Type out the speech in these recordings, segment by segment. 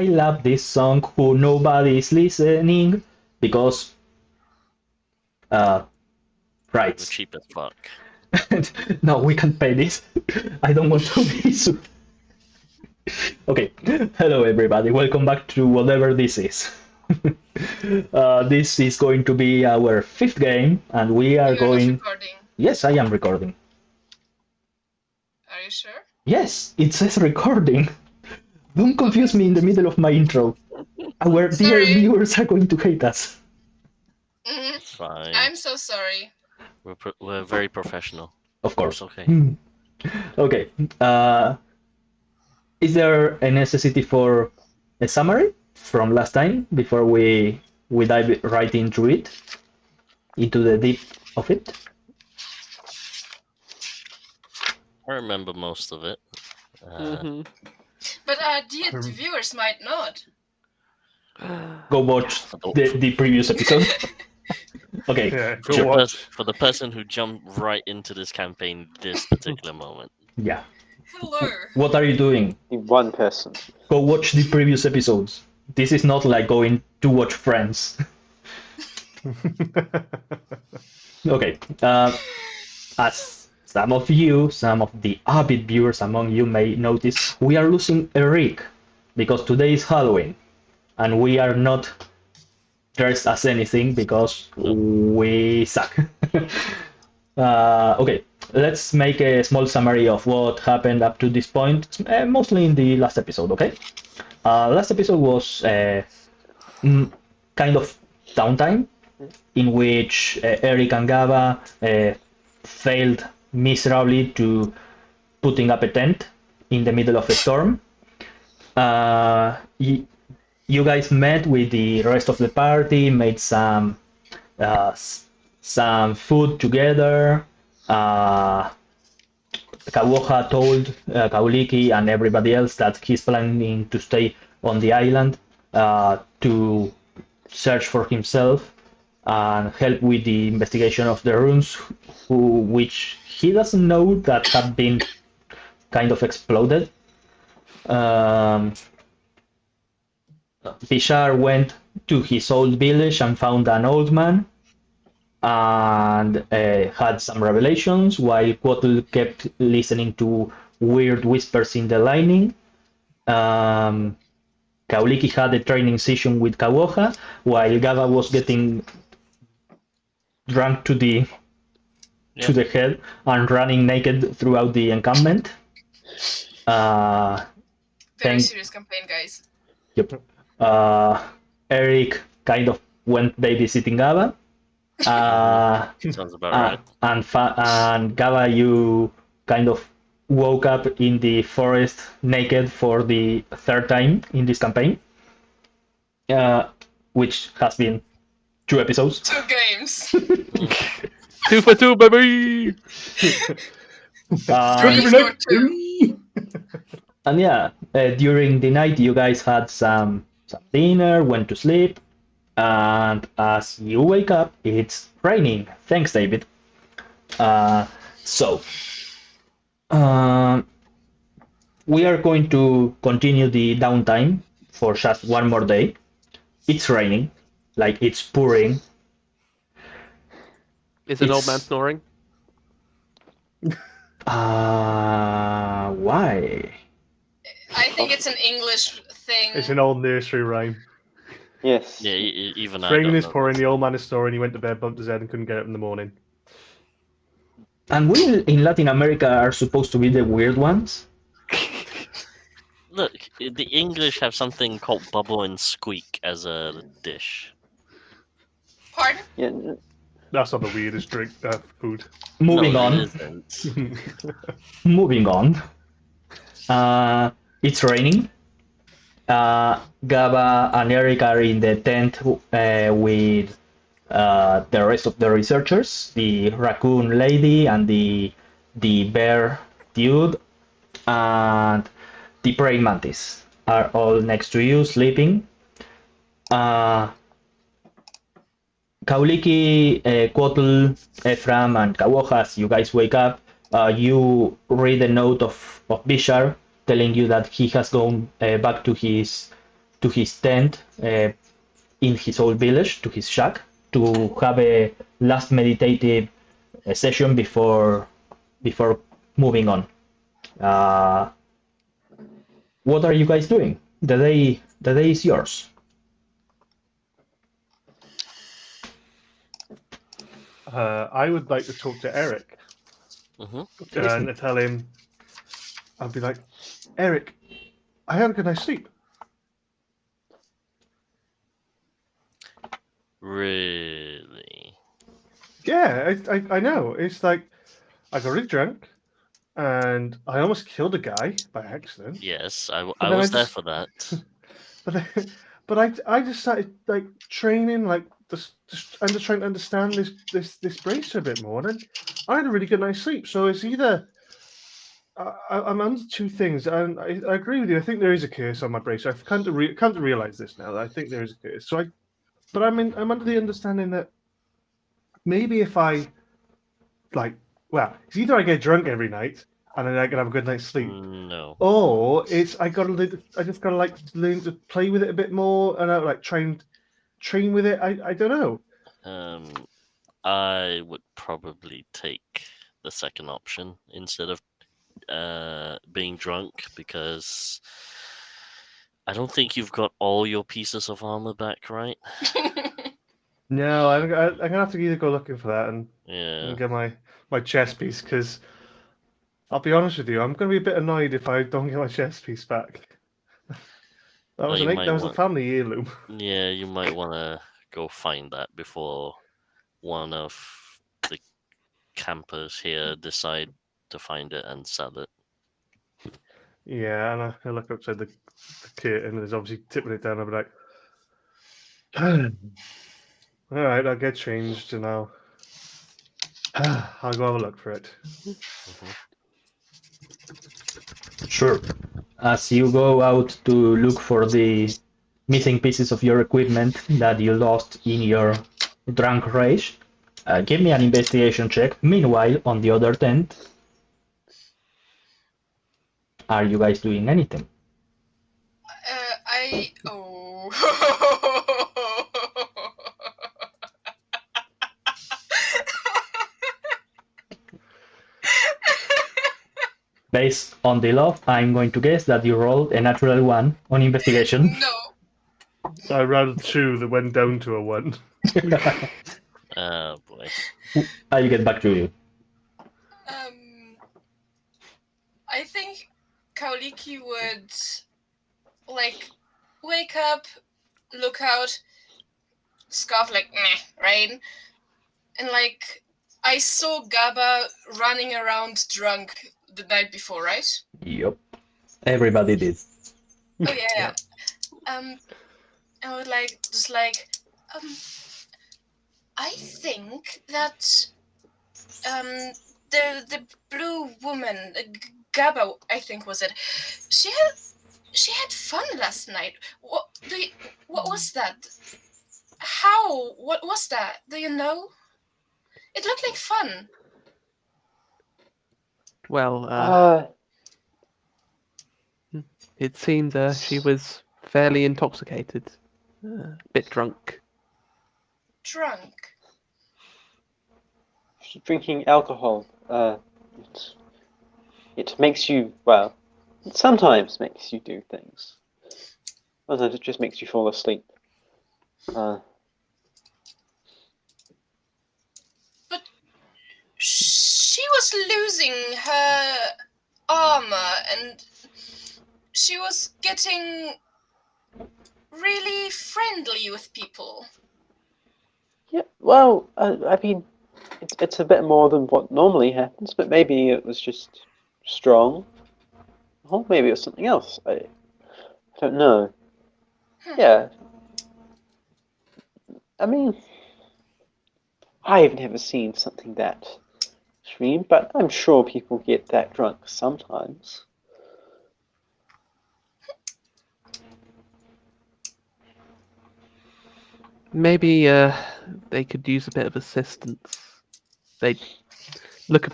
I love this song who nobody is listening because We're rights. cheap as fuck. No, we can't pay this. I don't want to be Okay, hello everybody, welcome back to whatever this is. This is going to be our fifth game, and we are You're not going. recording. Yes, I am recording. Are you sure? Yes, it says recording. Don't confuse me in the middle of my intro. Our dear Sorry. viewers are going to hate us. Mhm. It's fine. I'm so sorry. We're very professional. Of course. It's okay. Okay. Is there a necessity for a summary from last time before we dive right into it, into the deep of it? I remember most of it. But dear viewers might not. Go watch the previous episode. Okay. Yeah, go watch. For the person who jumped right into this campaign this particular moment. Yeah. Hello. What are you doing? One person. Go watch the previous episodes. This is not like going to watch Friends. Okay. As some of the avid viewers among you may notice, we are losing Eric because today is Halloween, and we are not dressed as anything because we suck. Okay, let's make a small summary of what happened up to this point, mostly in the last episode, okay? Last episode was kind of downtime, in which Eric and Gaba failed miserably to putting up a tent in the middle of a storm. You guys met with the rest of the party, made some food together. Kawoha told Kauliki and everybody else that he's planning to stay on the island to search for himself and help with the investigation of the runes, which he doesn't know that have been kind of exploded. Bishar went to his old village and found an old man and had some revelations, while Quotl kept listening to weird whispers in the lining. Kauliki had a training session with Kawoha, while Gaba was getting drunk to the head and running naked throughout the encampment. Very serious campaign, guys. Yep. Eric kind of went babysitting Gaba. Sounds about right. And Gaba, you kind of woke up in the forest naked for the third time in this campaign, which has been 2 episodes. 2 games. 2 for 2, baby! And yeah, during the night you guys had some dinner, went to sleep, and as you wake up, it's raining. Thanks, David. We are going to continue the downtime for just one more day. It's raining, like it's pouring. Is an old man snoring? Why? I think it's an English thing. It's an old nursery rhyme. Yes. Yeah, even I Raining don't is know. pouring, the old man is snoring, he went to bed, bumped his head and couldn't get up in the morning. And we in Latin America are supposed to be the weird ones? Look, the English have something called bubble and squeak as a dish. Pardon? Yeah. That's not the weirdest drink, food. Moving No, on. it isn't. Moving on. It's raining. Gaba and Eric are in the tent with the rest of the researchers, the raccoon lady and the bear dude, and the praying mantis are all next to you, sleeping. Kauliki, Quotl, Ephraim, and Kawoha, as you guys wake up, you read a note of Bishar telling you that he has gone back to his to his tent in his old village, to his shack, to have a last meditative session before moving on. What are you guys doing? The day is yours. I would like to talk to Eric and tell him. I'd be like, Eric, I had a good night's sleep. Really? Yeah, I know. It's like I got really drunk, and I almost killed a guy by accident. Yes, I But then was I there just- for that. But I just started like training, like just trying to understand this bracer a bit more, and I had a really good night's sleep. So it's either I'm under two things, and I agree with you. I think there is a curse on my bracer. I've come to realize this now. That I think there is a curse. But I'm under the understanding that maybe if I it's either I get drunk every night and then I can have a good night's sleep, No. or it's I just gotta like learn to play with it a bit more and like train with it. I don't know. I would probably take the second option instead of being drunk, because I don't think you've got all your pieces of armor back, right? No, I'm gonna have to either go looking for that and Yeah. get my chest piece, because I'll be honest with you, I'm gonna be a bit annoyed if I don't get my chest piece back. That was you might a want- family heirloom. Yeah, you might want to go find that before one of the campers here decide to find it and sell it. Yeah, and I look outside the kit and there's obviously tipping it down. I'll be like, all right, I'll get changed and I'll go have a look for it. Sure. As you go out to look for the missing pieces of your equipment that you lost in your drunk rage, give me an investigation check. Meanwhile, on the other tent, are you guys doing anything? Based on the love, I'm going to guess that you rolled a natural 1 on investigation. No. I rolled 2 that went down to a 1. Oh boy. I'll get back to you. I think Kaoliki would like wake up, look out, scoff like meh, right? And like I saw Gaba running around drunk the night before, right? Yup. Everybody did. Oh yeah. I would I think that the blue woman, Gaba, I think was it. She had fun last night. What was that? How? What was that? Do you know? It looked like fun. Well, it seemed she was fairly intoxicated, a bit drunk. Drunk. Drinking alcohol, it makes you, well, it sometimes makes you do things. Sometimes it just makes you fall asleep. But she was losing her armor and she was getting really friendly with people. Yeah, well, I mean, it's a bit more than what normally happens, but maybe it was just strong. Or maybe it was something else. I don't know. Yeah. I mean, I've never seen something that extreme, but I'm sure people get that drunk sometimes. Maybe they could use a bit of assistance. They looked a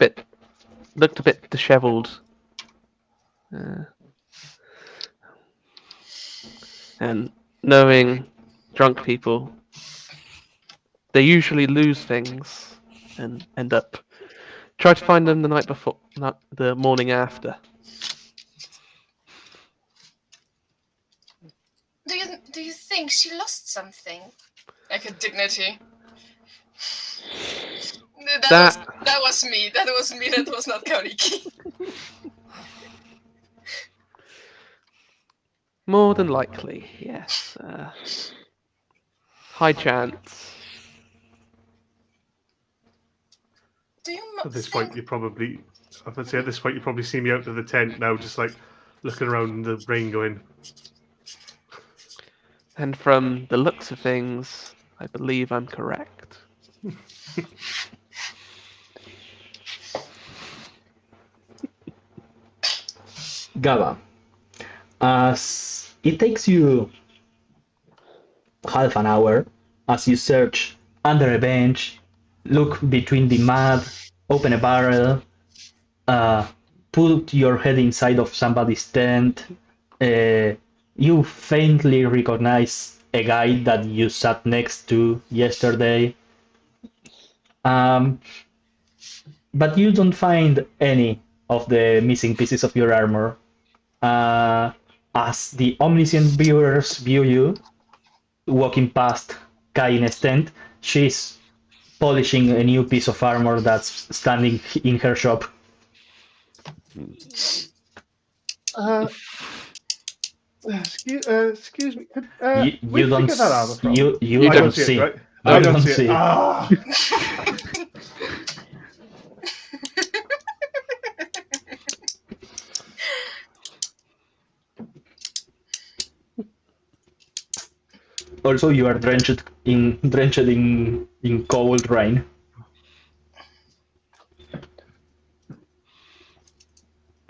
bit dishevelled. And knowing drunk people, they usually lose things and end up. Try to find them the night before, not the morning after. Do you think she lost something? Like a dignity? That was me. That was me. That was not Kauriki. More than likely, yes. High chance. Do you At this think point, you probably, I would say at this point, you probably see me out of the tent now, just like looking around in the rain, going, And from the looks of things, I believe I'm correct. Gaba, as it takes you half an hour as you search under a bench, look between the mud, open a barrel, put your head inside of somebody's tent, you faintly recognize a guy that you sat next to yesterday. But you don't find any of the missing pieces of your armor. As the omniscient viewers view you walking past Kaine's tent, she's polishing a new piece of armor that's standing in her shop. Excuse me. You Where did you don't get that armor from? you I don't don't see see. it, right? You I don't don't see see. it. Ah! Also, you are drenched in cold rain.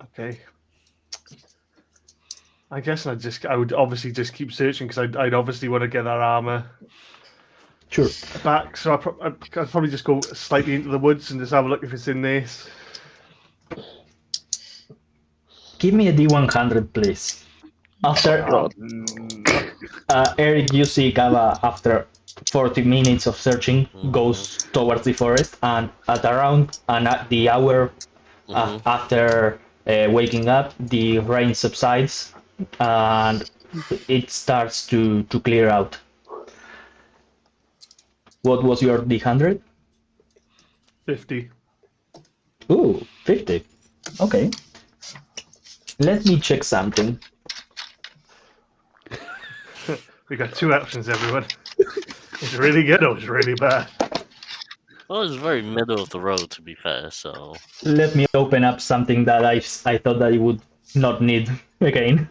Okay. I guess I would obviously just keep searching because I'd obviously want to get that armor Sure. back. So I'd probably just go slightly into the woods and just have a look if it's in this. Give me a D100, please. After God. Eric, you see Gaba after 40 minutes of searching goes towards the forest, and at around the hour after waking up, the rain subsides and it starts to clear out. What was your D100? 50. Ooh, 50. Okay. Let me check something. We got two options, everyone. It's really good or it's really bad. Well, it's very middle of the road, to be fair. So Let me open up something that I thought that I would not need again.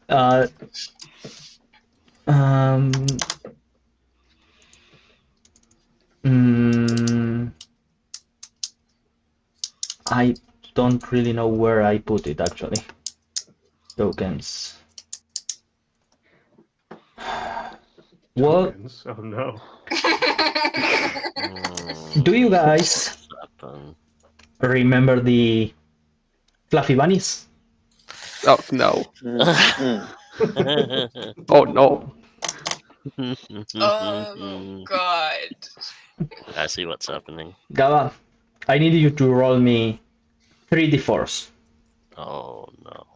I don't really know where I put it actually. Tokens. What Tokens? Oh no. do you guys remember the fluffy bunnies? Oh no. Oh no. Oh God. I see what's happening. Gaba, I need you to roll me 3d4s. Oh no.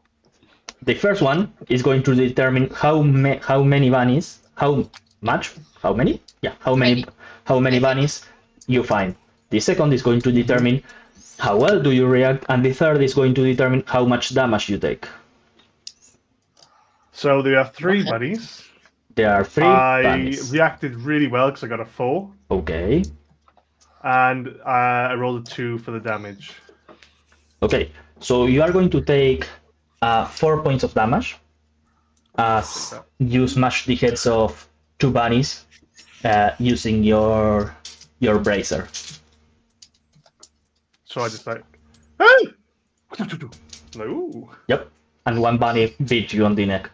The first one is going to determine how many bunnies, how many bunnies you find. The second is going to determine how well do you react, and the third is going to determine how much damage you take. So there are three buddies. There are three I bunnies. reacted really well because I got a 4. Okay. And I rolled a 2 for the damage. Okay. So you are going to take 4 points of damage as you smash the heads of 2 bunnies using your bracer. So I just like, hey! Like, ooh. Yep. And 1 bunny beat you on the neck.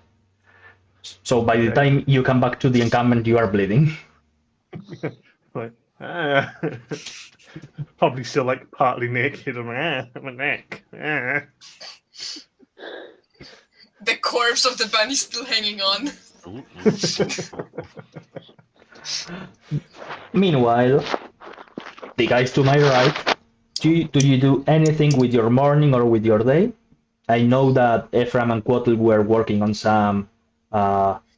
So by the time you come back to the encampment, you are bleeding. Like, probably still like partly naked on my neck. The corpse of the bunny still hanging on. Ooh, Meanwhile, the guys to my right, do you do anything with your morning or with your day? I know that Ephraim and Quattle were working on some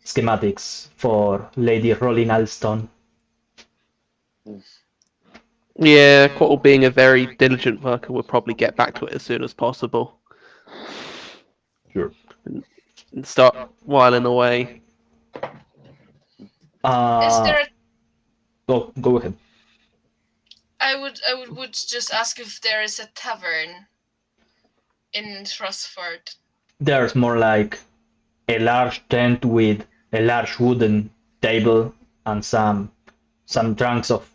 schematics for Lady Rolling Alston. Yeah, Quattle being a very diligent worker will probably get back to it as soon as possible Sure. and start whiling away. Is there? Go ahead. I would just ask if there is a tavern in Trustford. There's more like a large tent with a large wooden table and some trunks of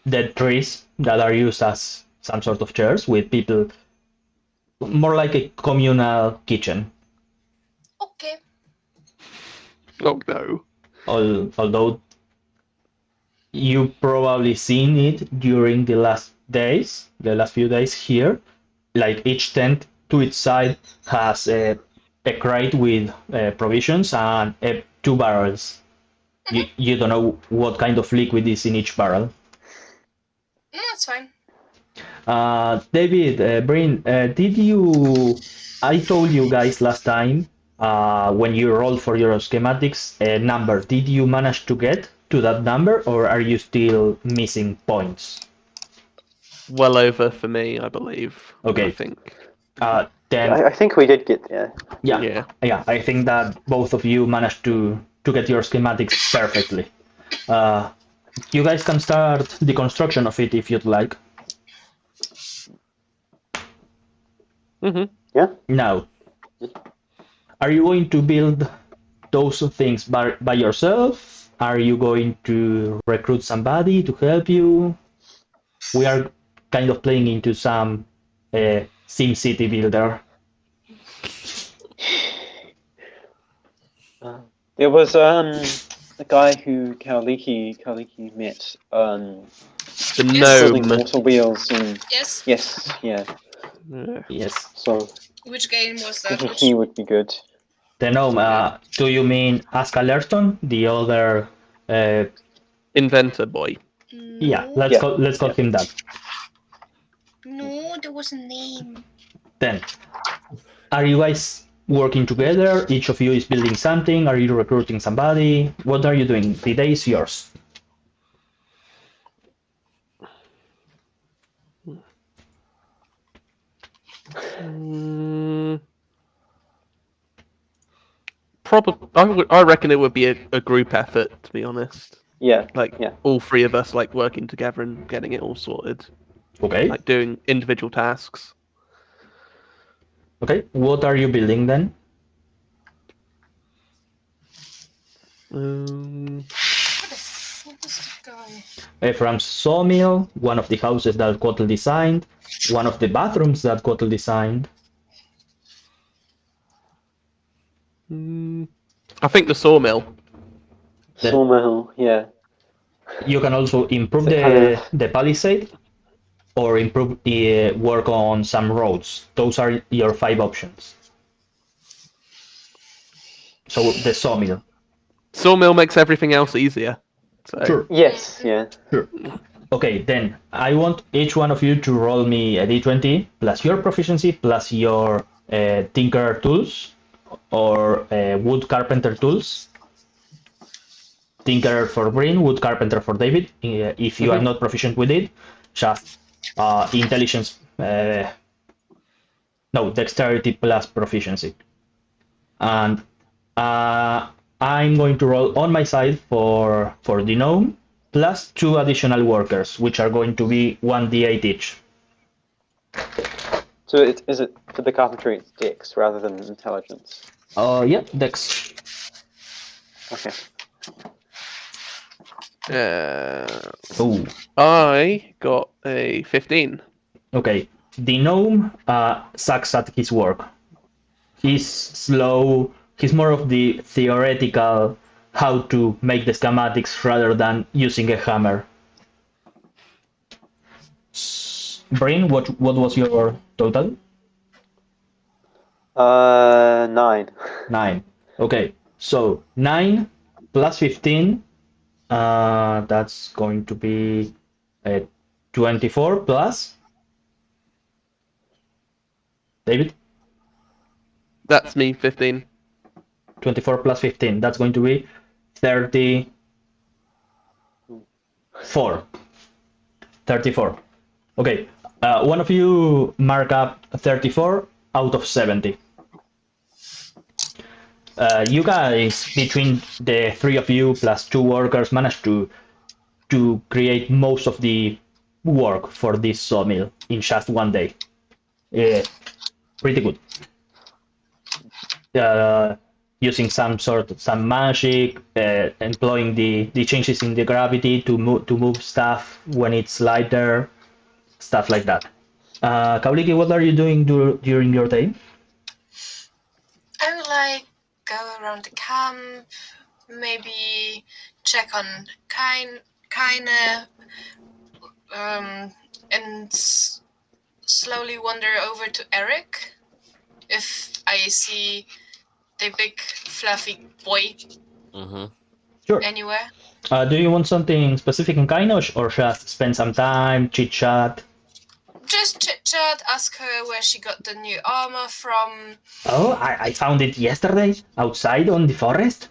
dead trees that are used as some sort of chairs with people, more like a communal kitchen. Okay. Oh no. Although you've probably seen it during the last few days here, like each tent to its side has a crate with provisions and 2 barrels. You don't know what kind of liquid is in each barrel. No, that's fine. David, Bryn, I told you guys last time when you rolled for your schematics a number. Did you manage to get to that number, or are you still missing points? Well over for me, I believe. Okay. I think. Then I think we did get there. yeah, I think that both of you managed to get your schematics perfectly. You guys can start the construction of it if you'd like. Mm-hmm. Yeah. Now, are you going to build those things by yourself? Are you going to recruit somebody to help you? We are kind of playing into some SimCity builder. There was a guy who Kaoliki met. The Building gnome. water wheels and Yes. yes, yeah. Yes. So Which game was that? thinking he would be good. The gnome, do you mean Aska Lerston, the other? Inventor boy. Yeah, let's Yeah. call him that. No, there was a name. Then, are you guys working together? Each of you is building something? Are you recruiting somebody? What are you doing? The day is yours. Probably. I reckon it would be a group effort, to be honest. Yeah. Like Yeah. all three of us, like working together and getting it all sorted. Okay. Like doing individual tasks. Okay. What are you building then? What the fuck was that guy? Ephraim's sawmill, one of the houses that Quattle designed, one of the bathrooms that Quattle designed. I think the sawmill. Sawmill, yeah. You can also improve So kind the palisade or improve the work on some roads. Those are your 5 options. So the sawmill. Sawmill makes everything else easier. So. Sure. Yes, yeah. Sure. Okay, then I want each one of you to roll me a d20 plus your proficiency plus your tinker tools or wood carpenter tools. Tinker for Bryn, wood carpenter for David. If you are not proficient with it, just intelligence. No, dexterity plus proficiency. And I'm going to roll on my side for the gnome plus 2 additional workers, which are going to be 1d8 each. So is it for the carpentry it's dex rather than intelligence? Yeah, dex. Okay. Oh, I got a 15. okay. The gnome sucks at his work. He's slow. He's more of the theoretical how to make the schematics rather than using a hammer. Bryn, what was your total? 9. 9. Okay, so 9 plus 15, that's going to be 24 plus. David? That's me, 15. 24 plus 15, that's going to be 34. 34. Okay, one of you mark up 34 out of 70. You guys, between the three of you plus 2 workers, managed to create most of the work for this sawmill in just one day. Pretty good. Using some magic, employing the changes in the gravity to move stuff when it's lighter, stuff like that. Kauliki, what are you doing during your day? I would like go around the camp, maybe check on Kaine, and slowly wander over to Eric if I see the big fluffy boy Mm-hmm. Sure. anywhere. Do you want something specific in Kainosh, or just spend some time, chit chat? Just chit chat, ask her where she got the new armor from. Oh, I found it yesterday outside on the forest.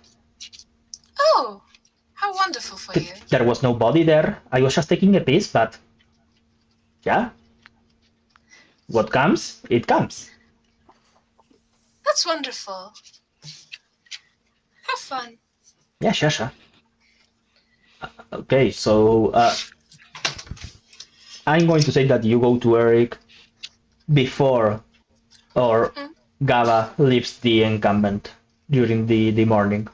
Oh, how wonderful for you. There was nobody there. I was just taking a piss, but yeah. What comes, it comes. That's wonderful. Have fun. Yeah, sure. Okay, so I'm going to say that you go to Eric before or Gava leaves the encampment during the morning.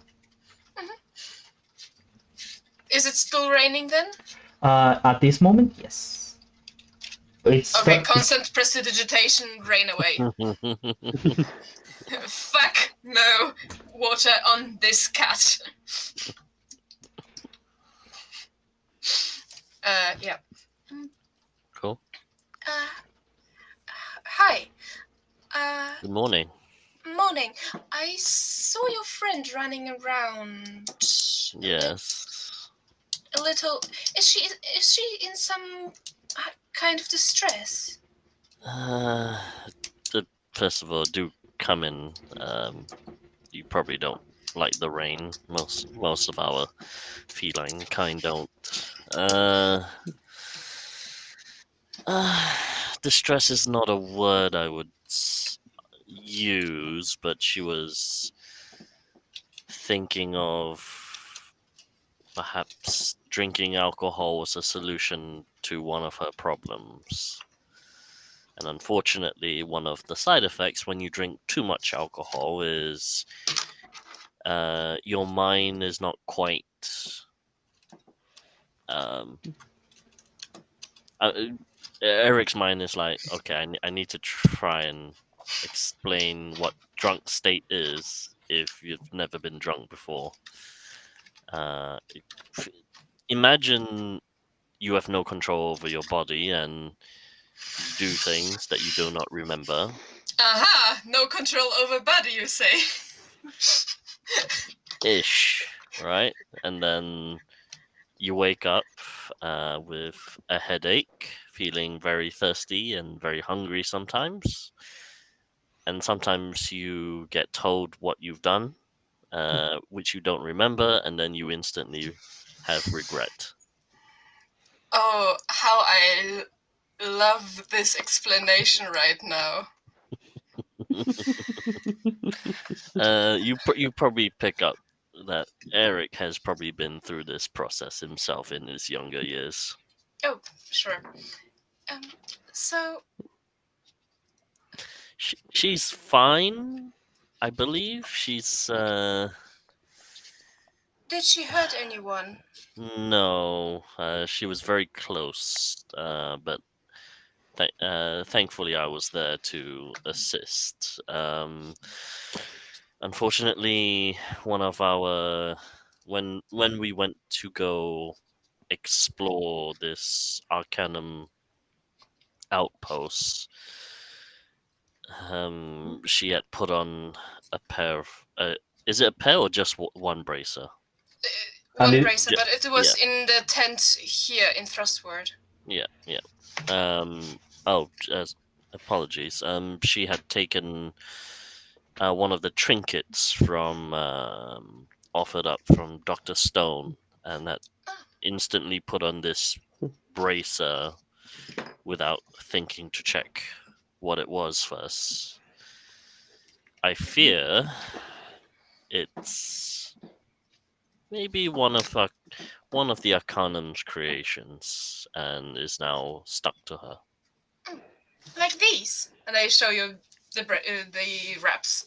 Is it still raining then? At this moment, yes. It's Okay, constant prestidigitation, rain away. Fuck no water on this cat. Yeah. Cool. Hi. Good morning. Morning. I saw your friend running around. Yes. A little. Is she in some kind of distress? First of all, do come in. You probably don't like the rain. Most of our feline kind don't. Distress is not a word I would use, but she was thinking of perhaps drinking alcohol was a solution to one of her problems. And unfortunately, one of the side effects when you drink too much alcohol is your mind is not quite. Eric's mind is like, okay, I need to try and explain what drunk state is if you've never been drunk before. Imagine you have no control over your body and you do things that you do not remember. Aha! No control over body, you say? Ish, right? And then you wake up with a headache, feeling very thirsty and very hungry sometimes. And sometimes you get told what you've done, which you don't remember, and then you instantly have regret. Oh, how I love this explanation right now. You probably pick up that Eric has probably been through this process himself in his younger years. Oh, sure. So She's fine, I believe. She's did she hurt anyone? no, she was very close, but thankfully I was there to assist. Unfortunately, one of our when we went to go explore this Arcanum outpost, she had put on a pair of. Is it a pair or just one bracer? And One it- bracer, but it was in the tent here in Thrustward. Yeah. Apologies. She had taken one of the trinkets from offered up from Dr. Stone, and that instantly put on this bracer without thinking to check what it was first. I fear it's maybe one of the Arcane's creations, and is now stuck to her. Like these. And I show you the wraps.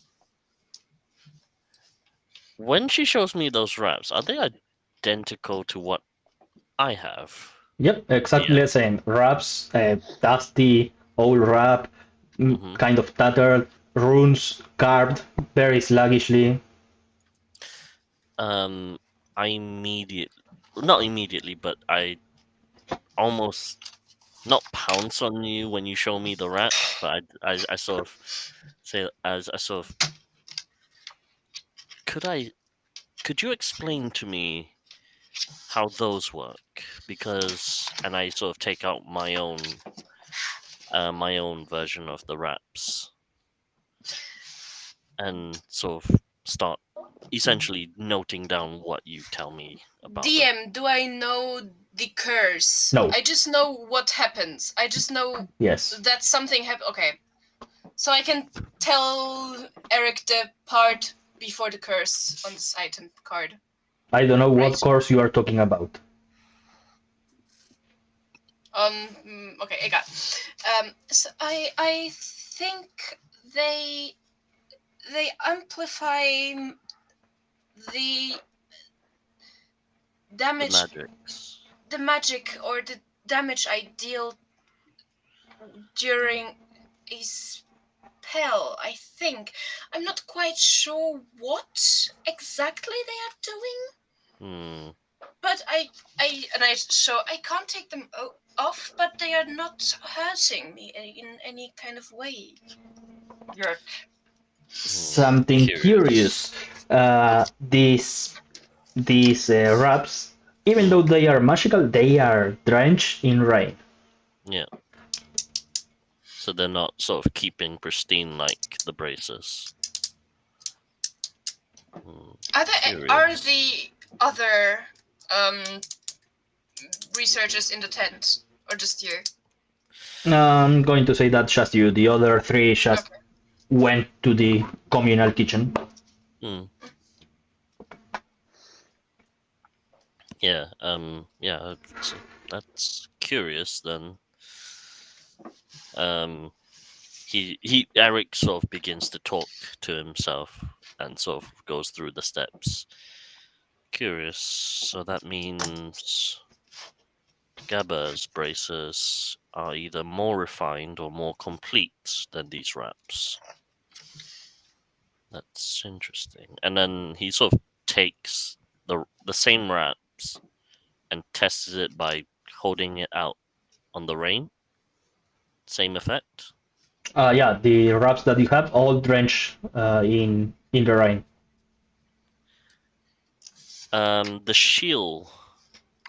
When she shows me those wraps, are they identical to what I have? Yep, exactly the same. Wraps, dusty, old wrap, kind of tattered, runes carved very sluggishly. Not immediately, but I almost not pounce on you when you show me the wrap, but I sort of say, as I sort of, could you explain to me how those work? Because, and I sort of take out my own version of the wraps and sort of start essentially noting down what you tell me about them. DM, do I know the curse? No. I just know what happens. I just know Yes. that something happened. Okay. So I can tell Eric the part before the curse on this item card. I don't know what Right. course you are talking about. Okay, I got. So I think they amplify the damage, the magic or the damage I deal during a spell. I think I'm not quite sure what exactly they are doing. But I can't take them off, but they are not hurting me in any kind of way. Yet. Something curious. These wraps, even though they are magical, they are drenched in rain. Yeah. So they're not sort of keeping pristine like the braces. Are the other researchers in the tent, or just you? I'm going to say that just you. The other three just went to the communal kitchen. Yeah. Yeah. That's curious. Then. Eric sort of begins to talk to himself and sort of goes through the steps. Curious. So that means Gabba's braces are either more refined or more complete than these wraps. That's interesting. And then he sort of takes the same wraps and tests it by holding it out on the rain. Same effect. Yeah, the wraps that you have all drenched in the rain. The shield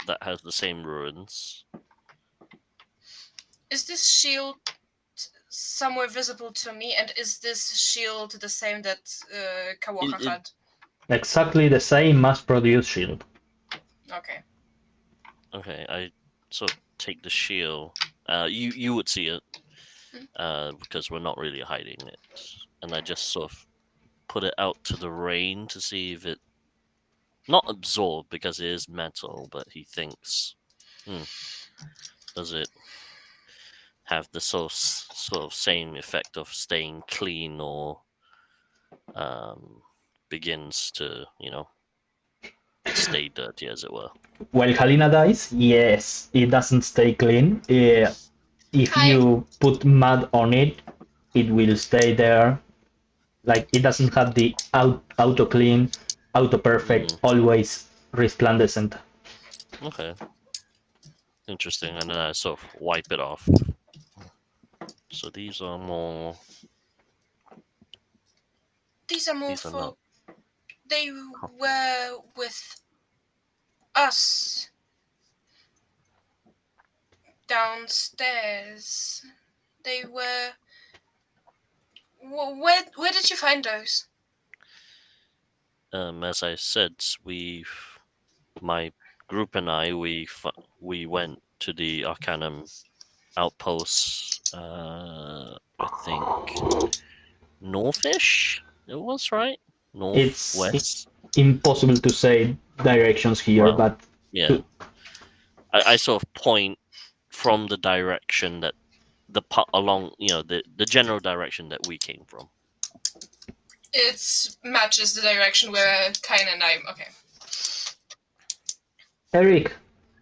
that has the same ruins. Is this shield somewhere visible to me? And is this shield the same that Kawaka had? Exactly the same mass-produced shield. Okay. Okay, I sort of take the shield. You would see it because we're not really hiding it, and I just sort of put it out to the rain to see if it not absorb because it is metal, but he thinks, does it have the sort of same effect of staying clean or begins to stay dirty, as it were? When Halina dies, yes, it doesn't stay clean. If you put mud on it, it will stay there. Like, it doesn't have the auto clean, auto perfect, always resplendent. Okay. Interesting. And then I sort of wipe it off. So these are more These are more These are for. not. They were with us downstairs. They were. Where did you find those? As I said, my group and I, we went to the Arcanum outpost. I think northish. It was right. It's Northwest. impossible to say directions here, Well, but yeah. I sort of point from the direction that along, the general direction that we came from. It matches the direction where Kain and I. Okay. Eric,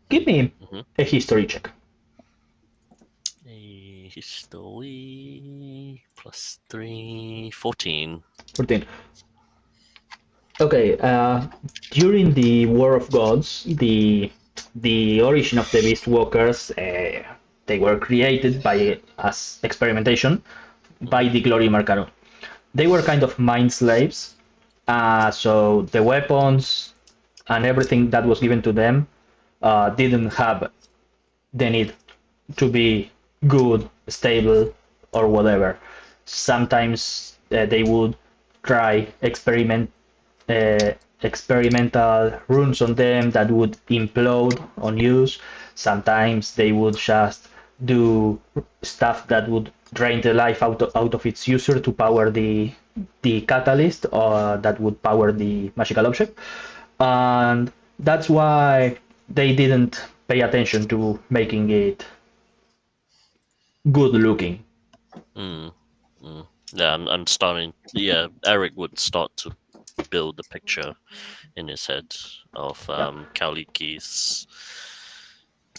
give me Mhm. a history check. A history +3, 14. 14. Okay, during the War of Gods, the origin of the Beast Walkers, they were created as experimentation by the Glory Arcanum. They were kind of mind slaves, so the weapons and everything that was given to them didn't have the need to be good, stable, or whatever. Sometimes they would try uh, experimental runes on them that would implode on use. Sometimes they would just do stuff that would drain the life out of its user to power the catalyst or that would power the magical object. And that's why they didn't pay attention to making it good looking. Mm. Yeah, I'm starting. Yeah, Eric would start to build the picture in his head of Kauliki's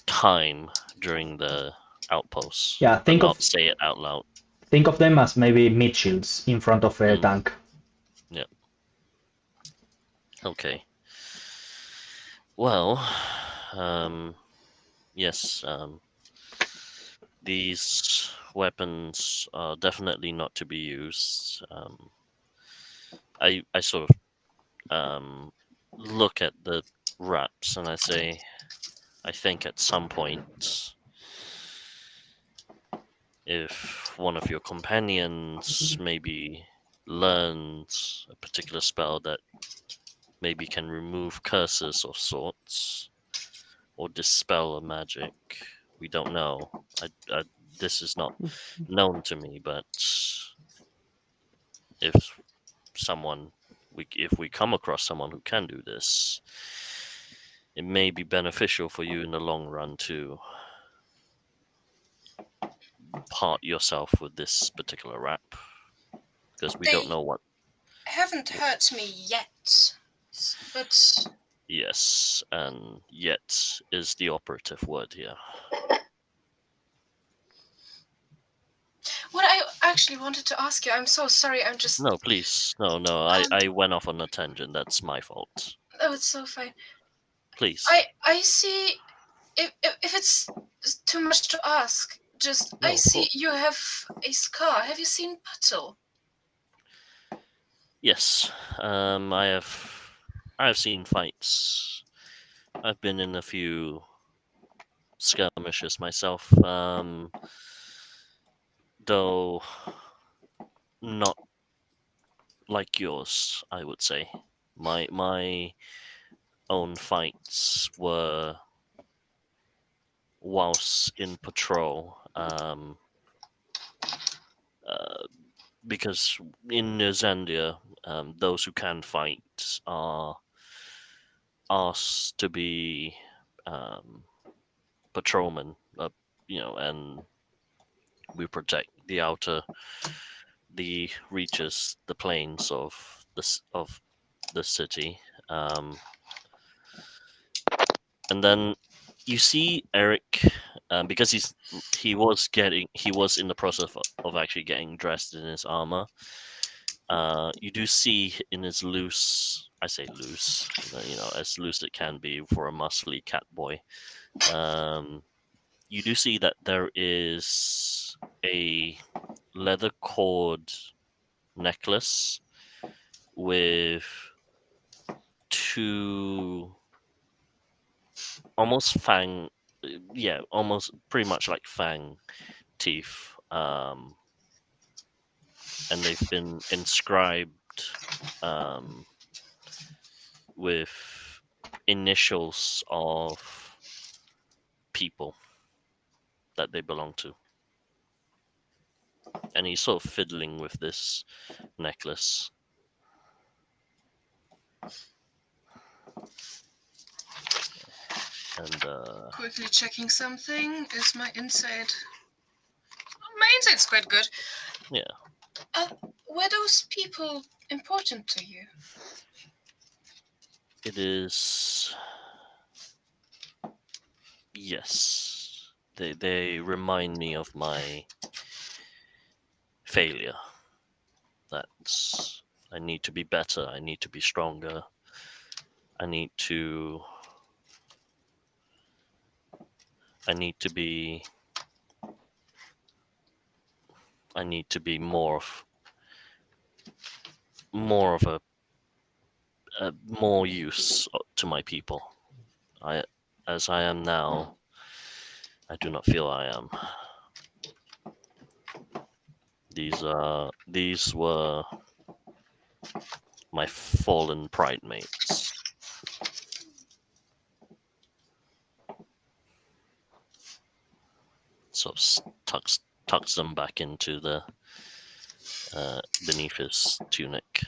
time during the outpost, Yeah, but not say it out loud. think of them as maybe mid shields in front of a tank. Yeah. Okay. Well, yes. These weapons are definitely not to be used. I sort of look at the wraps and I say, I think at some point, if one of your companions maybe learns a particular spell that maybe can remove curses of sorts or dispel a magic, we don't know. This is not known to me, but if if we come across someone who can do this, it may be beneficial for you in the long run to part yourself with this particular rap, because we don't know what. Haven't hurt me yet, but Yes, and yet is the operative word here. what I actually wanted to ask you, I'm so sorry, I'm just. No, please, no. I went off on a tangent. That's my fault. Oh, it's so fine. Please. I see. If it's too much to ask, just No, I of see course. you have a scar. Have you seen Puddle? Yes, I have seen fights. I've been in a few skirmishes myself. Though not like yours, I would say. My own fights were whilst in patrol. Because in Zandia, those who can fight are asked to be patrolmen, and we protect the reaches, the plains of the city. And then you see Eric, because he was in the process of actually getting dressed in his armor. You do see in his loose, I say loose, as loose it can be for a muscly cat boy. You do see that there is a leather cord necklace with two almost fang, almost pretty much like fang teeth, and they've been inscribed with initials of people that they belong to. And he's sort of fiddling with this necklace. And Quickly checking something. Is my insight? My insight's quite good. yeah, Were those people important to you? it is. Yes, they remind me of my failure. That's I need to be better. I need to be stronger. I need to be. I need to be more of a more use to my people. As I am now, I do not feel I am. These were my fallen pride mates. So tucks them back into the beneath his tunic.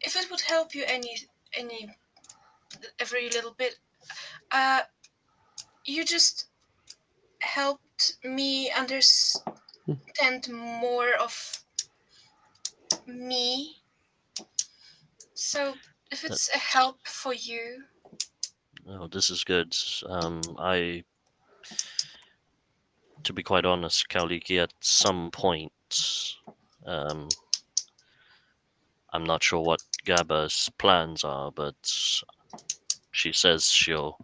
If it would help you every little bit, you just helped me understand more of me. So if it's a help for you. Oh, this is good. To be quite honest, Kauliki, at some point, I'm not sure what Gaba's plans are, but she says she'll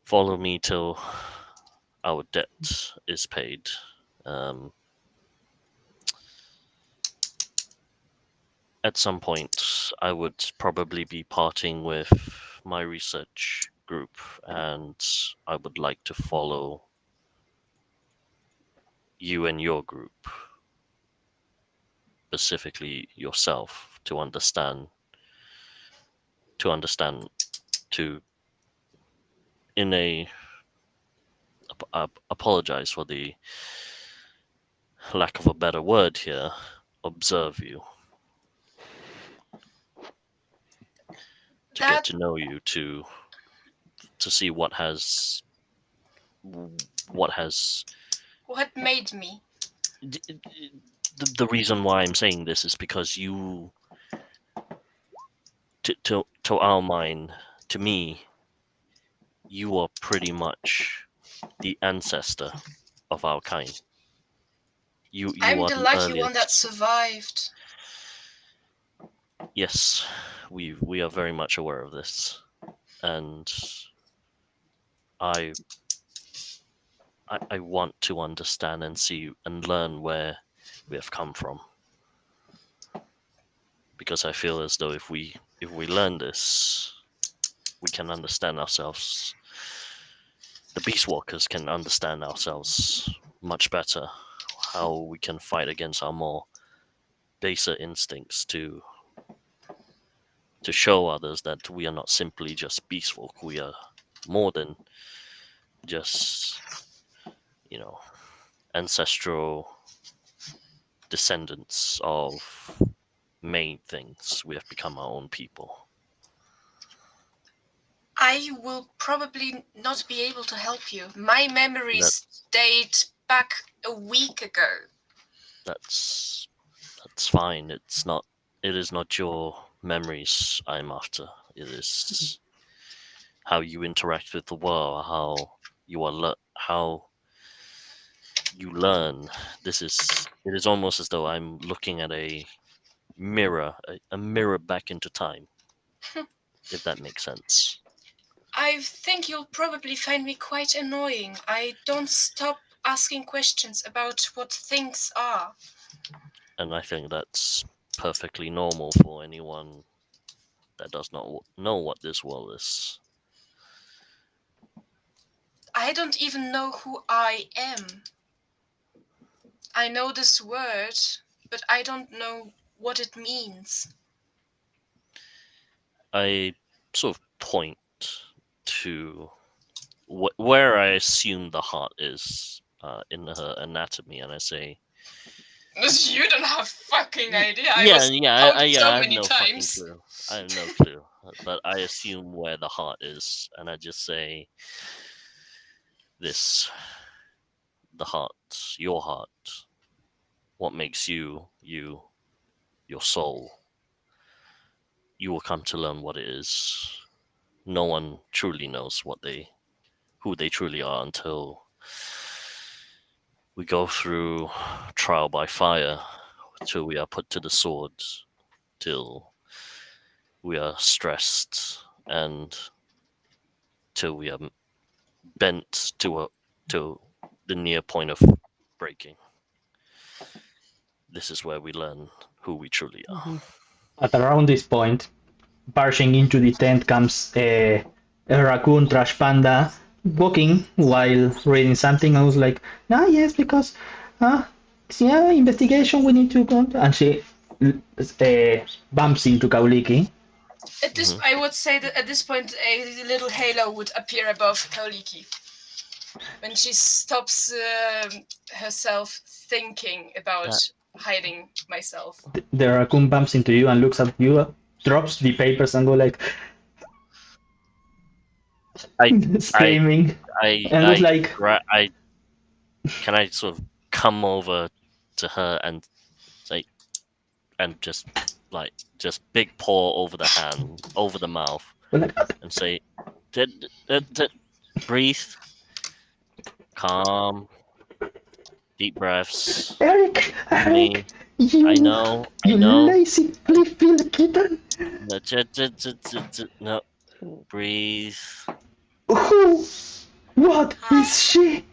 follow me till our debt is paid. At some point, I would probably be parting with my research group, and I would like to follow you and your group, specifically yourself, to apologize for the lack of a better word here, observe you, to get to know you, to see what made me. The reason why I'm saying this is because you, to our mind, to me, you are pretty much the ancestor of our kind. You I'm are the the lucky earliest. one that survived. Yes, we are very much aware of this, and I want to understand and see and learn where we have come from, because I feel as though if we learn this, we can understand ourselves. The Beast Walkers can understand ourselves much better. How we can fight against our more baser instincts to show others that we are not simply just beast folk. We are more than just, ancestral descendants of made things. We have become our own people. I will probably not be able to help you. My memories date back a week ago. That's fine. It is not your memories I'm after. It is how you interact with the world, how you learn. It is almost as though I'm looking at a mirror, a mirror back into time, if that makes sense. I think you'll probably find me quite annoying. I don't stop asking questions about what things are. and I think that's perfectly normal for anyone that does not know what this world is. I don't even know who I am. I know this word, but I don't know what it means. I sort of point to where I assume the heart is in her anatomy, and I say, You don't have fucking idea. I "Yeah, was yeah, poked so I have many no fucking times. clue. I have no clue, but I assume where the heart is, and I just say, this, the heart, your heart, what makes you, you, your soul. You will come to learn what it is. No one truly knows who they truly are until we go through trial by fire, till we are put to the sword, till we are stressed, and till we are bent to the near point of breaking. This is where we learn who we truly are." At around this point, barging into the tent comes a raccoon trash panda walking while reading something. I was like, ah, yes, because yeah, investigation, we need to go. And she bumps into Kauliki. At this, I would say that at this point, a little halo would appear above Kauliki. When she stops herself thinking about hiding myself. The raccoon bumps into you and looks at you, drops the papers and go like, screaming. And looks like, can I sort of come over to her and say, and just big paw over the hand, over the mouth, and say, breathe, calm, deep breaths. Eric, you, I know, lazy flippy kitten. No, breathe. Who? What is she?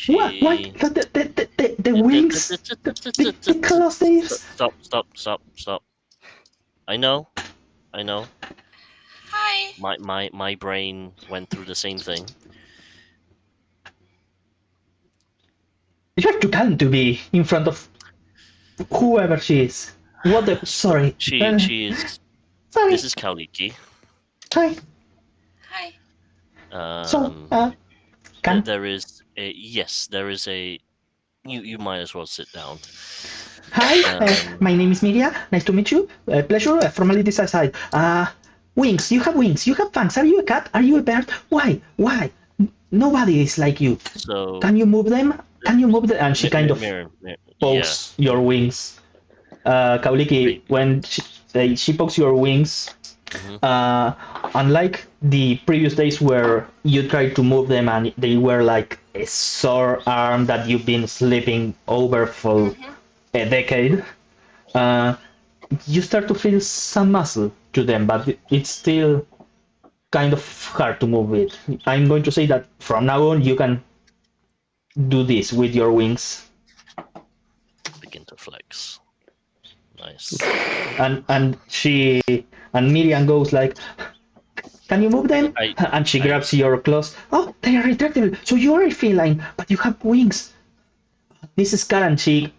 What? The wings? The claws they use? Stop. I know. Hi. My brain went through the same thing. You're too calm to be in front of whoever she is. What the? Sorry. She is. Sorry. This is Kauliki. Hi. There is a you might as well sit down. Hi, my name is Miria. Nice to meet you. Pleasure. Formalities aside. Wings. You have wings. You have fangs. Are you a cat? Are you a bird? Why? Nobody is like you. So can you move them? And she kind of pokes your wings. Kauliki, when she pokes your wings, unlike the previous days where you tried to move them and they were like a sore arm that you've been sleeping over for a decade, you start to feel some muscle to them, but it's still kind of hard to move it. I'm going to say that from now on you can do this with your wings. Begin to flex. Nice. And Miriam goes like, can you move them? And she grabs your claws. Oh, they are retractable. So you are a feline, but you have wings. This is Karen. She,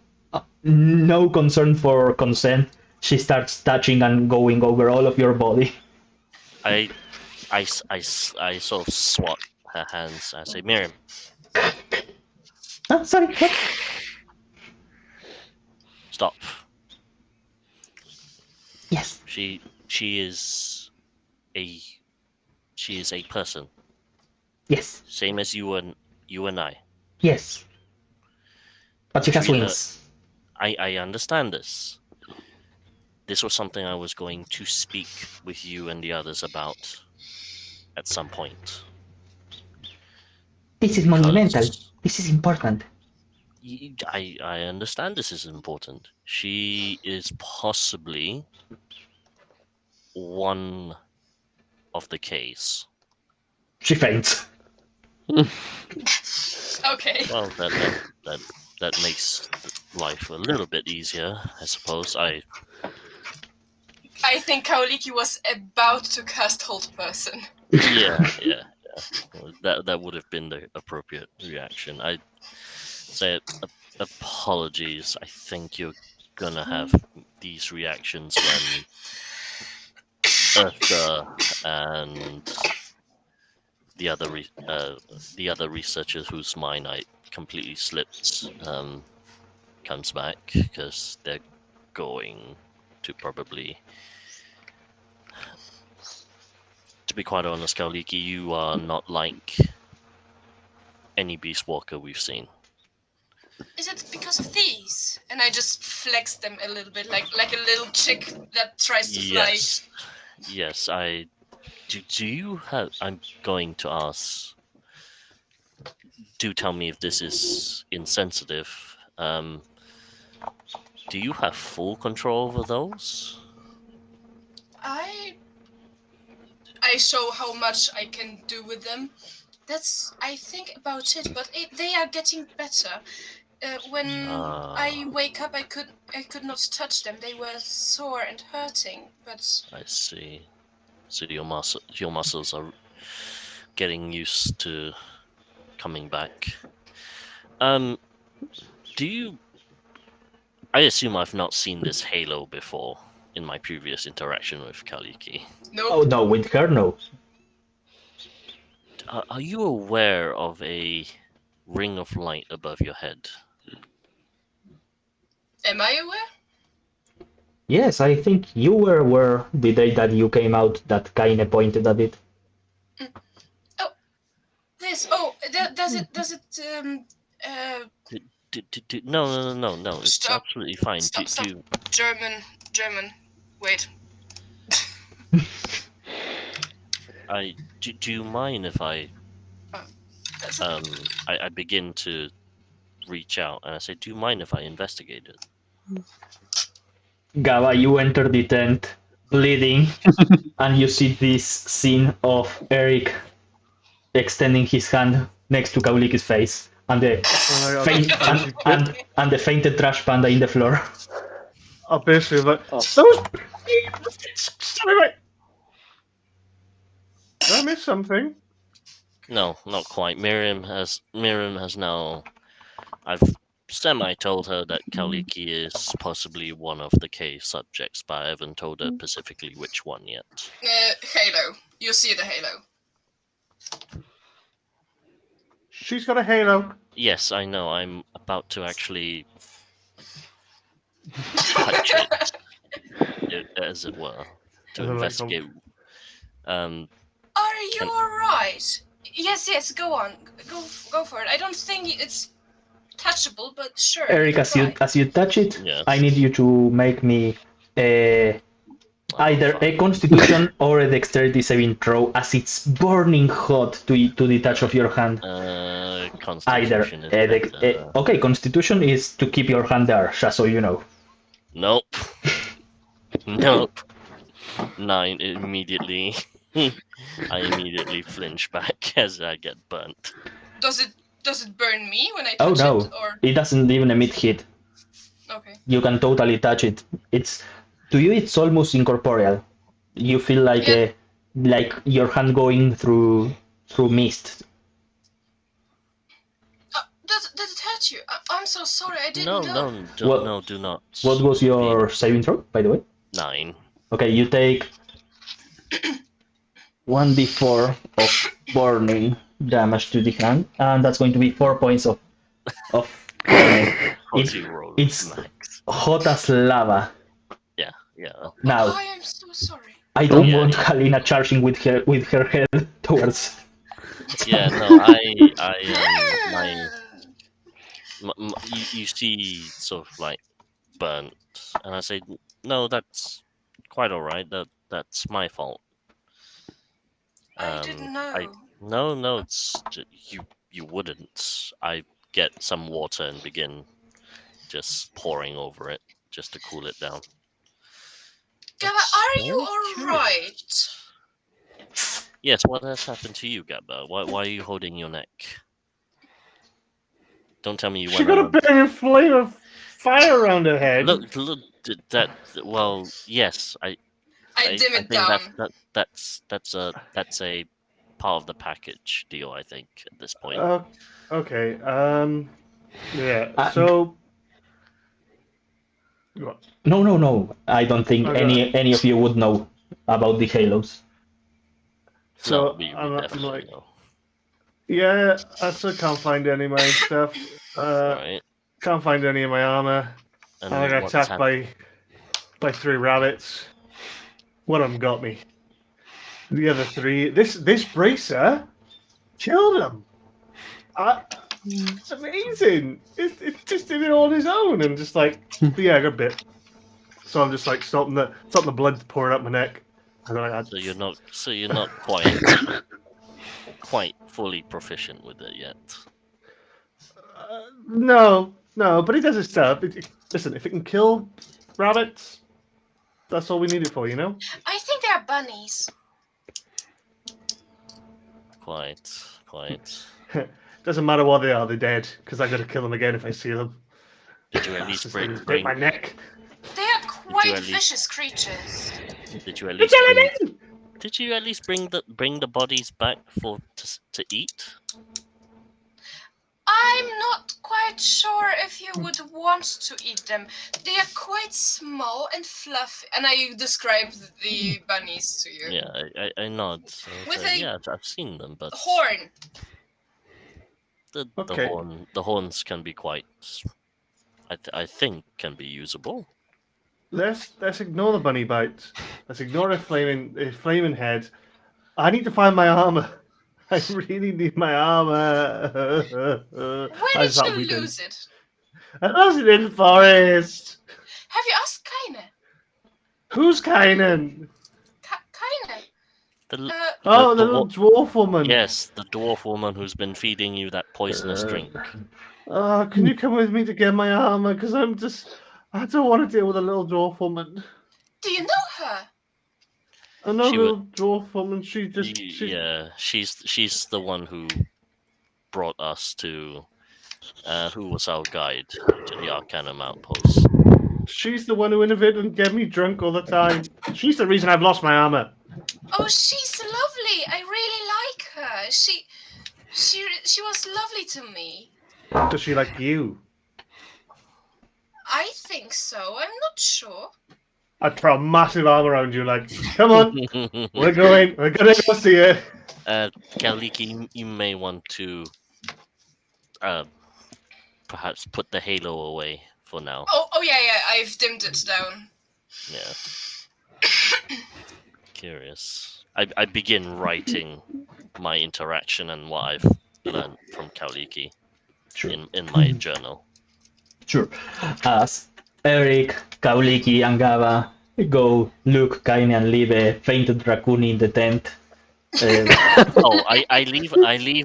no concern for consent. She starts touching and going over all of your body. I sort of swat her hands. I say, Miriam. Sorry. What? Stop. Yes. She is a person. Yes. Same as you and I. Yes. But she has wings. I understand this. This was something I was going to speak with you and the others about at some point. This is monumental. This is important. I understand this is important. She is possibly one of the Ks. She faints. Okay. Well, that makes life a little bit easier, I suppose. I think Kaoliki was about to cast Hold Person. Yeah. That would have been the appropriate reaction. I'd say apologies. I think you're gonna have these reactions when Eartha and the other researcher whose mind I completely slipped comes back, because they're going to probably. To be quite honest, Kaoliki, you are not like any Beast Walker we've seen. Is it because of these? And I just flex them a little bit, like a little chick that tries to fly. Yes. I do. You have? I'm going to ask. Do tell me if this is insensitive. Do you have full control over those? I show how much I can do with them. That's, I think, about it. But they are getting better. When I wake up, I could not touch them. They were sore and hurting. But I see. So your muscles are getting used to coming back. Do you? I assume I've not seen this halo before in my previous interaction with Kaoliki. nope. Oh no, with her no. Are you aware of a ring of light above your head? Am I aware? Yes, I think you were aware the day that you came out that Kaine pointed at it. This. Oh, does it? No. It's Stop. absolutely fine. Stop. German. Wait. Do you mind if I That's it. I begin to reach out and I say, do you mind if I investigate it? Gaba, you enter the tent, bleeding, and you see this scene of Eric extending his hand next to Kauliki's face, and the and the fainted trash panda in the floor. I'm basically like, Oh. those. Sorry, did I miss something? No, not quite. Miriam has now. I've told her that Kaoliki is possibly one of the cave subjects, but I haven't told her specifically which one yet. Halo. You see the halo. She's got a halo. Yes, I know. I'm about to actually touch it, as it were, to As in, like, investigate. Are you alright? Yes. Go on. Go for it. I don't think it's touchable, but sure. Eric, as you touch it, Yes. I need you to make me either a Constitution or a Dexterity saving throw, as it's burning hot to the touch of your hand. Constitution is better. Okay, Constitution is to keep your hand there, just so you know. Nope. 9 immediately. I immediately flinch back as I get burnt. Does it burn me when I Oh touch no, it, or it doesn't even emit heat. okay? You can totally touch it. To you, it's almost incorporeal. You feel like like your hand going through mist. Does it hurt you? I'm so sorry. I didn't know. No, do not. What was your saving throw, by the way? 9. Okay, you take 1d4 of burning damage to the hand, and that's going to be 4 points of burning. It's max. hot as lava. Yeah. Now, I am so sorry. I don't want Halina charging with her head towards. Yeah, no, you see sort of like burnt, and I say, no, that's quite all right. That's my fault. I didn't know. No, it's you wouldn't. I get some water and begin just pouring over it just to cool it down. Gaba, are you alright? Yes, what has happened to you, Gabba? Why are you holding your neck? Don't tell me you She went got a on. burning flame of fire around her head. Look, that. Well, yes, I dim it think down. that's a part of the package deal. I think at this point. Okay. Yeah. Uh, So. No. I don't think Okay. any of you would know about the halos. So No, we I'm definitely like, know. yeah, I still can't find any of my stuff. Right. Can't find any of my armor. And I got what's attacked happened? by 3 rabbits. One of them got me. The other 3, this bracer killed them. It's amazing. It just did it on his own, and just like, yeah, I got bit. So I'm just like stopping the blood pouring up my neck. And I'm like, So you're not quite fully proficient with it yet. no, but he does his stuff. Listen, if it can kill rabbits, that's all we need it for, you know? I think they are bunnies. Quite. Doesn't matter what they are, they're dead, because I got to kill them again if I see them. Did you at least Just bring bit my neck. They are quite at least- vicious creatures. Did you at You're least telling bring, me? Did you at least bring the bodies back to eat? I'm not quite sure if you would want to eat them. They are quite small and fluffy. And I describe the bunnies to you. Yeah, I nod. So I With say, a- yeah, I've seen them, but Horn. Okay. the horns can be quite. I think can be usable. Let's ignore the bunny bites. Let's ignore a flaming head. I need to find my armor. I really need my armor. Where did you lose it? I lost it in the forest. Have you asked Kaine? Who's Kainen? Kaine? The, Oh, the the little dwarf woman. Yes, the dwarf woman who's been feeding you that poisonous drink. Can you come with me to get my armor? Because I don't want to deal with a little dwarf woman. Do you know her? I know She little dwarf woman. She's Yeah, she's the one who brought us to. Who was our guide to the Arcane outpost? she's the one who innovated and get me drunk all the time. She's the reason I've lost my armor. Oh, she's lovely. I really like her. She was lovely to me. Does she like you? I think so. I'm not sure. I'd throw a massive arm around you, like, come on, we're gonna go see it. Kaliki, you may want to perhaps put the halo away for now. Oh yeah. I've dimmed it down. Yeah. Curious. I begin writing my interaction and what I've learned from Kaliki Sure. in my journal. Sure. As Eric, Kauliki, and Gava go look, Kaine and leave a fainted raccoon in the tent. I leave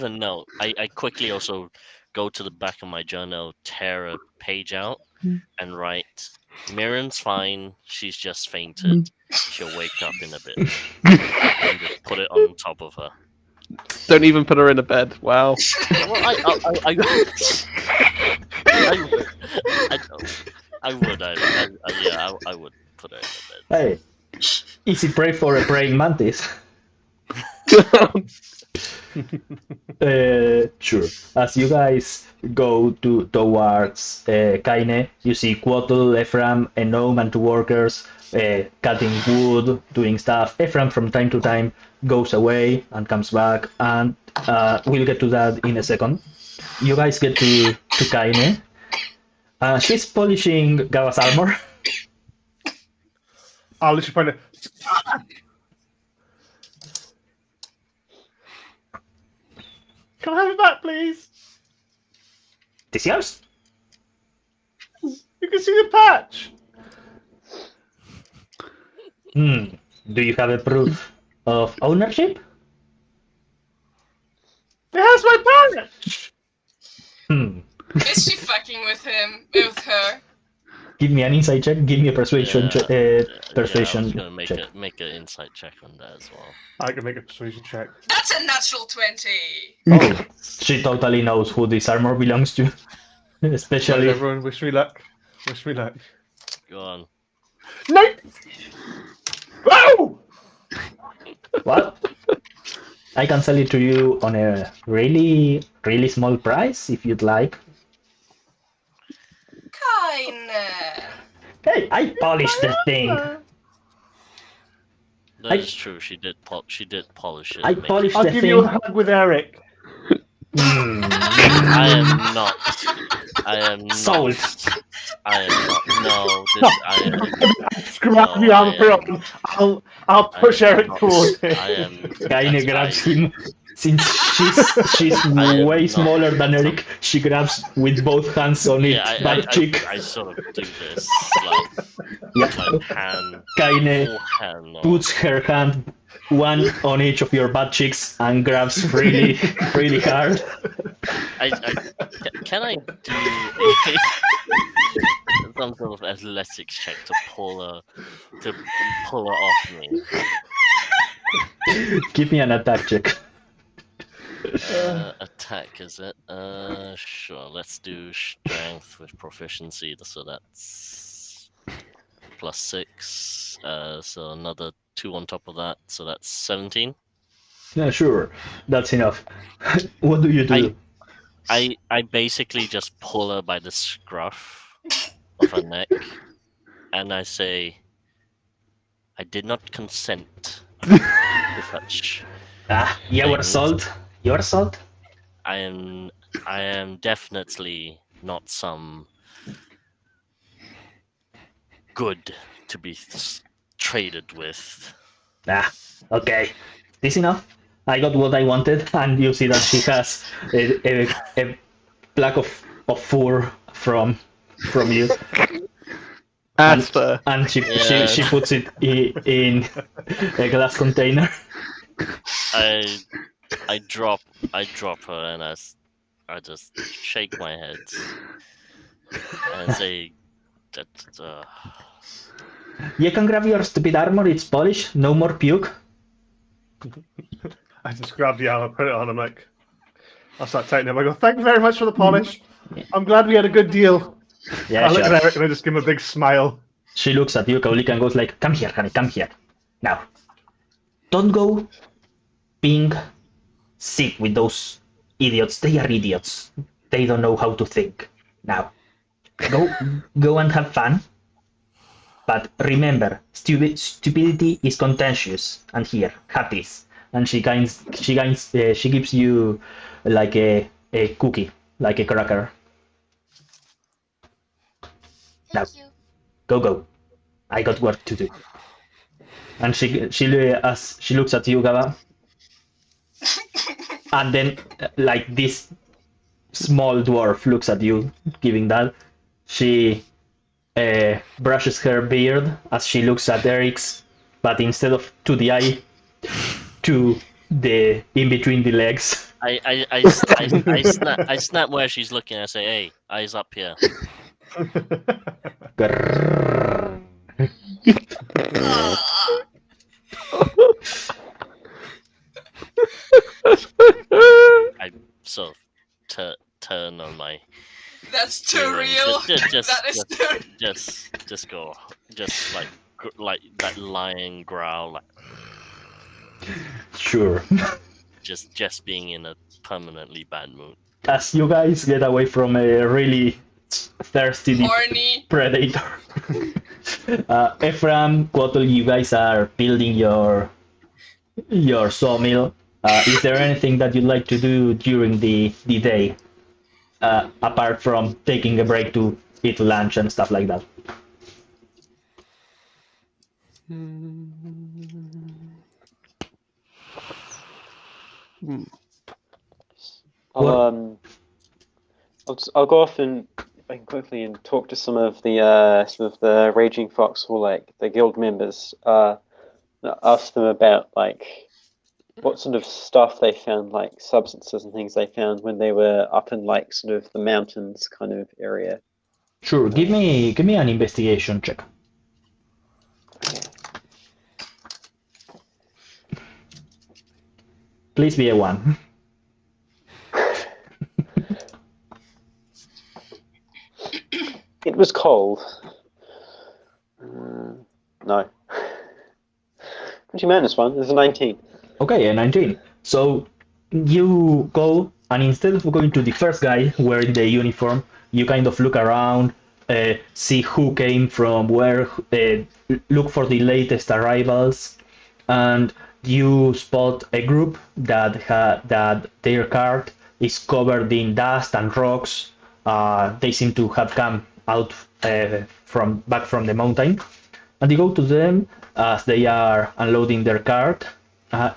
a note. I quickly also go to the back of my journal, tear a page out, and write, Mirren's fine, she's just fainted. She'll wake up in a bit. And just put it on top of her. Don't even put her in a bed. Wow. Well, I would put her in a bed. Hey, easy prey for a praying mantis. Sure. As you guys go towards Kaine, you see Quotl, Ephraim, a gnome, and 2 workers cutting wood, doing stuff. Ephraim from time to time goes away and comes back, and we'll get to that in a second. You guys get to Kaine. She's polishing Gava's armor. I'll literally point it. Can I have it back, please? This yours? You can see the patch. Do you have a proof of ownership? It has my patch. Is she fucking with him? With her? Give me an insight check. Give me a persuasion I persuasion was gonna make check. make an insight check on that as well. I can make a persuasion check. That's a natural 20. Oh, She totally knows who this armor belongs to. right, Especially everyone, wish me luck. Wish me luck. Go on. Nope! Oh! what? I can sell it to you on a really, really small price if you'd like. Kinda. Hey, I polished the thing. That is true. She did polish it. I and make it- polished I'll the give you a thing. hug with Eric. I am not. I am not. Sold. I am not. No. This, I am. Grab the No, armor I up and I'll push I am Eric not- towards I him. am. Kaine that's- grabs I- him. Since she's am way not- smaller than Eric, she grabs with both hands on it, Yeah, butt cheek. I sort of do this like Yeah. hand, Kaine full hand. puts her hand one on each of your butt cheeks and grabs really, really hard. Can I do some sort of athletics check to pull her off me? Give me an attack check. Attack, is it? Sure. Let's do strength with proficiency. So that's +6. So another 2 on top of that. So that's 17. Yeah, sure. That's enough. What do you do? I basically just pull her by the scruff of her neck, and I say, "I did not consent to such. Your things. salt. Your salt. I am definitely not some good to be traded with." Okay. This enough? I got what I wanted, and you see that she has a plaque of fur from you, Asper. and Yeah. she puts it in a glass container. I drop her, and I just shake my head and say that You can grab your stupid armor. It's polished. No more puke. I just grab the armor, put it on. I'm like, I'll start tightening him. I go, thank you very much for the polish. I'm glad we had a good deal. Yeah, I look sure. at Eric and I just give him a big smile. She looks at you, Kaulika, and goes like, "Come here, honey. Come here. Now, don't go being sick with those idiots. They are idiots. They don't know how to think. Now, go and have fun. But remember, stupidity is contentious. And here, have this." And she gives you like a cookie, like a cracker. Now, Thank you. go. I got work to do. And as she looks at you, Gaba, and then like this small dwarf looks at you, giving that. She brushes her beard as she looks at Eric's, but instead of to the eye, to the in between the legs. I snap where she's looking. I say, "Hey, eyes up here." Grrrr. I sort of turn on my. That's too feeling. real. Just That is too. just go, just like that lion growl, like Sure. just being in a permanently bad mood. As you guys get away from a really thirsty Horny. predator, Ephraim, Quotl, you guys are building your sawmill. Is there anything that you'd like to do during the day, apart from taking a break to eat lunch and stuff like that? I'll go off and quickly and talk to some of the Raging Fox, or like the guild members. Ask them about like what sort of stuff they found, like substances and things they found when they were up in like sort of the mountains kind of area. Sure, give me an investigation check. Please be a 1. It was cold. No. 20 minus 1 is a 19. Okay, a 19. So you go, and instead of going to the first guy wearing the uniform, you kind of look around, see who came from where, look for the latest arrivals, and you spot a group that that their cart is covered in dust and rocks. They seem to have come out back from the mountain, and you go to them as they are unloading their cart.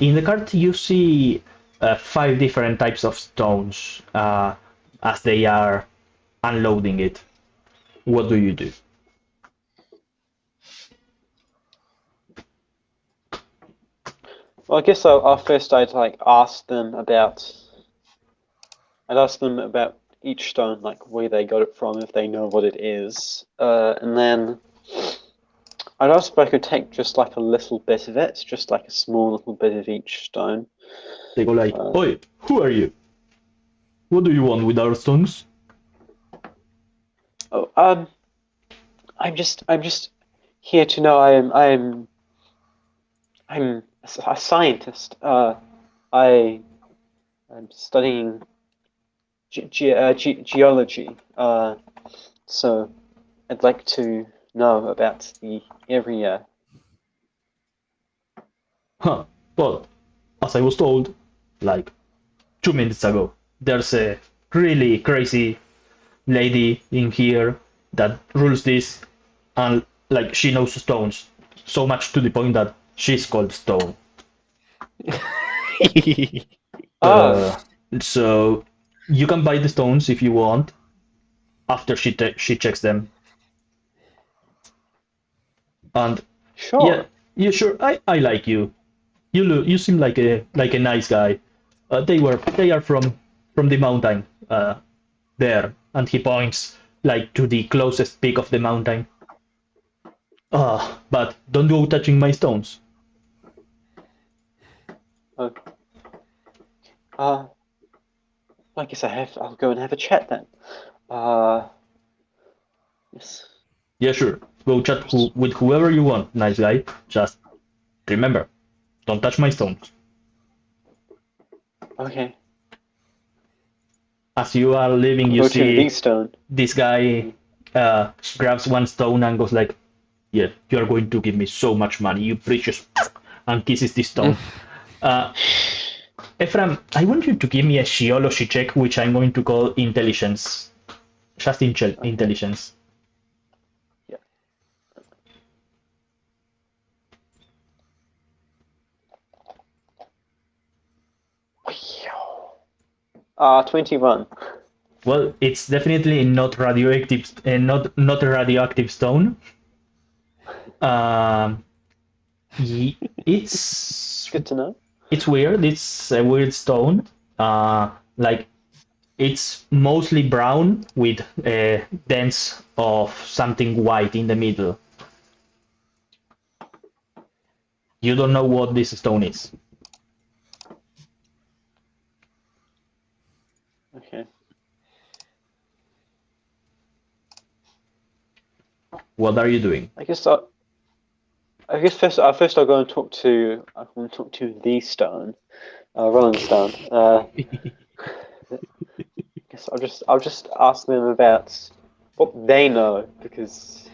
In the cart, you see 5 different types of stones as they are unloading it. What do you do? Well, I guess I'd ask them about. I'd ask them about each stone, like where they got it from, if they know what it is, and then I'd ask if I could take just like a little bit of it, just like a small little bit of each stone. They go like, "Oi, who are you? What do you want with our stones?" Oh, I'm just here to know. I'm a scientist. I'm studying geology. So I'd like to know about the area. Huh. Well, as I was told, like 2 minutes ago, there's a really crazy lady in here that rules this, and like she knows stones so much to the point that she's called Stone. So you can buy the stones if you want after she checks them. And Sure. yeah, sure. I like you. You seem like a nice guy. They are from the mountain there, and he points like to the closest peak of the mountain. But don't go touching my stones. I guess I'll go and have a chat then. Yes. Yeah, sure. Go chat with whoever you want, nice guy. Just remember, don't touch my stones. Okay. As you are leaving, you Go to see the stone. this guy grabs one stone and goes like, "Yeah, you are going to give me so much money, you precious," and kisses the stone. Ephraim, I want you to give me a geology check, which I'm going to call intelligence. Just intelligence. Yeah. 21. Well, it's definitely not radioactive, not a radioactive stone. It's Good to know. It's weird. It's a weird stone. Like it's mostly brown with dents of something white in the middle. You don't know what this stone is. Okay. What are you doing? I guess first I'll go and talk to the stone, Rolling Stone. Guess I'll just ask them about what they know, because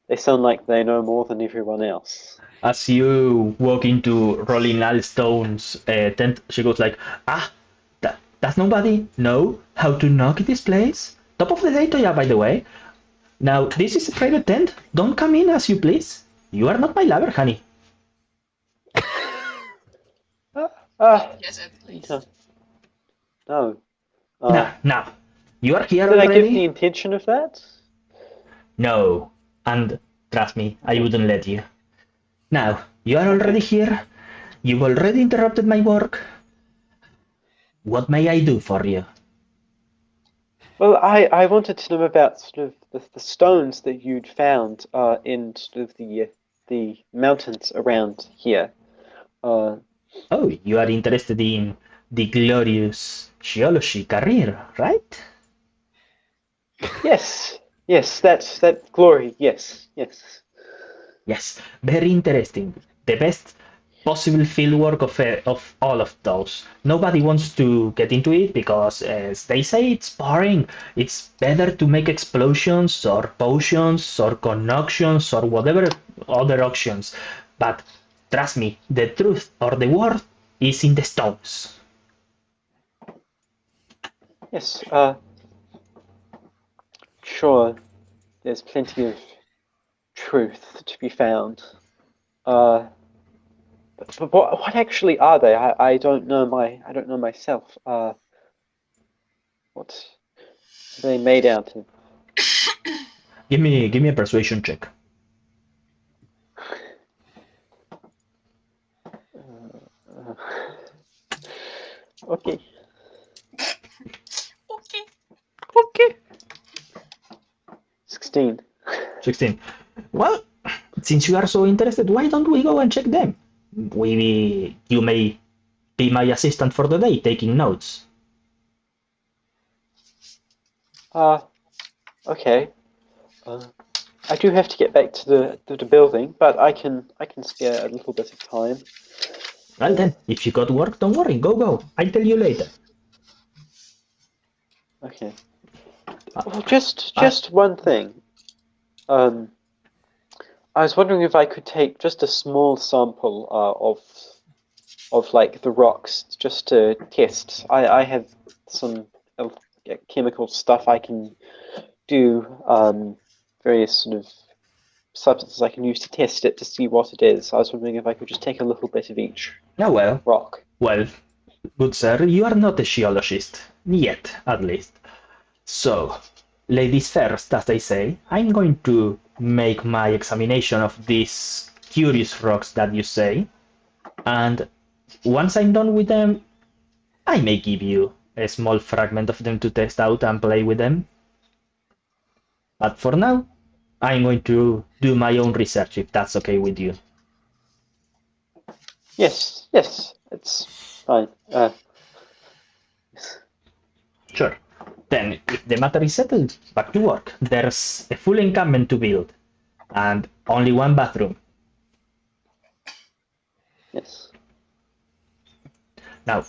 they sound like they know more than everyone else. As you walk into Rolling Stone's tent, she goes like, does nobody know how to knock this place? Top of the day, Toya, by the way. Now, this is a private tent. Don't come in as you please. You are not my lover, honey. Yes, at least. No. Now, you are here Did I already? get the intention of that? No, and trust me, I wouldn't let you. Now, you are already here. You've already interrupted my work. What may I do for you? Well, I wanted to know about sort of the stones that you'd found in sort of the mountains around here. Uh, Oh, you are interested in the glorious geology career, right? yes, yes, that glory. Yes, yes. Yes, very interesting. The best possible fieldwork of all of those. Nobody wants to get into it because, as they say, it's boring. It's better to make explosions or potions or concoctions or whatever other options. But trust me, the truth or the word is in the stones. Yes, sure, there's plenty of truth to be found. Uh, but what actually are they? I don't know I don't know myself. What are they made out of? Give me a persuasion check. Uh, okay. Okay. Okay. 16. 16. Well, since you are so interested, why don't we go and check them? You may be my assistant for the day, taking notes. Okay. I do have to get back to the building, but I can spare a little bit of time. Well then, if you got work, don't worry, go. I'll tell you later. Okay. Uh, Well, just one thing. I was wondering if I could take just a small sample of like the rocks just to test. I have some chemical stuff I can do, various sort of substances I can use to test it to see what it is. I was wondering if I could just take a little bit of each yeah, rock. well, good sir, you are not a geologist. Yet, at least. So, ladies first, as they say, I'm going to make my examination of these curious rocks that you say, and once I'm done with them, I may give you a small fragment of them to test out and play with them. But for now, I'm going to do my own research if that's okay with you. Yes, it's fine. Sure. Then, if the matter is settled, back to work. There's a full encampment to build, and only one bathroom. Yes. Now,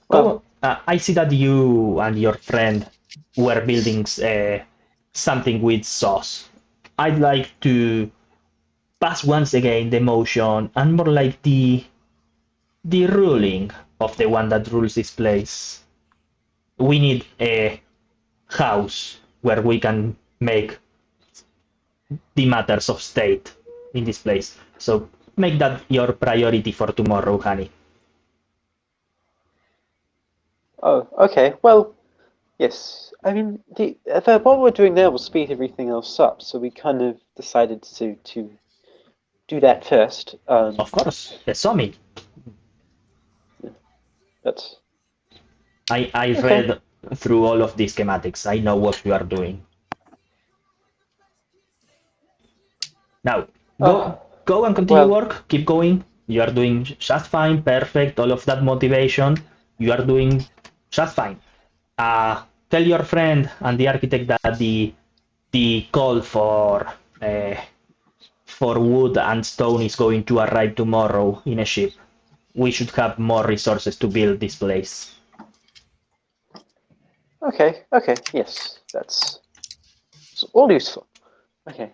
Well, I see that you and your friend were building something with sauce. I'd like to pass once again the motion and more like the ruling of the one that rules this place. We need a house where we can make the matters of state in this place. So make that your priority for tomorrow, honey. oh, okay. Well, yes. I mean, what we're doing now will speed everything else up, so we kind of decided to do that first. Of course, a sawmill. But I okay. read through all of the schematics. I know what you are doing. Now, Uh, go and continue well, work. Keep going. You are doing just fine. Perfect. All of that motivation. You are doing just fine. Tell your friend and the architect that the call uh, for wood and stone is going to arrive tomorrow in a ship. We should have more resources to build this place. okay, yes, it's all useful. Okay.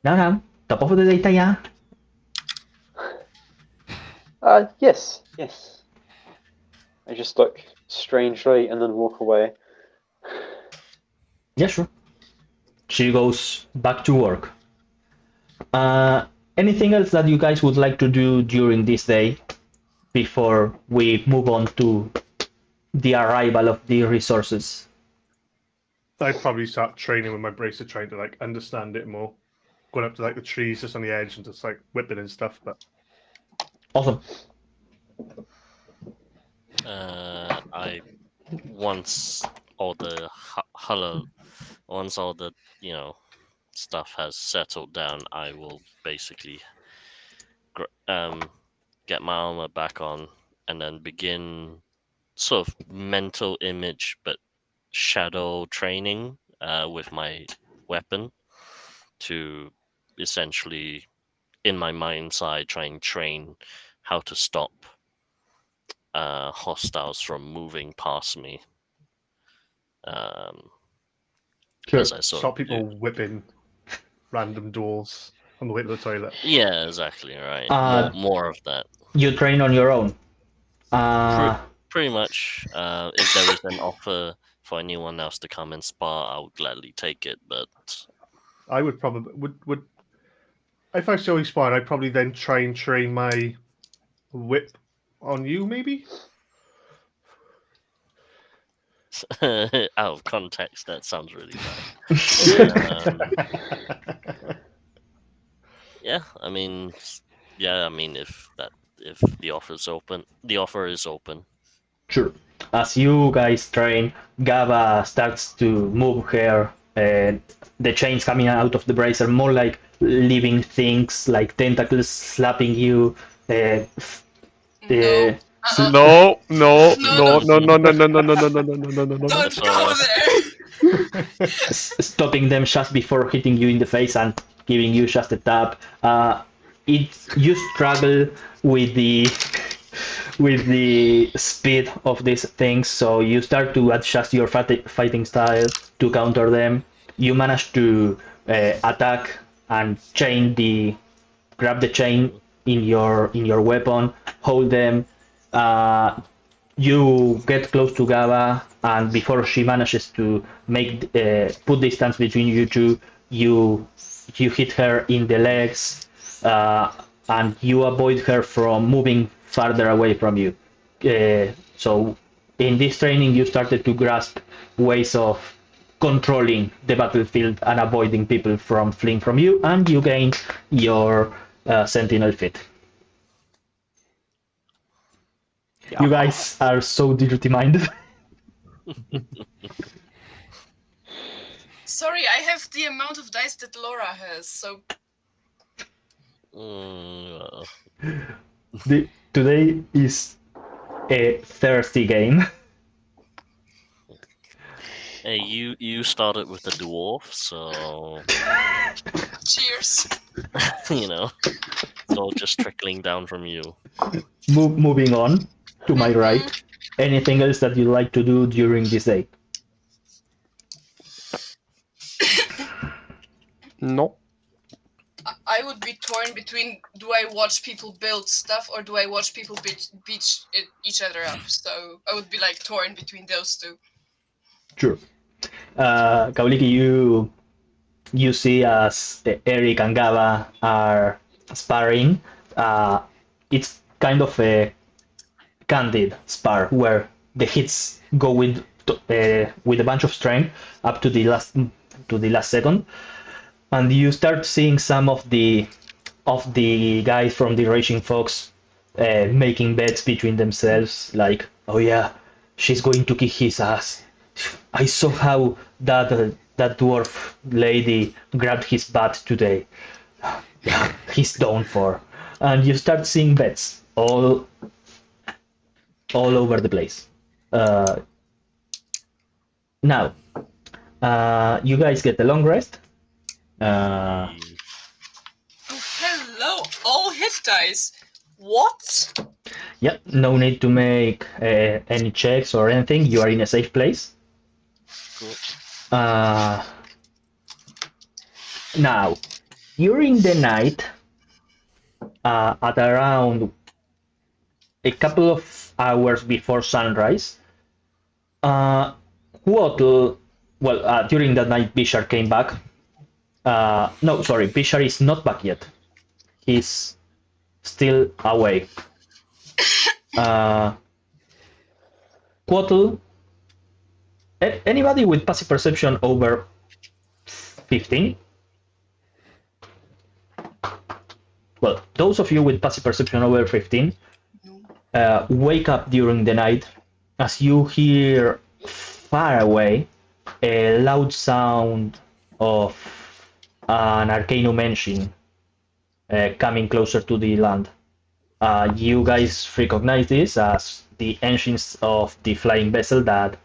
Now, top of the data, yeah. Yes. I just look strangely and then walk away. Yeah, sure. She goes back to work. Anything else that you guys would like to do during this day before we move on to the arrival of the resources? I'd probably start training with my bracer, trying to like understand it more. Going up to like the trees just on the edge and just like whipping and stuff. But Awesome. I once all the hullal, once all the stuff has settled down, I will basically get my armor back on and then begin sort of mental image but shadow training with my weapon to essentially, in my mind's eye, try and train how to stop hostiles from moving past me. Sure. As I sort Stop of people do. whipping random doors on the way to the toilet. Yeah, exactly right. More of that. You train on your own. Pretty much. If there is an offer for anyone else to come and spar, I would gladly take it. But I would probably would if I saw you spawn, I'd probably then try and train my whip on you, maybe. out of context, that sounds really bad. Yeah, I mean, if the offer is open. Sure. As you guys train, Gaba starts to move her. The chains coming out of the bracer, more like living things, like tentacles slapping you. No. No, no, no, no, no, no, no, no, no, no, no, no, no, no, no. Don't go there. Stopping them just before hitting you in the face and giving you just a tap. You struggle with the speed of these things, so you start to adjust your fighting style to counter them. You manage to attack and grab the chain in your weapon, hold them. You get close to Gaba, and before she manages to put distance between you two, you hit her in the legs, and you avoid her from moving farther away from you. So in this training, you started to grasp ways of controlling the battlefield and avoiding people from fleeing from you, and you gain your Sentinel feat. You guys are so dirty-minded. Sorry, I have the amount of dice that Laura has, so Today is a thirsty game. Hey, you started with the dwarf, so cheers. it's all just trickling down from you. Moving on to my right. Anything else that you'd like to do during this day? No. I would be torn between, do I watch people build stuff or do I watch people beat each other up? So I would be like torn between those two. Sure. Kauliki, you see as Eric and Gaba are sparring. It's kind of a candid spar where the hits go with a bunch of strength up to the last second, and you start seeing some of the guys from the Raging Fox making bets between themselves, like, oh yeah, she's going to kick his ass. I saw how that dwarf lady grabbed his butt today. Yeah, he's done for. And you start seeing bets all over the place. Now, you guys get a long rest. Oh, hello, all hit dice. What? Yeah, no need to make any checks or anything. You are in a safe place. Cool. Now, during the night, at around a couple of hours before sunrise, during that night, Bishar came back. No, sorry, Bishar is not back yet. He's still awake. Quotl, anybody with passive perception over 15? Well, those of you with passive perception over 15 wake up during the night as you hear far away, a loud sound of an Arcanum engine coming closer to the land. You guys recognize this as the engines of the flying vessel that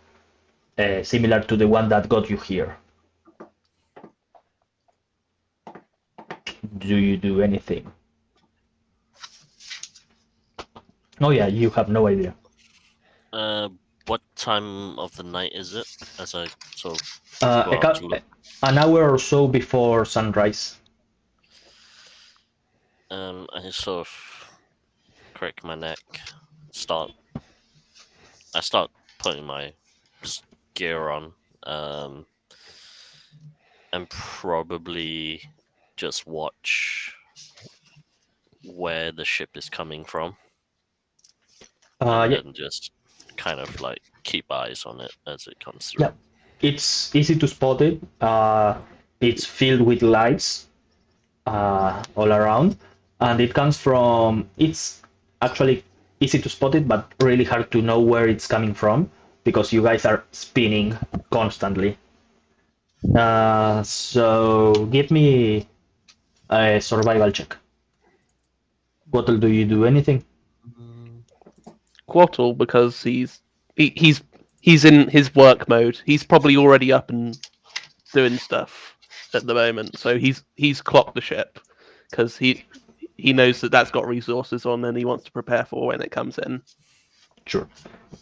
similar to the one that got you here. Do you do anything? Oh yeah, you have no idea. What time of the night is it? As I sort of Uh, go out to look. an hour or so before sunrise. I sort of crack my neck. I start putting my gear on. And probably just watch where the ship is coming from. And Yeah, then just kind of like keep eyes on it as it comes through. yeah. It's easy to spot it. It's filled with lights all around, and it comes from. It's actually easy to spot it, but really hard to know where it's coming from because you guys are spinning constantly. So give me a survival check. What will do you do? Anything? Quattle, because he's in his work mode. He's probably already up and doing stuff at the moment. So he's clocked the ship because he knows that that's got resources on and he wants to prepare for when it comes in. Sure.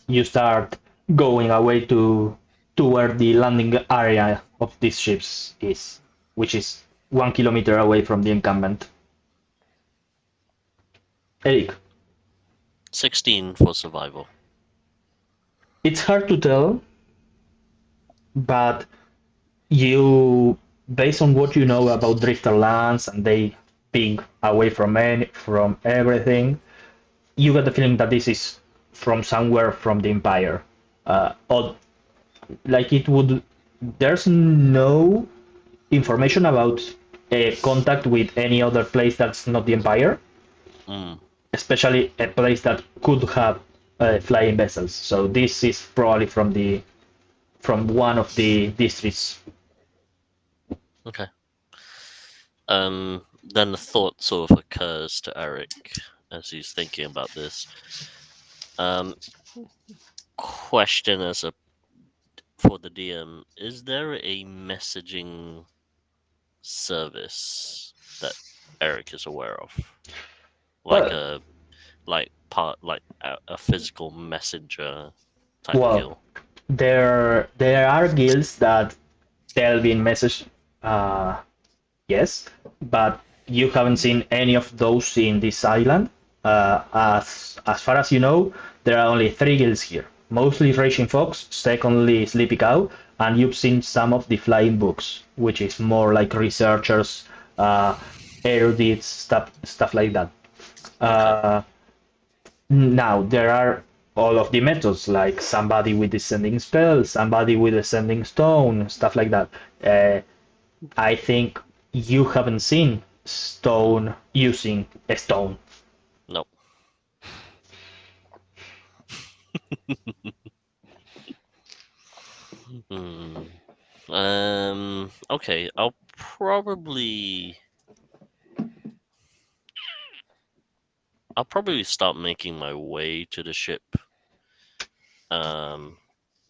You start going away to where the landing area of these ships is, which is 1 kilometer away from the encampment. Eric, 16 for survival. it's hard to tell, but you, based on what you know about drifter lands and they being away from everything, you get the feeling that this is from somewhere from the Empire. Or like it would. There's no information about a contact with any other place that's not the Empire, especially a place that could have flying vessels. So this is probably from one of the districts. Okay. Then the thought sort of occurs to Eric as he's thinking about this. Question for the DM: is there a messaging service that Eric is aware of, like a physical messenger type Well, deal? there are guilds that delve in message, yes, but you haven't seen any of those in this island. As far as you know, there are only 3 guilds here. Mostly Raging Fox, secondly Sleepy Cow, and you've seen some of the Flying Books, which is more like researchers, erudites, stuff like that. Now there are all of the methods, like somebody with descending spell, somebody with ascending stone, stuff like that. I think you haven't seen stone using a stone. Nope. Okay, I'll probably start making my way to the ship.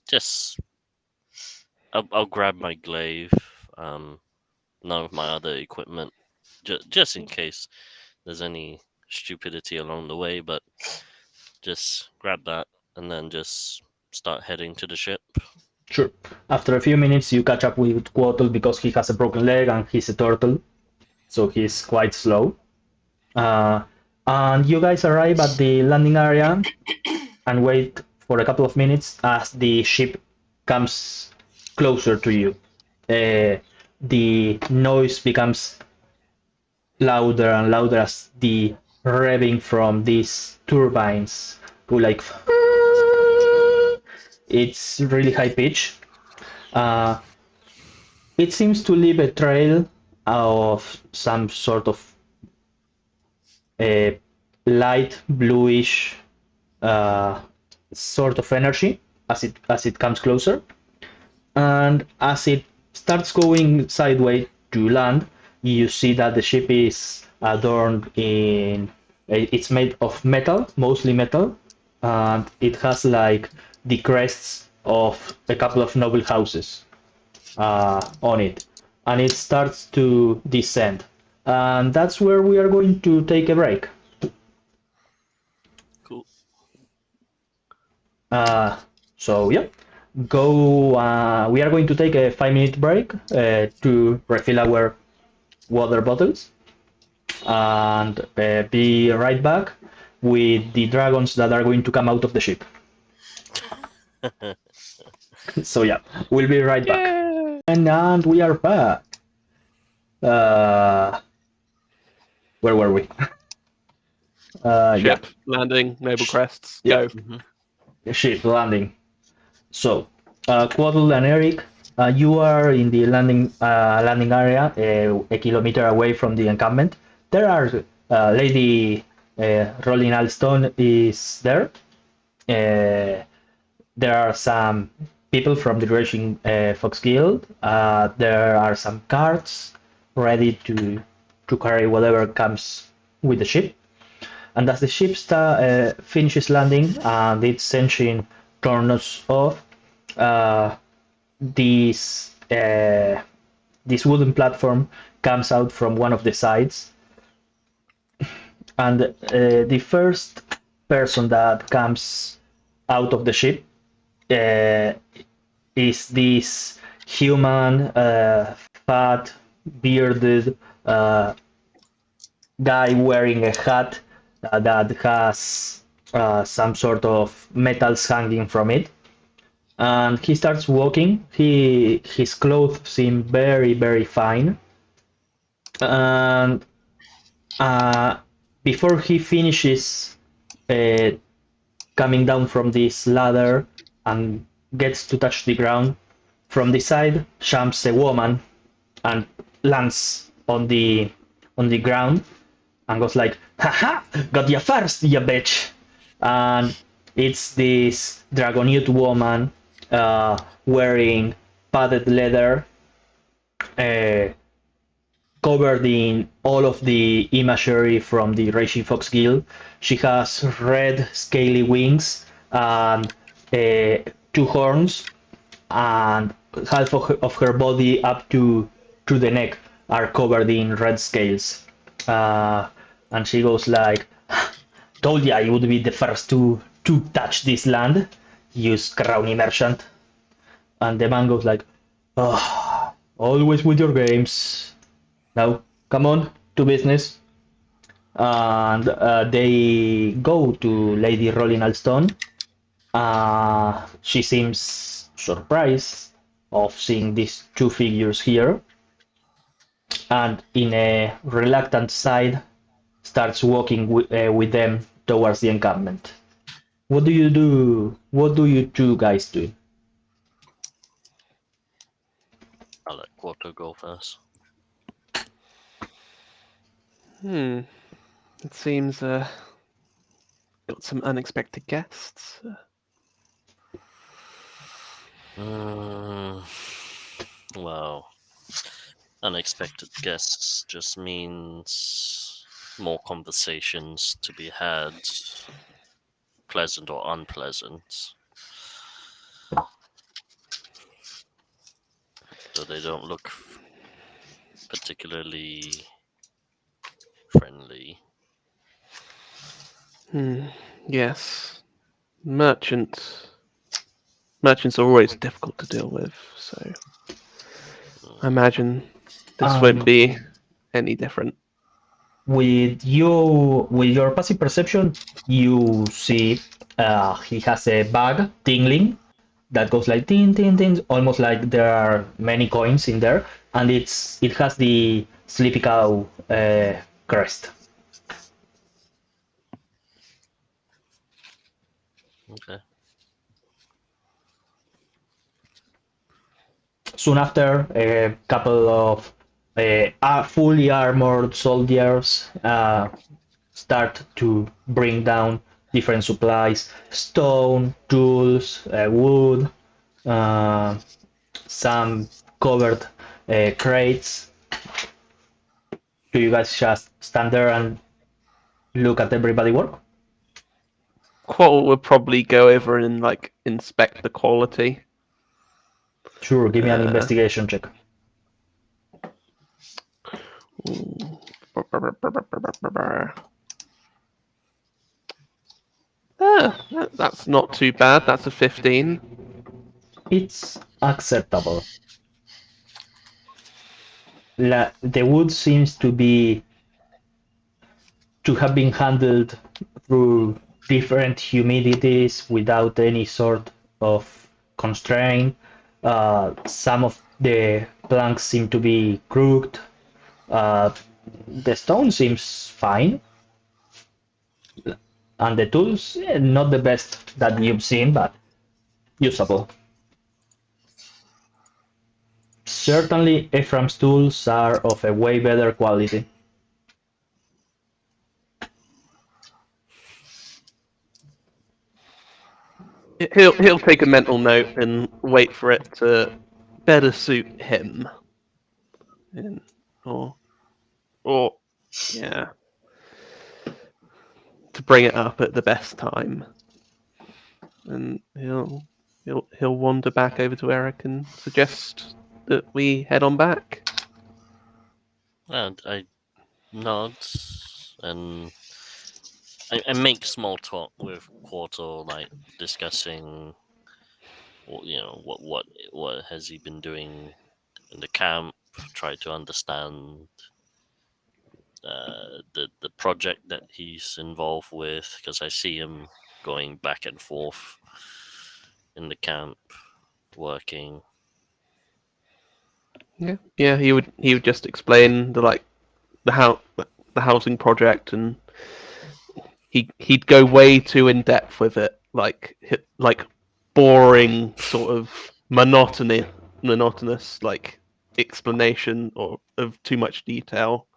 Just I'll grab my glaive, none of my other equipment, just in case there's any stupidity along the way. But just grab that and then just start heading to the ship. Sure. After a few minutes, you catch up with Quottle because he has a broken leg and he's a turtle, so he's quite slow. And you guys arrive at the landing area and wait for a couple of minutes as the ship comes closer to you. The noise becomes louder and louder as the revving from these turbines go like. It's really high pitch. It seems to leave a trail of some sort of a light bluish sort of energy as it comes closer. And as it starts going sideways to land, you see that the ship is adorned in. It's made of metal, mostly metal, and it has like the crests of a couple of noble houses on it, and it starts to descend. And that's where we are going to take a break. Cool. So yeah, go. We are going to take a 5-minute break to refill our water bottles, and be right back with the dragons that are going to come out of the ship. So yeah, we'll be right back. Yay! And we are back. Where were we? Ship landing, noble crests. Yeah. Go. Ship landing. So, Quaddle and Eric, you are in the landing area, a kilometer away from the encampment. There are Lady Rolling Alstone is there. There are some people from the Raging Fox Guild. There are some carts ready to carry whatever comes with the ship. And as the ship finishes landing and its engine turns off, this wooden platform comes out from one of the sides, and the first person that comes out of the ship is this human, fat, bearded guy wearing a hat that has some sort of metals hanging from it. And he starts walking. His clothes seem very, very fine. And before he finishes coming down from this ladder and gets to touch the ground, from the side jumps a woman and lands on the ground and goes like, "Haha! Got you first, you bitch!" And it's this Dragonute woman wearing padded leather, covered in all of the imagery from the Raging Fox Guild. She has red scaly wings and 2 horns, and half of her body up to the neck are covered in red scales. And she goes like, "Told ya you would be the first to touch this land, you scrawny merchant." And the man goes like, "Oh, always with your games. Now, come on, to business." And they go to Lady Rolling Alstone. She seems surprised of seeing these 2 figures here, and in a reluctant side starts walking with them towards the encampment. What do you do? What do you 2 guys do? I'll let Quarto go first. It seems got some unexpected guests. Well, unexpected guests just means more conversations to be had, pleasant or unpleasant. So they don't look particularly friendly. Yes, merchants are always difficult to deal with, so I imagine this won't be any different. With your passive perception, you see he has a bag tingling that goes like ting ting ting, almost like there are many coins in there, and it has the Sleepy Cow crest. Okay. Soon after, a couple of fully armored soldiers start to bring down different supplies: stone, tools, wood, some covered crates. Do you guys just stand there and look at everybody work? Qual would probably go over and like inspect the quality. Sure, give me an investigation check. That's not too bad. That's a 15. It's acceptable. The wood seems to have been handled through different humidities without any sort of constraint. Some of the planks seem to be crooked. The stone seems fine. And the tools, not the best that you've seen, but usable. Certainly, Ephraim's tools are of a way better quality. He'll take a mental note and wait for it to better suit him. Or yeah, to bring it up at the best time, and he'll wander back over to Eric and suggest that we head on back. And I nod and I make small talk with Quarto, like discussing, what has he been doing in the camp. Try to understand the project that he's involved with, because I see him going back and forth in the camp, working. Yeah. He would just explain the housing project, and he'd go way too in depth with it, like boring sort of monotonous like explanation or of too much detail,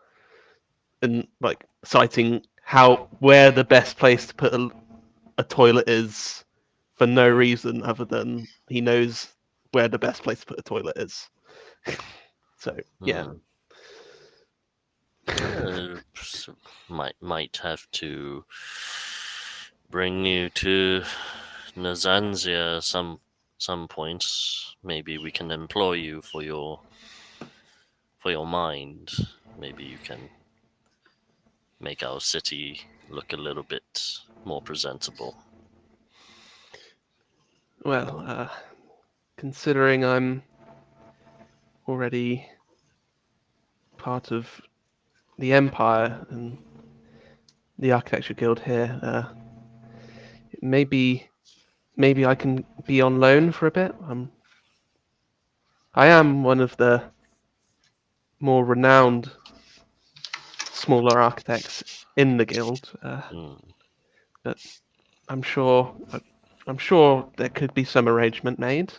and like citing where the best place to put a toilet is for no reason other than he knows where the best place to put a toilet is. So yeah. Might have to bring you to Nazanzia some points. Maybe we can employ you for your mind. Maybe you can make our city look a little bit more presentable. Well, considering I'm already part of the Empire and the Architecture Guild here, maybe I can be on loan for a bit. I am one of the more renowned smaller architects in the guild, but I'm sure there could be some arrangement made.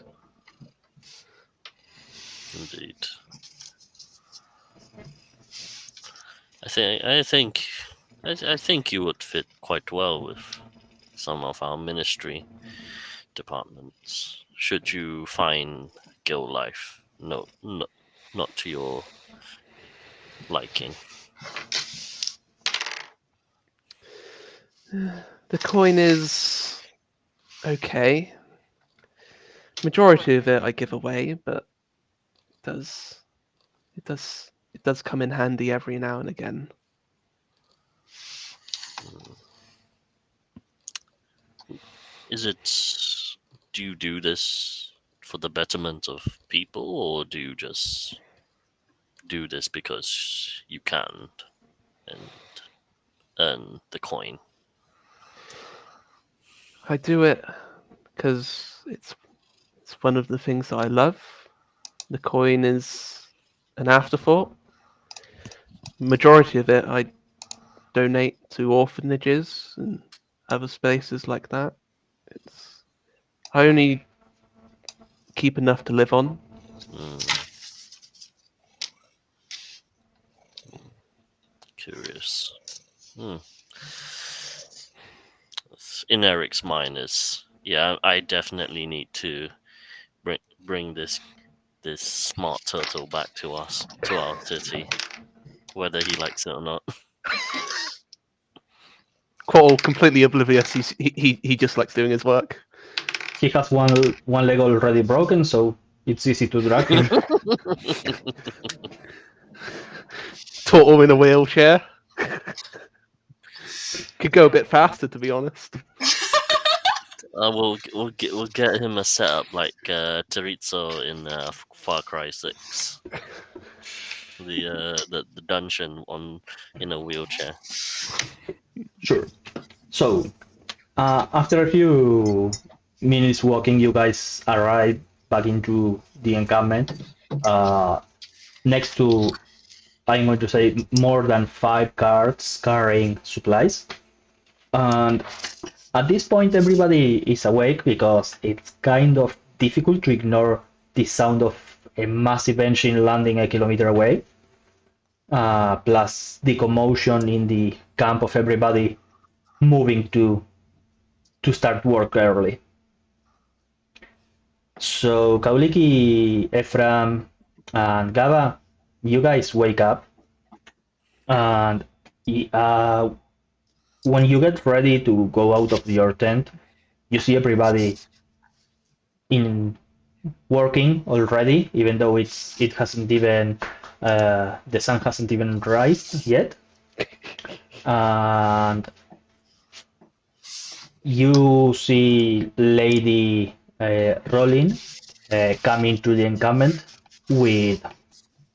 Indeed. I think you would fit quite well with some of our ministry departments. Should you find guild life not to your liking? The coin is okay. Majority of it I give away, but it does come in handy every now and again. Do you do this for the betterment of people, or do you just do this because you can and earn the coin? I do it because it's one of the things that I love. The coin is an afterthought. Majority of it I donate to orphanages and other spaces like that. I only keep enough to live on. Curious. In Eric's mind is, I definitely need to bring this this smart turtle back to us, to our city, whether he likes it or not. Quottle, completely oblivious. He just likes doing his work. He has one leg already broken, so it's easy to drag him. Turtle in a wheelchair. Could go a bit faster, to be honest. We'll get him a setup like Chorizo in Far Cry 6. The dungeon in a wheelchair. Sure. So, after a few minutes walking, you guys arrive back into the encampment. Next to, I'm going to say, more than 5 carts carrying supplies. And at this point, everybody is awake because it's kind of difficult to ignore the sound of a massive engine landing a kilometer away. Plus the commotion in the camp of everybody moving to start work early. So Kauliki, Ephraim, and Gaba, you guys wake up, and when you get ready to go out of your tent, you see everybody in working already, even though it hasn't even the sun hasn't even risen yet, and you see Lady Rollin coming to the encampment with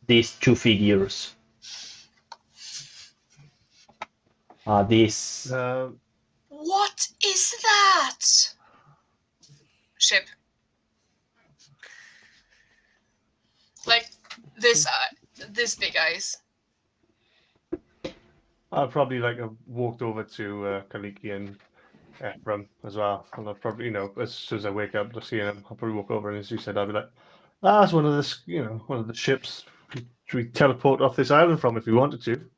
these 2 figures. This What is that? Ship. Like this big eyes. I'd probably like have walked over to Kaliki and Ephraim as well, and I'd probably, as soon as I wake up to see him, I'll probably walk over, and as you said, I'd be like, "That's one of the ships we teleport off this island from if we wanted to."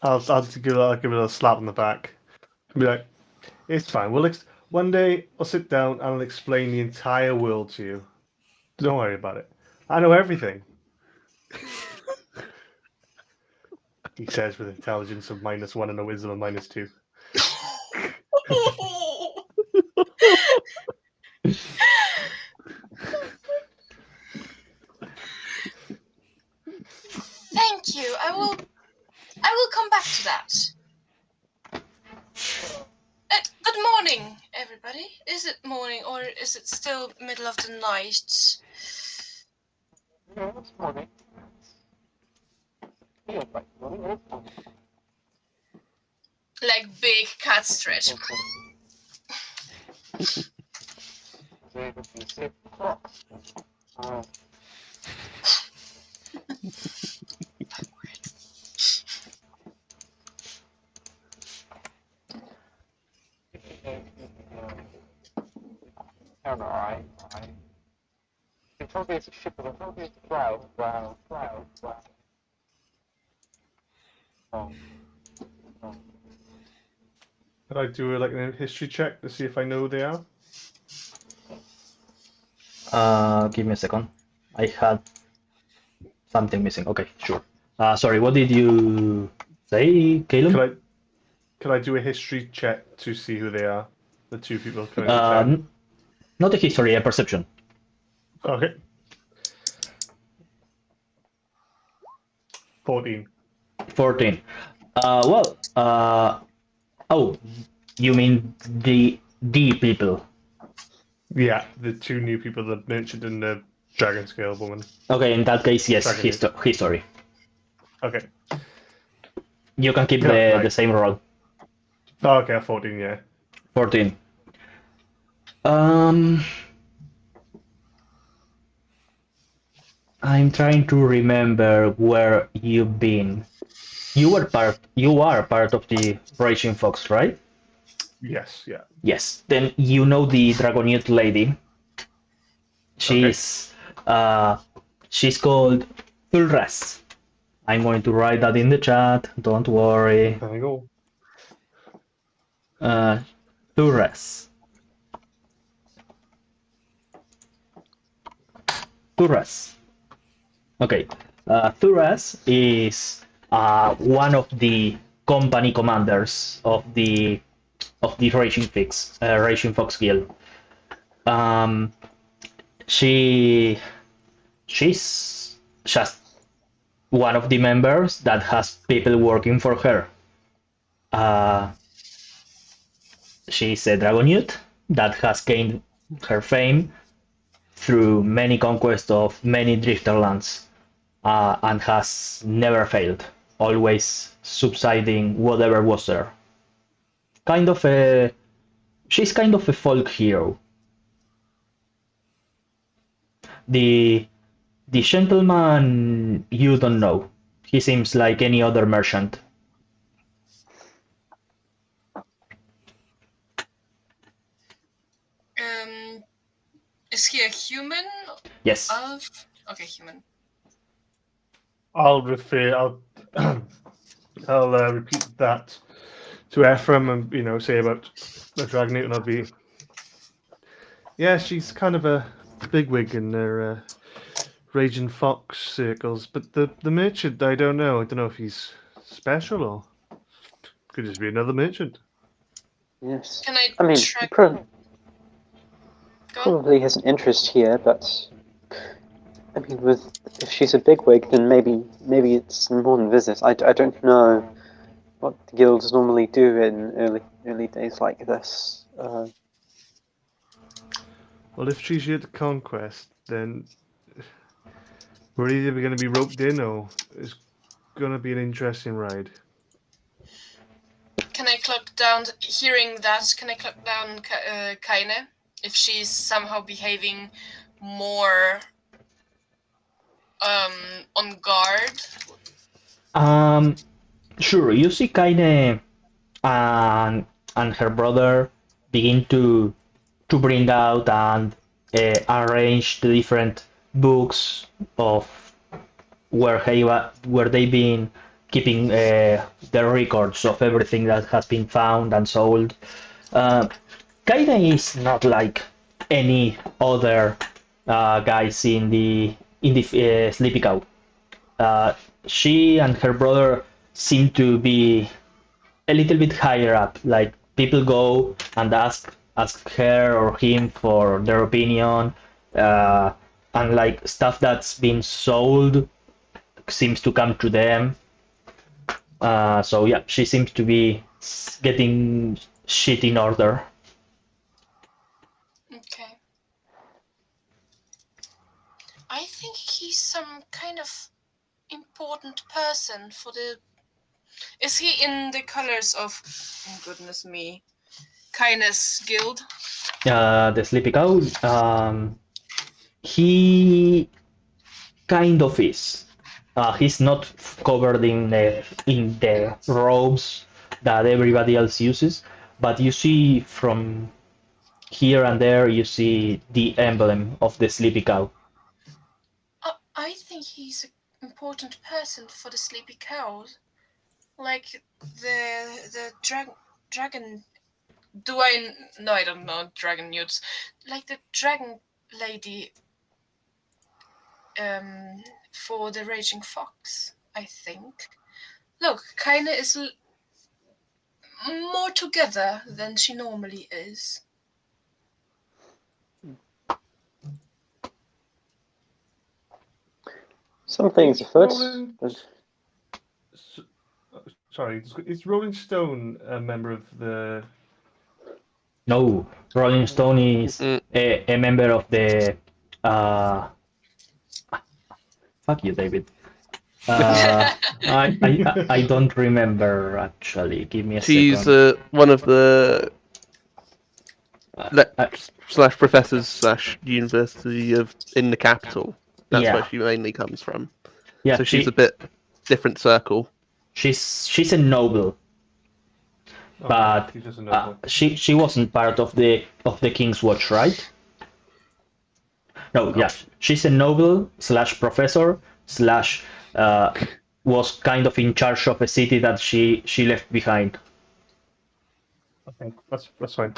I'll give it a little slap on the back and be like, "It's fine. One day I'll sit down and I'll explain the entire world to you. Don't worry about it. I know everything." He says with intelligence of -1 and a wisdom of -2. Thank you. I will come back to that. Good morning, everybody. Is it morning or is it still middle of the night? No, it's morning. Feels like morning. It's morning. Like big cat stretch. Alright. It told me it's a ship, but I told me it's wow. Could I do like a history check to see if I know who they are? Give me a second. I had something missing. Okay, sure. Sorry, what did you say, Caleb? Could I do a history check to see who they are? The 2 people coming to town? Not a history, a perception. Okay. 14. 14. Oh, you mean the people? Yeah, the 2 new people, the merchant and the dragon scale woman. Okay, in that case, yes, Dragon history. Okay. You can keep Yeah, the same roll. Oh, okay, 14, yeah. 14. I'm trying to remember where you've been. You are part of the Raging Fox, right? Yes, yeah. Yes. Then you know the Dragonute lady. She's called Ulras. I'm going to write that in the chat. Don't worry. There you go. Turres. Turres. Okay. Turres is one of the company commanders of the Raging Fox Guild. She's just one of the members that has people working for her. She's a dragon youth that has gained her fame through many conquests of many drifterlands, and has never failed, always subsiding whatever was there. She's kind of a folk hero. The gentleman you don't know. He seems like any other merchant. Is he a human? Yes. Okay, human. I'll repeat that to Ephraim and say about the Dragonite, and I'll be. Yeah, she's kind of a bigwig in their Raging Fox circles, but the merchant, I don't know. I don't know if he's special or could just be another merchant. Yes. Can I I mean, track? pro- Go on. probably has an interest here, but I mean, if she's a bigwig, then maybe it's more than visit. I don't know what the guilds normally do in early days like this. Well, if she's here to conquest, then we're either going to be roped in or it's going to be an interesting ride. Can I clock down? Hearing that, can I clock down Kaine if she's somehow behaving more on guard? Sure. You see Kaine and her brother begin to bring out and arrange the different books of where they've been keeping the records of everything that has been found and sold. Kaine is not like any other guys in the Sleepy Cow. She and her brother seem to be a little bit higher up. Like people go and ask her or him for their opinion, and like stuff that's been sold seems to come to them. So yeah, she seems to be getting shit in order. Okay. I think he's some kind of important person for the. Is he in the colors of? Oh, goodness me, Kaine's guild. The Sleepy Cow. He kind of is. He's not covered in the robes that everybody else uses, but you see from here and there, you see the emblem of the Sleepy Cow. I think he's an important person for the Sleepy Cows, like the dragon. Do I? No, I don't know dragon newts. Like the dragon lady. For the Raging Fox, I think. Look, Kaine is more together than she normally is. Some things afoot. Sorry, is Rolling Stone a member of the? No, Rolling Stone is a member of the. Fuck you, David. I don't remember actually. Give me a She's second. one of the slash professors slash university in the capital. That's Yeah. where she mainly comes from. Yeah, So she's a bit different circle. she's a noble, but She's just a noble. she wasn't part of the King's Watch, right? No, yeah, she's a noble slash professor slash was kind of in charge of a city that she left behind. Okay, that's fine.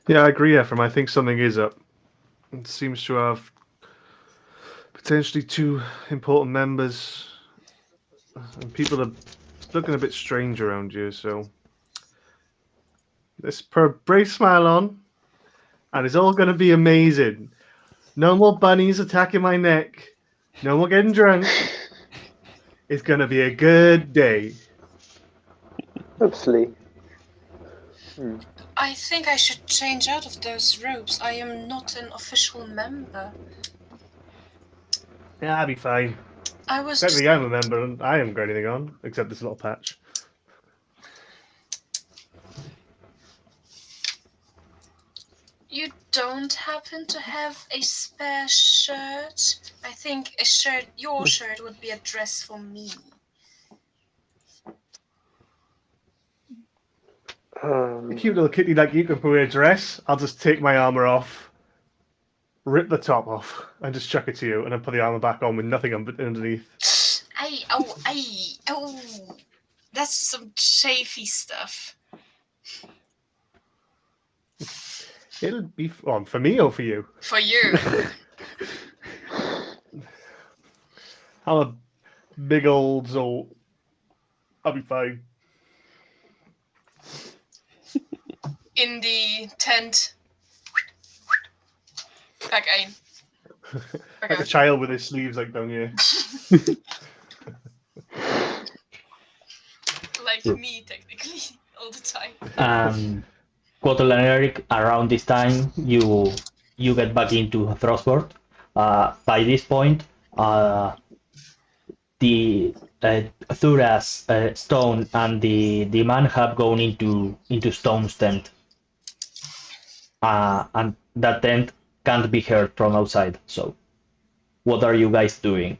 Yeah, I agree, Ephraim. I think something is up. It seems to have potentially 2 important members, and people are looking a bit strange around you. So let's put a brave smile on, and it's all going to be amazing. No more bunnies attacking my neck. No more getting drunk. It's going to be a good day. Hopefully. I think I should change out of those robes. I am not an official member. Yeah, I'll be fine. I was just... Technically, I'm a member, and I haven't got anything on except this little patch. You don't happen to have a spare shirt? I think a shirt, your shirt, would be a dress for me. A cute little kitty like you can wear a dress. I'll just take my armor off, rip the top off, and just chuck it to you, and then put the armor back on with nothing underneath. Oh, that's some chafy stuff. It'll be for me or for you. For you. I'm a big old so I'll be fine. In the tent. Again. Like a child with his sleeves like down here. Like me, technically, all the time. Quotal and Eric, around this time, you get back into Frostborn. By this point, the Thura's stone and the man have gone into Stone's tent, and that tent can't be heard from outside. So, what are you guys doing?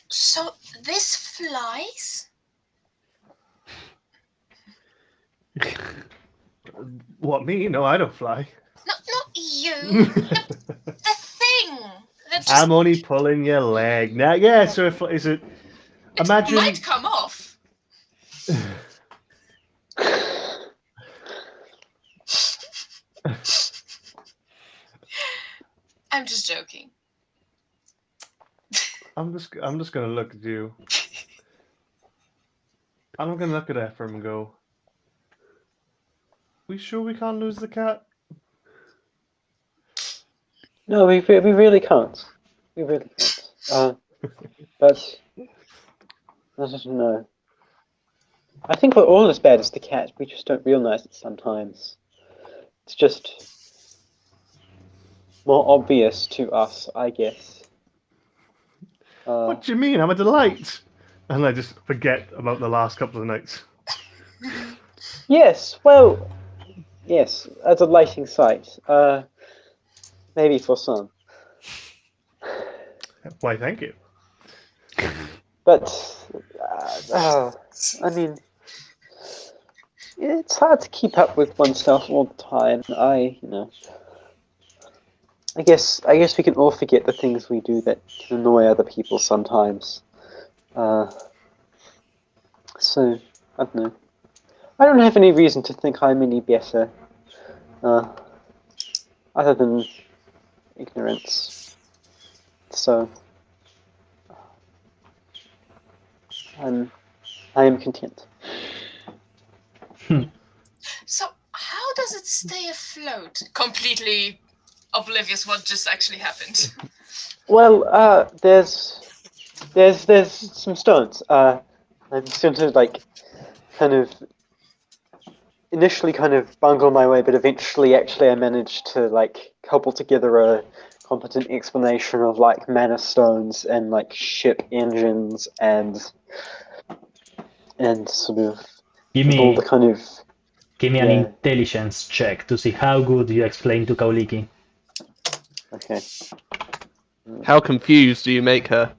So this flies? What, me? No, I don't fly. Not you. The thing. That just, I'm only pulling your leg. Now, yeah, so if is it imagine might come off. I'm just joking. I'm just gonna look at you. I'm gonna look at Ephraim and go, we sure we can't lose the cat? No, we really can't. We really can't. But I don't know. I think we're all as bad as the cat. We just don't realize it sometimes. It's just more obvious to us, I guess. What do you mean? I'm a delight. And I just forget about the last couple of nights. Yes, well, yes, a delighting sight. Maybe for some. Why, thank you. But, I mean, it's hard to keep up with oneself all the time. I guess we can all forget the things we do that can annoy other people sometimes. So, I don't know. I don't have any reason to think I'm any better, other than ignorance. So, I am content. So how does it stay afloat? Completely oblivious what just actually happened. Well, there's some stones. I'm just going to kind of initially kind of bungle my way, but eventually actually I managed to cobble together a competent explanation of mana stones and ship engines and sort of all the kind of. Give me an intelligence check to see how good you explain to Kauliki. Okay. How confused do you make her?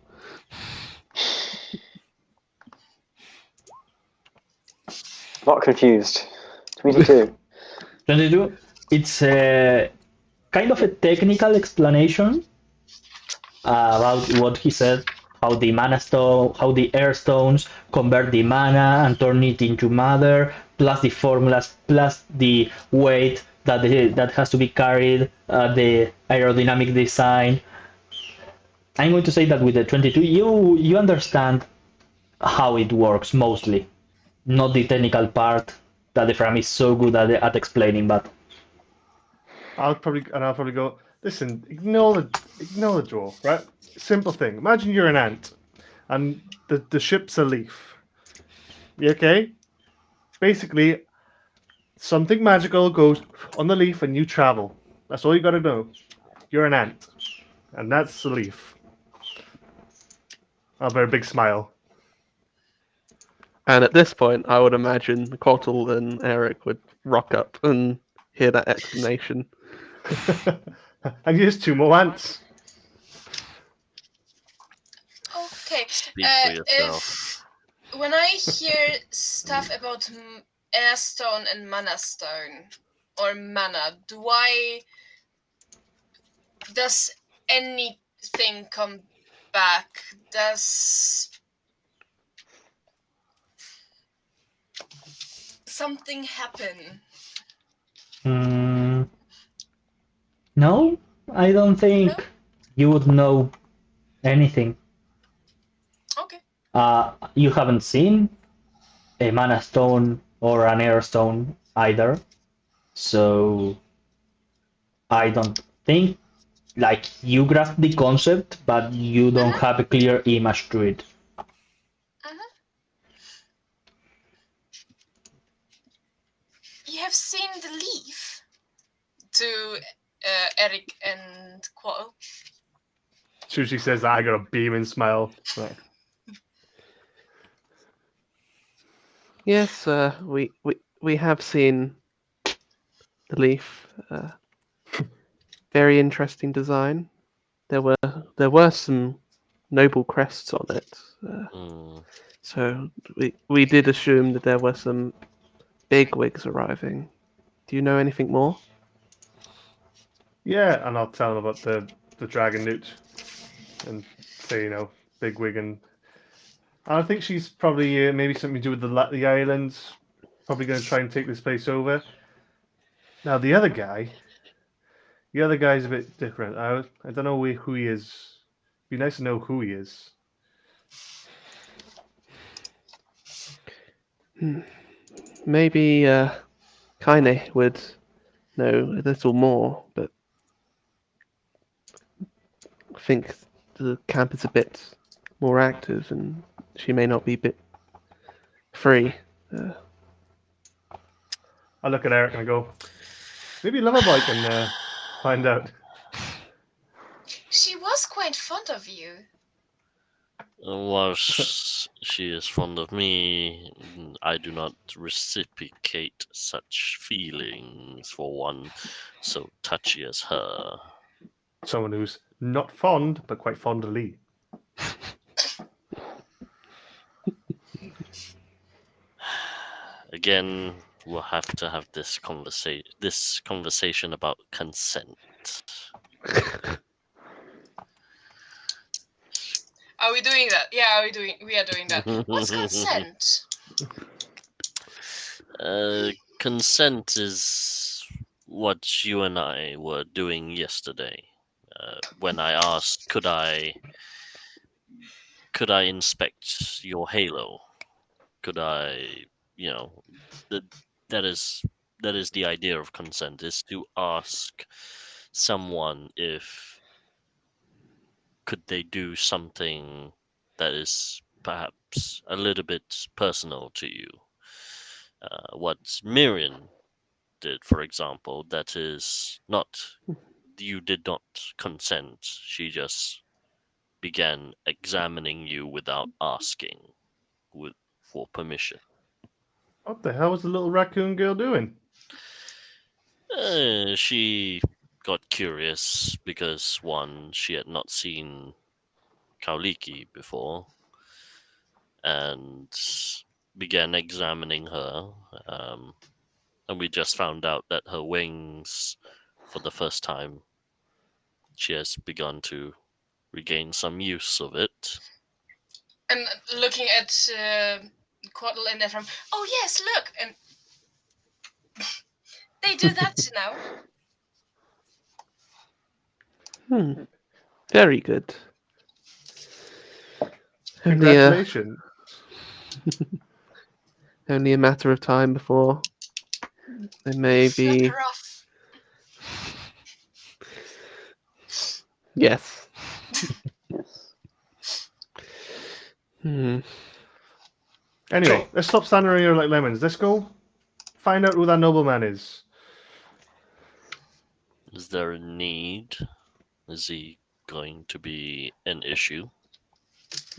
Not confused. 22. 22. It's a kind of a technical explanation about what he said, how the mana stone, how the air stones convert the mana and turn it into matter, plus the formulas, plus the weight that has to be carried, the aerodynamic design. I'm going to say that with the 22, you understand how it works mostly, not the technical part that the Fram is so good at explaining, but I'll probably go. Listen, ignore the draw, right? Simple thing. Imagine you're an ant, and the ship's a leaf. You okay? Basically, something magical goes on the leaf, and you travel. That's all you gotta know. You're an ant, and that's the leaf. A very big smile. And at this point, I would imagine Cottle and Eric would rock up and hear that explanation. And here's 2 more ants. Okay. Speak for yourself. When I hear stuff about air stone and mana stone or mana, does anything come back? Does something happen? no, I don't think No? you would know anything. Okay. You haven't seen a mana stone or an air stone either, so I don't think like you grasp the concept, but you don't have a clear image to it. You have seen the leaf? To Eric and Qual. Sushi says that I got a beaming smile. Right. Yes, we have seen the leaf. Very interesting design. There were some noble crests on it. So we did assume that there were some big wigs arriving. Do you know anything more? Yeah, and I'll tell him about the dragon newt and say, big wig, and I think she's probably maybe something to do with the islands. Probably going to try and take this place over. Now the other guy's a bit different. I don't know who he is. Be nice to know who he is. Maybe Kaine would know a little more, but I think the camp is a bit more active and she may not be a bit free. I look at Eric and I go, maybe Loverboy can find out. She was quite fond of you. While she is fond of me, I do not reciprocate such feelings for one so touchy as her. Someone who's not fond, but quite fondly. Again, we'll have to have this conversation about consent. Are we doing that? Yeah, we are doing that. What's consent? Consent is what you and I were doing yesterday. When I asked, could I inspect your halo? Could I, that is the idea of consent, is to ask someone if could they do something that is perhaps a little bit personal to you. What Miriam did, for example, that is not, you did not consent. She just began examining you without asking for permission. What the hell was the little raccoon girl doing? She got curious because, one, she had not seen Kauliki before, and began examining her, and we just found out that her wings, for the first time, she has begun to regain some use of it. And looking at Quaddle and Ephraim, oh yes, look, and they do that now. Very good. Congratulations. Only a matter of time before there may be. Flutter off. Yes. Yes. Anyway, let's stop standing around here like lemons. Let's go find out who that nobleman is. Is there a need? Is he going to be an issue?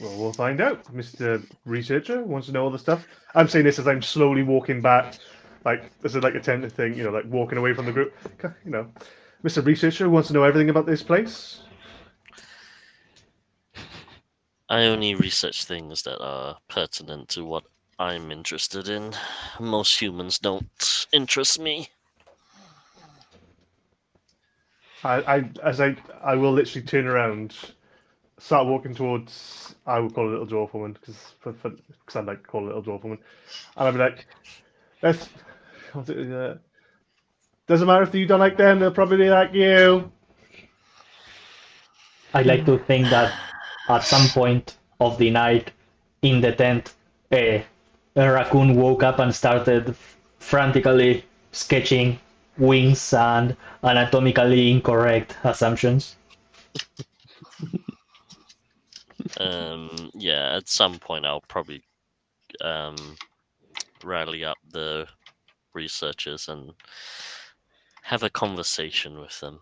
Well, we'll find out. Mr. Researcher wants to know all the stuff. I'm saying this as I'm slowly walking back, like this is like a tentative thing, you know, like walking away from the group. You know, Mr. Researcher wants to know everything about this place. I only research things that are pertinent to what I'm interested in. Most humans don't interest me. I will literally turn around, start walking towards. I would call a little dwarf woman because I'd like to call a little dwarf woman, and I'd be like, "Let's." Doesn't matter if you don't like them; they'll probably like you. I like to think that at some point of the night in the tent, a raccoon woke up and started frantically sketching wings and anatomically incorrect assumptions. Yeah, at some point I'll probably rally up the researchers and have a conversation with them.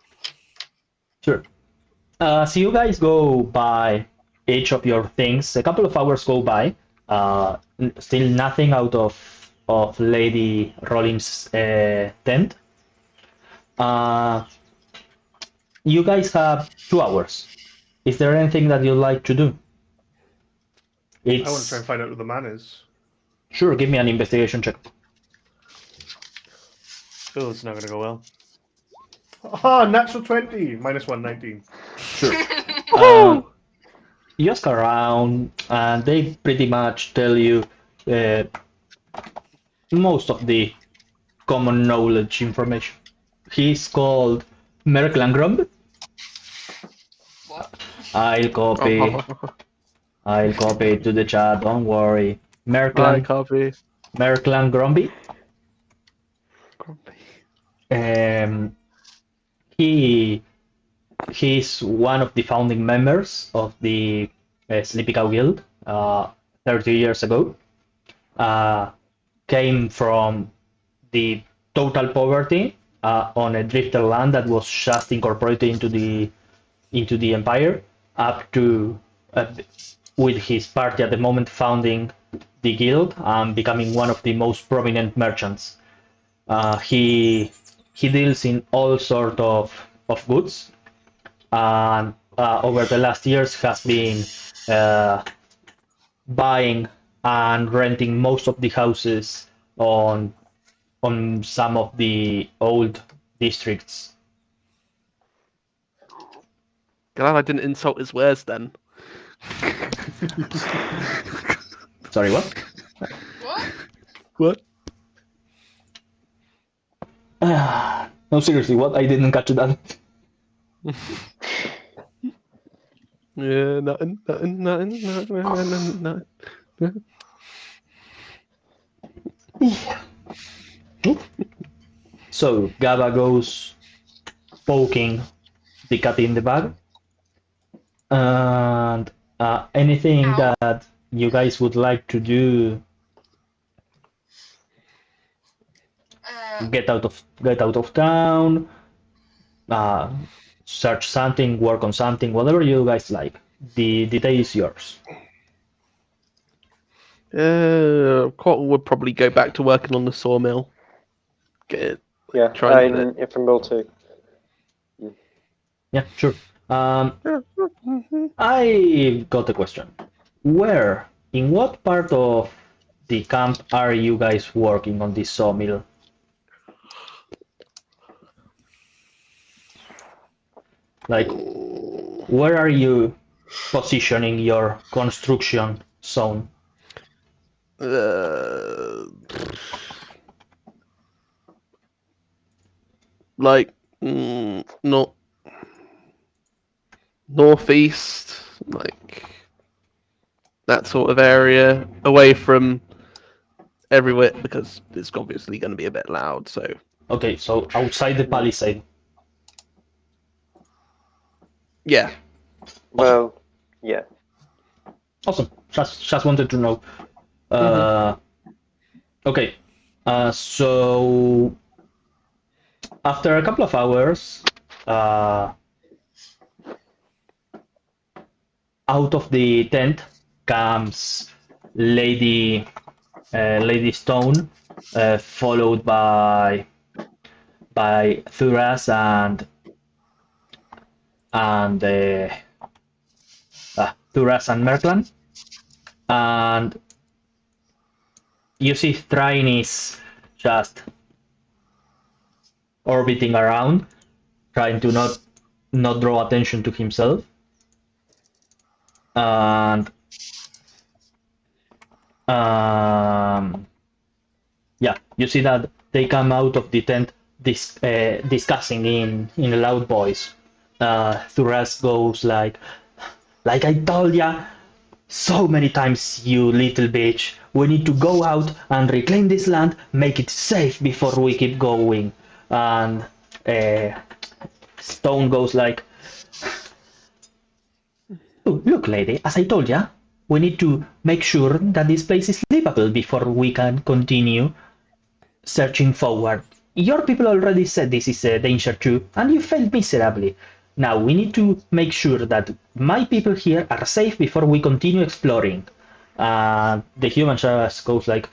Sure. So you guys go by each of your things. A couple of hours go by. Still nothing out of Lady Rollim's tent. You guys have 2 hours. Is there anything that you'd like to do? I want to try and find out who the man is. Sure, give me an investigation check. Oh, it's not going to go well. Ah, natural 20, -1, 19. Sure. You ask around, and they pretty much tell you most of the common knowledge information. He's called Merklangrum. What? I'll copy it to the chat, don't worry. Copy. Merklangrumby. He's one of the founding members of the Sleepy Cow Guild 30 years ago. Came from the total poverty on a drifter land that was just incorporated into the empire, up to with his party at the moment founding the guild and becoming one of the most prominent merchants. He deals in all sort of goods, and over the last years has been buying and renting most of the houses on some of the old districts. Glad I didn't insult his wares then. Sorry, what? What? What? No, seriously, what? I didn't catch that. Yeah, nothing. So Gaba goes poking the cat in the bag, and anything Ow. that you guys would like to do, get out of town, search something, work on something, whatever you guys like. The day is yours. Cottle would probably go back to working on the sawmill. Get it. Yeah, Try and get if I'm able to. Yeah, sure. I got a question. In what part of the camp are you guys working on this sawmill? Like, where are you positioning your construction zone? Like not northeast, like that sort of area, away from everywhere, because it's obviously going to be a bit loud. So Okay, so outside the palisade. yeah, Well, yeah. Awesome. Just wanted to know. Okay. So after a couple of hours, out of the tent comes Lady Lady Stone, followed by Thuras and Thuras and Merklan, and you see Thrain is just orbiting around, trying to not draw attention to himself, and yeah, you see that they come out of the tent discussing in a loud voice. Thuras goes like I told ya so many times, you little bitch. We need to go out and reclaim this land, make it safe before we keep going. And Stone goes like, "Oh, look, lady, as I told ya, we need to make sure that this place is livable before we can continue searching forward. Your people already said this is a danger too, and you failed miserably. Now we need to make sure that my people here are safe before we continue exploring." The human just goes like,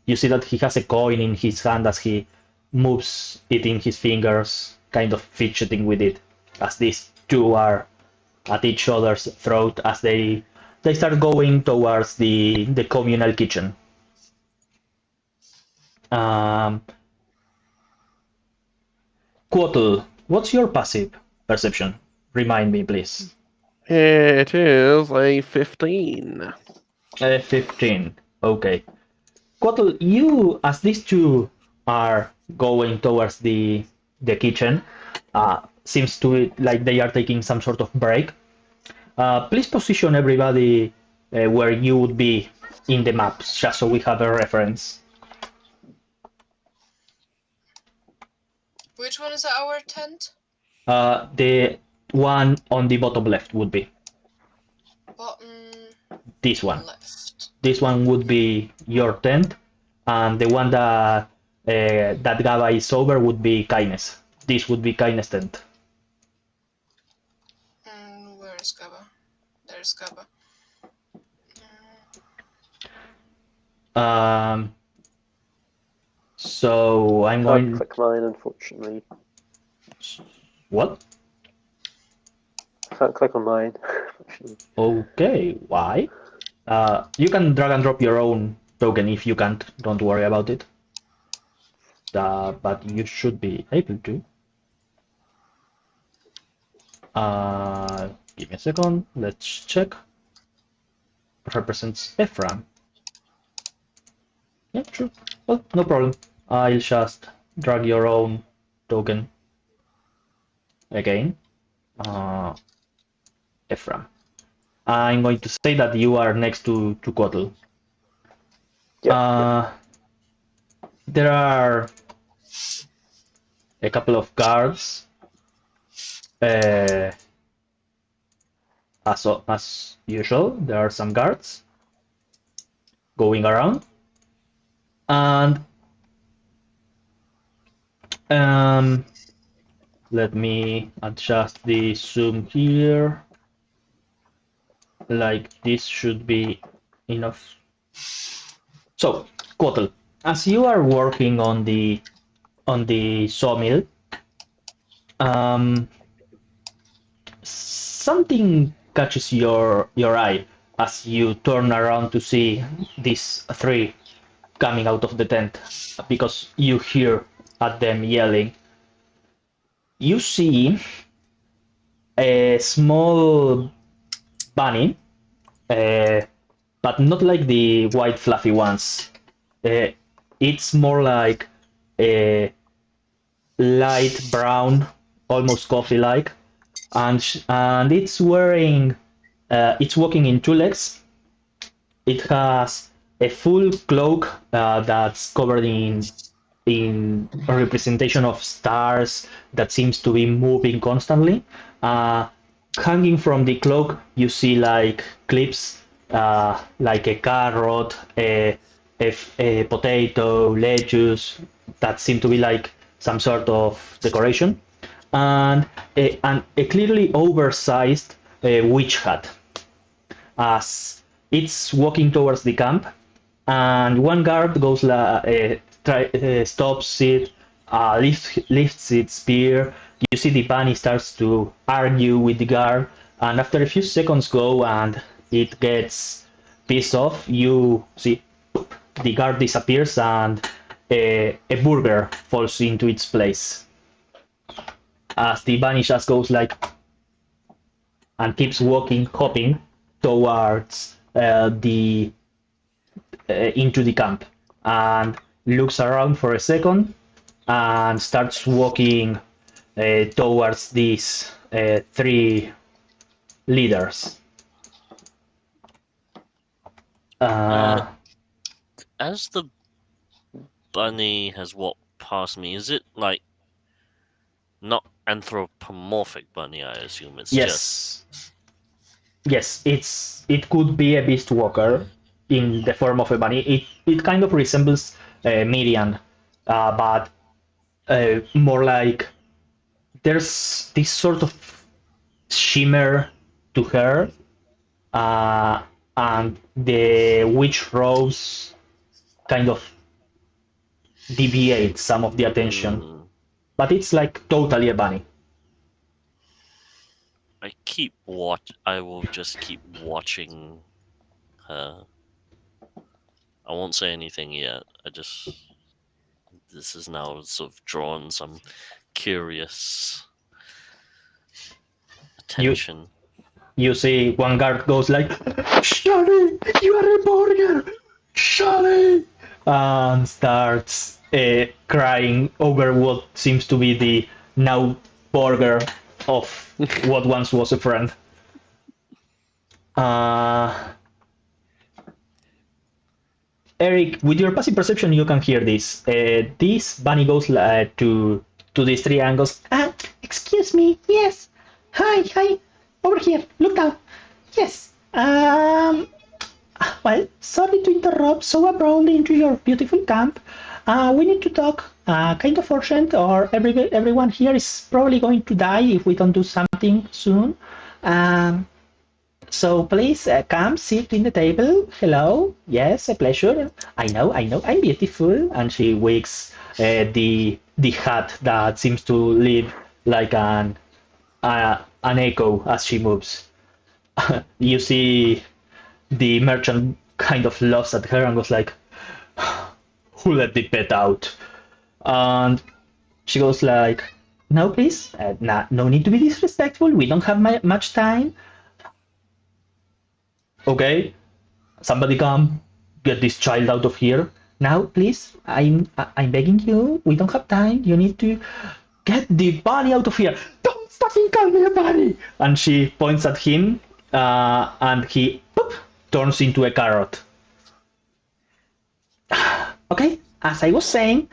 you see that he has a coin in his hand as he moves it in his fingers, kind of fidgeting with it, as these two are at each other's throat as they start going towards the communal kitchen. Quotl, what's your passive perception? Remind me, please. it is a 15. 15. Okay. Quotl, you, as these two are going towards the kitchen, seems to like they are taking some sort of break. Please position everybody where you would be in the maps, just so we have a reference. Which one is our tent? The one on the bottom left would be Bottom this one. left. This one would be your tent, and the one that that Gaba is over would be Kindness. This would be Kindness tent. Where is Gaba? There's Gaba. So I'm Can't going. click mine, unfortunately. What? Can't click on mine. Okay, why? You can drag and drop your own token if you can't. Don't worry about it. But you should be able to. Give me a second. Let's check. Represents Ephraim. Yeah, true. Well, no problem. I'll just drag your own token again. Ephraim. I'm going to say that you are next to Quotl. Yeah. There are a couple of guards. As usual, there are some guards going around, and let me adjust the zoom here. Like this should be enough. So, Quotl, as you are working on the sawmill, something catches your eye. as you turn around to see these three coming out of the tent because you hear at them yelling. You see a small bunny, but not like the white fluffy ones. It's more like a light brown, almost coffee-like, and it's wearing, it's walking in two legs. It has a full cloak that's covered in a representation of stars that seems to be moving constantly. Hanging from the cloak, you see like clips, like a carrot, a potato, lettuce, that seem to be like some sort of decoration, and a clearly oversized witch hat. As it's walking towards the camp, and one guard goes stops it, lifts its spear. You see the bunny starts to argue with the guard, and after a few seconds go and it gets pissed off, you see the guard disappears and a burger falls into its place. As the bunny just goes like and keeps walking, hopping towards the into the camp, and looks around for a second and starts walking towards these three leaders. As the bunny has walked past me, is it like not anthropomorphic bunny? I assume it's just. Yes, it could be a beast walker in the form of a bunny. It kind of resembles Miriam, but more like there's this sort of shimmer to her, and the witch rose kind of deviates some of the attention, but it's like totally a bunny. I will just keep watching her. I won't say anything yet. This is now sort of drawn some curious attention. You see one guard goes like, "Charlie, you are a burger! Charlie!" and starts crying over what seems to be the now burger of what once was a friend. Eric, with your passive perception, you can hear this. This bunny goes to these three angles. Excuse me. Yes. Hi. Over here. Look down. Yes. Well, sorry to interrupt so abruptly into your beautiful camp. We need to talk. Kind of urgent, or everyone here is probably going to die if we don't do something soon. So please come sit in the table. Hello. Yes, a pleasure. I know. I'm beautiful. And she wigs the hat that seems to leave like an echo as she moves. You see the merchant kind of laughs at her and goes like, "Who let the pet out?" And she goes like, "No, please. No need to be disrespectful. We don't have much time. Okay, somebody come get this child out of here now, please. I'm begging you. We don't have time. You need to get the bunny out of here. Don't fucking call me a bunny!" And she points at him, and he turns into a carrot. Okay, as I was saying,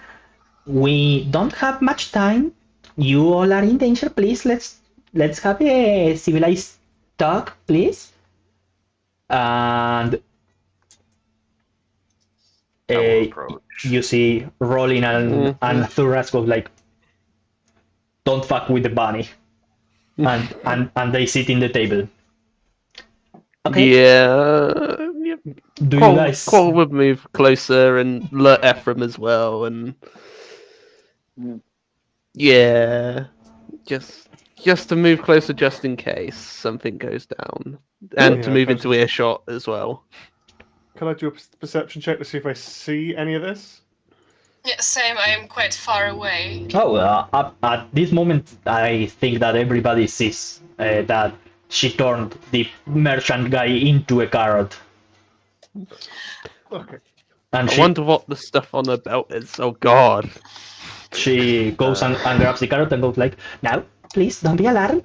we don't have much time. You all are in danger. Please, let's have a civilized talk, please. And you see Rolling and Thuras go like, "Don't fuck with the bunny," and they sit in the table. Okay. Yeah. Do you guys? Cole would move closer and alert Ephraim as well, and yeah, just to move closer just in case something goes down. and Yeah, to move okay. into earshot as well. Can I do a perception check to see if I see any of this? Yeah, same. I am quite far away. Oh, at this moment, I think that everybody sees that she turned the merchant guy into a carrot, Okay. and I wonder what the stuff on her belt is. Oh God. she goes and grabs the carrot and goes like, "Now, please don't be alarmed.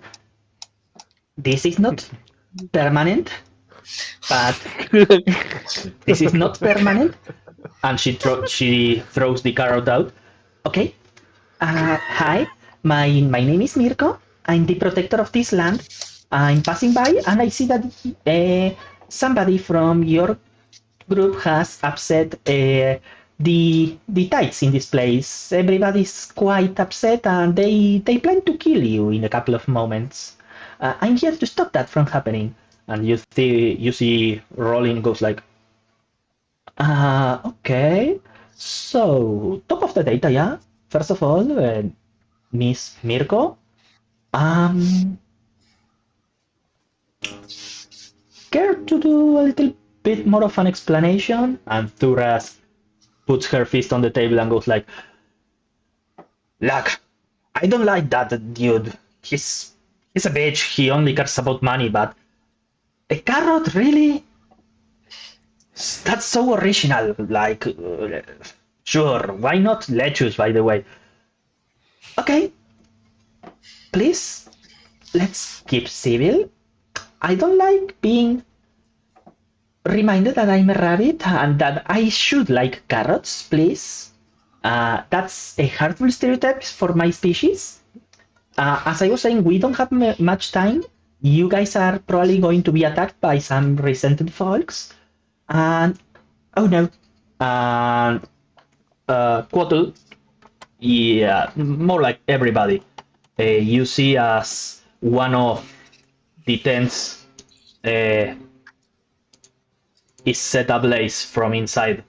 This is not permanent, but this is not permanent." And she throws the carrot out. Okay. Hi, my name is Mirko. I'm the protector of this land. I'm passing by and I see that somebody from your group has upset the tides in this place. Everybody's quite upset and they plan to kill you in a couple of moments. I'm here to stop that from happening. And you see Rolling goes like, okay. So, top of the data, yeah. First of all, Miss Mirko, um, care to do a little bit more of an explanation? And Thuras puts her fist on the table and goes like, "Look, I don't like that dude. He's a bitch. He only cares about money. But a carrot, really? That's so original. Like, sure, why not lettuce? By the way, okay. Please, let's keep civil. I don't like being reminded that I'm a rabbit and that I should like carrots, please. That's a hurtful stereotype for my species. As I was saying, we don't have much time. You guys are probably going to be attacked by some resented folks. And, oh no. And, Quotl, yeah, more like everybody. You see as one of the tents is set ablaze from inside.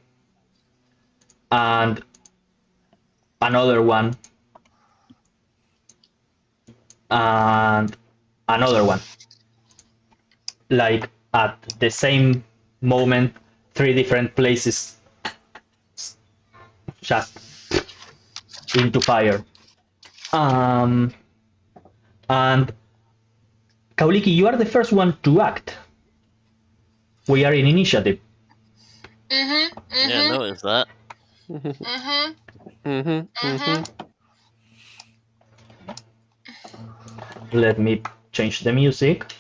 And another one. And another one. Like at the same moment, 3 different places just into fire. And Kauliki, you are the first one to act. We are in initiative. Mhm. Yeah, Mhm. notice that. Mhm. Mm-hmm. Let me change the music.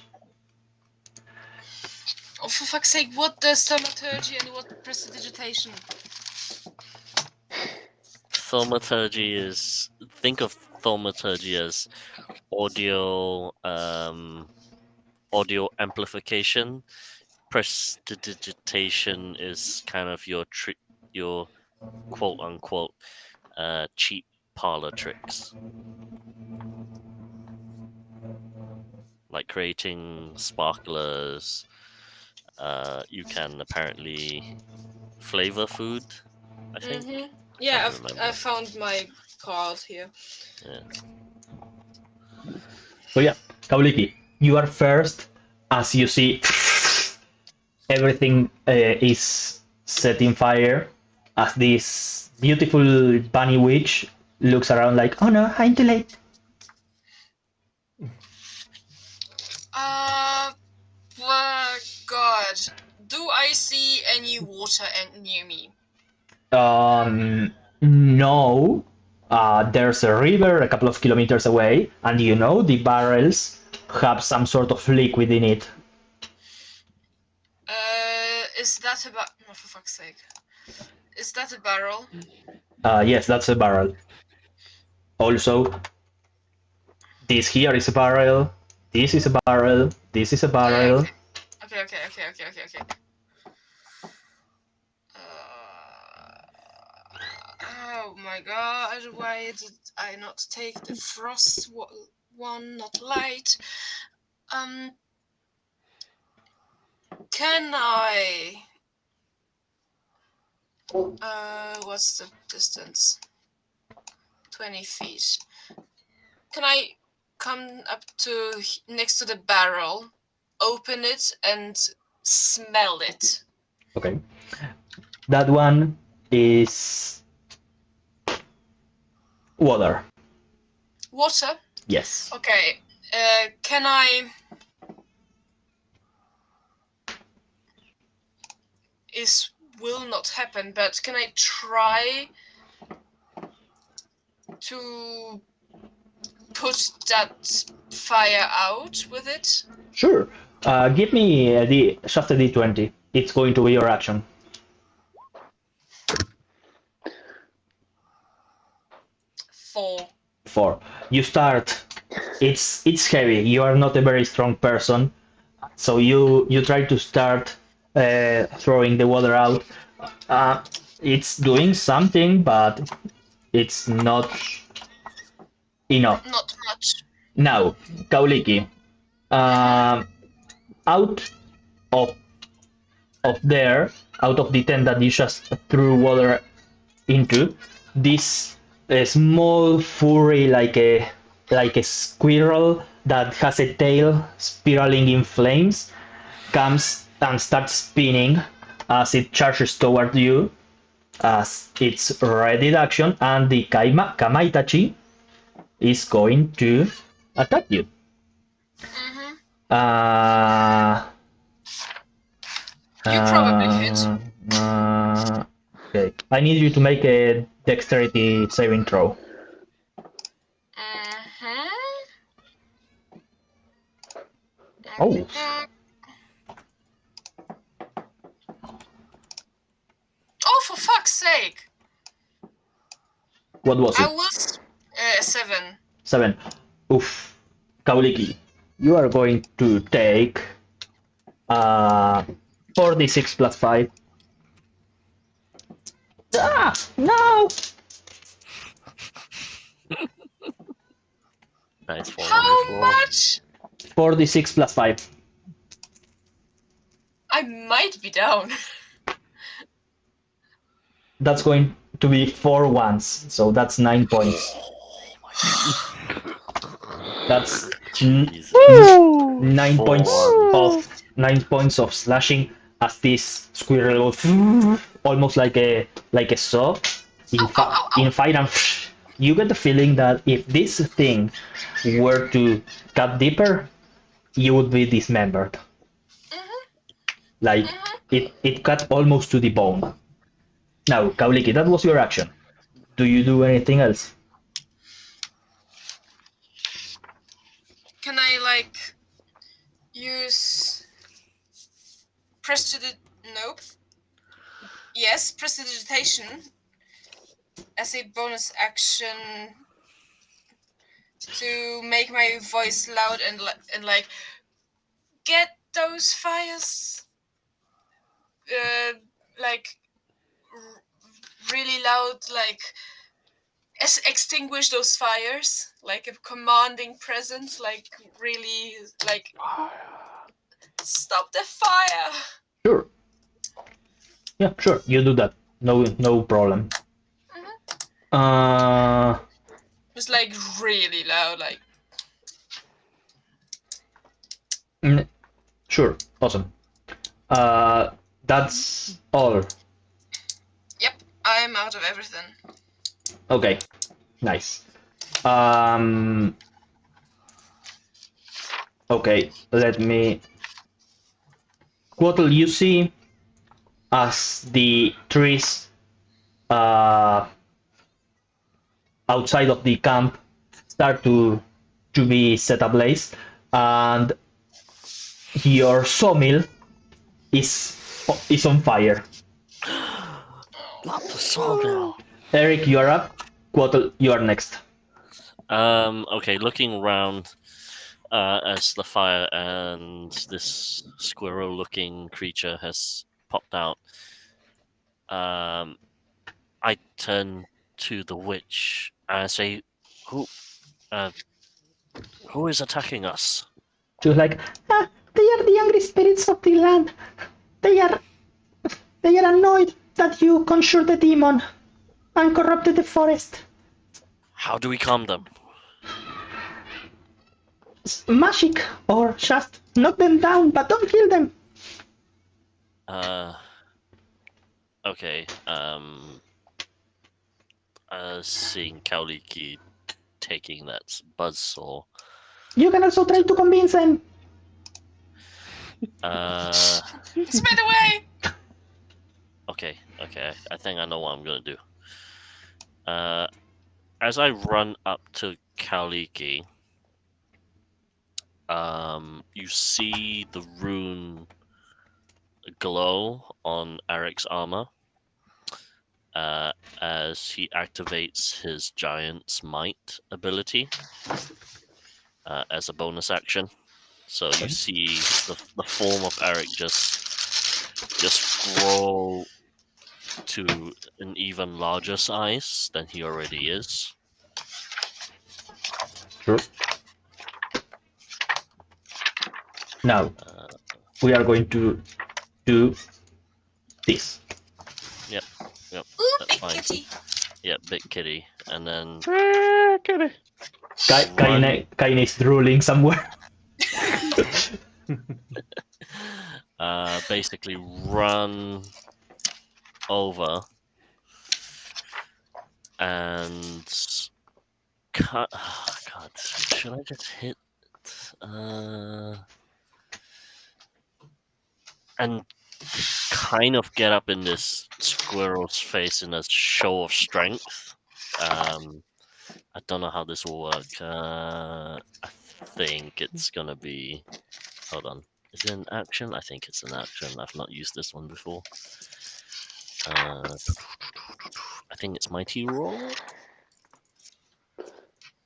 Oh, for fuck's sake! What does thaumaturgy and what prestidigitation? Thaumaturgy is, think of thaumaturgy as audio audio amplification. Prestidigitation is kind of your quote unquote cheap parlor tricks, like creating sparklers. You can apparently flavor food, I think. Mhm. I Yeah, can't I remember. found my card here. Yeah. So yeah, Kauliki, you are first. As you see, everything is set in fire. As this beautiful bunny witch looks around like, oh no, I'm too late. God. Do I see any water near me? No. There's a river a couple of kilometers away, and you know the barrels have some sort of liquid in it. Is that a no, for fuck's sake. Is that a barrel? Yes, that's a barrel. Also, this here is a barrel. This is a barrel. This is a barrel. Okay. Oh my god, why did I not take the frost one, not light? Can I... what's the distance? 20 feet. Can I come up to next to the barrel, open it and smell it. Okay. That one is water. Water? Yes. Okay. Can I... will not happen, but can I try to put that fire out with it? Sure. Give me just a d20. It's going to be your action. 4. 4. You start. It's heavy. You are not a very strong person, so you try to start throwing the water out. It's doing something, but it's not enough. Not much. Now, Kauliki, out of there, out of the tent that you just threw water into, this small furry like a squirrel that has a tail spiraling in flames comes and starts spinning as it charges toward you as its ready action, and the Kamaitachi is going to attack you. You probably hit. Okay, I need you to make a dexterity saving throw. Oh. Oh, for fuck's sake! What was I it? was 7. 7. Oof. Kauliki, you are going to take 4d6 plus 5. Ah! No! Nice fall on the How floor. much? 4d6 plus 5. I might be down. That's going to be 4 ones, so that's 9 points. That's Jesus. 9 4 points ones. of 9 points of slashing as this squirrel goes almost like a saw in fire, and you get the feeling that if this thing were to cut deeper, you would be dismembered. Like it cut almost to the bone. Now, Kauliki, that was your action. Do you do anything else? Can I, like, use nope. Yes, prestidigitation as a bonus action to make my voice loud and like get those fires like really loud, like extinguish those fires, like a commanding presence, like really like stop the fire. Sure. Yeah, sure. You do that. No problem. It's like really loud, like. Sure. Awesome. That's all. Yep, I'm out of everything. Okay. Nice. Okay. Let me. Quotl, you see as the trees outside of the camp start to be set ablaze, and your sawmill is on fire. Not the sawmill. Eric, you are up. Quotl, you are next. Okay, looking around as the fire and this squirrel-looking creature has popped out, I turn to the witch and I say, "Who is attacking us?" She was like, they are the angry spirits of the land. They are annoyed that you conjured the demon and corrupted the forest. How do we calm them? magic or just knock them down, but don't kill them. Okay. Seeing Kauliki taking that buzzsaw. You can also try to convince them. Spit away! Okay. I think I know what I'm gonna do. As I run up to Kauliki, you see the rune glow on Eric's armor as he activates his Giant's Might ability as a bonus action. So you see the form of Eric just grow to an even larger size than he already is. Sure. Now, we are going to do this. Yep, Ooh, that's big fine. kitty. Yep, big kitty, and then Kitty. Kaine is drooling somewhere. basically run over and cut. Oh, God, should I just hit? And kind of get up in this squirrel's face in a show of strength. I don't know how this will work. I think it's gonna be. Hold on. Is it an action? I think it's an action. I've not used this one before. I think it's Mighty Roar.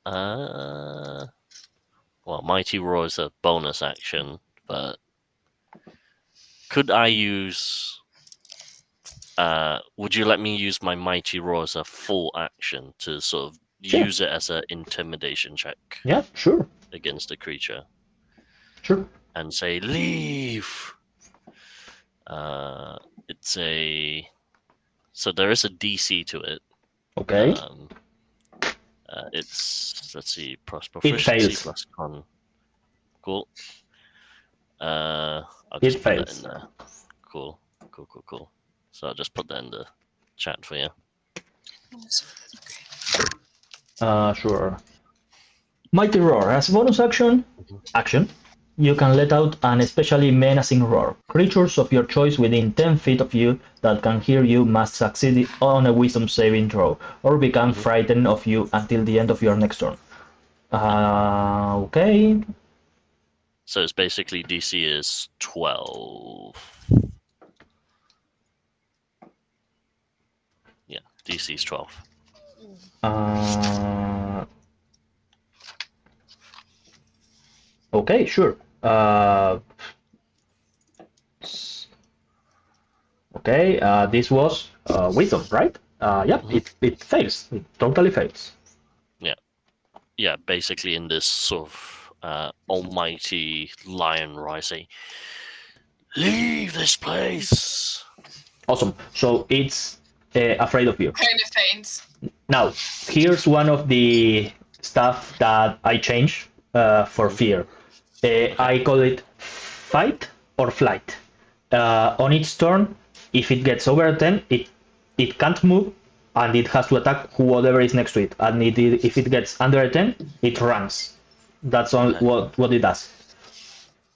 Well, Mighty Roar is a bonus action, but could I use? Would you let me use my Mighty Roar as a full action to sort of Sure. use it as an intimidation check Yeah, sure. against the creature Sure. and say leave? It's a so there is a DC to it. Okay. It's let's see, It proficiency fails. plus con. Cool. I'll It just put that fails. in there. Cool. So I'll just put that in the chat for you. Sure. Mighty Roar. As a bonus action, you can let out an especially menacing roar. Creatures of your choice within 10 feet of you that can hear you must succeed on a wisdom saving throw, or become frightened of you until the end of your next turn. Okay. So it's basically DC is 12. Yeah, DC is 12. Okay, sure. Okay, this was wisdom, right? Yep, it fails. It totally fails. Yeah, basically in this sort of almighty lion roar, I say, leave this place. Awesome. So it's afraid of you. Kind of faints. Now, here's one of the stuff that I change for fear. I call it fight or flight. On its turn, if it gets over 10, it can't move and it has to attack whoever is next to it. And if it gets under a 10, it runs. That's all what it does.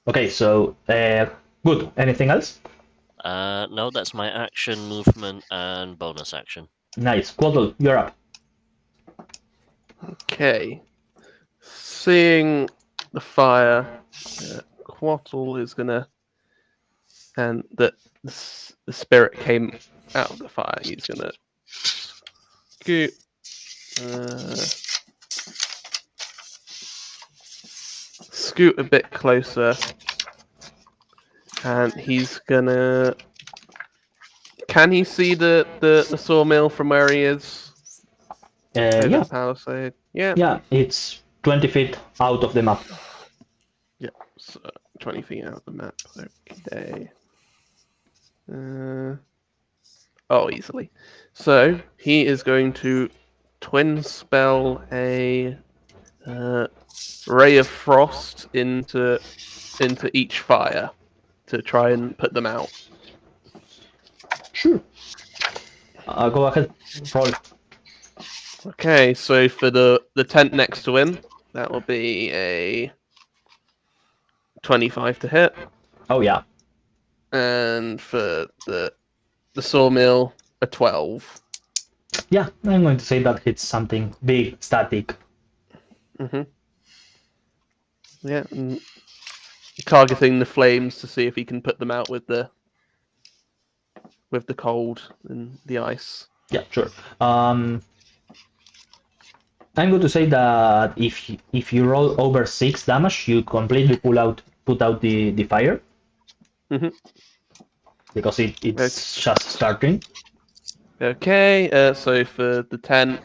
Okay, so good. Anything else? No, that's my action, movement, and bonus action. Nice. Quaddle, you're up. Okay. Seeing the fire, Quattle is gonna, and the spirit came out of the fire. He's gonna scoot, scoot a bit closer, and he's gonna. Can he see the sawmill from where he is? Over Yeah. the palisade. Yeah. Yeah, it's 20 feet out of the map. Yeah, so 20 feet out of the map. Okay. Easily. So he is going to twin spell a ray of frost into each fire to try and put them out. Sure. Go ahead. Roll. Okay, so for the tent next to him, that will be a 25 to hit, Oh yeah. and for the sawmill, a 12. Yeah, I'm going to say that hits something big, static. Mm-hmm. Yeah, and targeting the flames to see if he can put them out with the cold and the ice. Yeah, sure. I'm going to say that if you roll over 6 damage, you completely put out the fire. Mhm. Because it's just starting. Okay, so for the tent,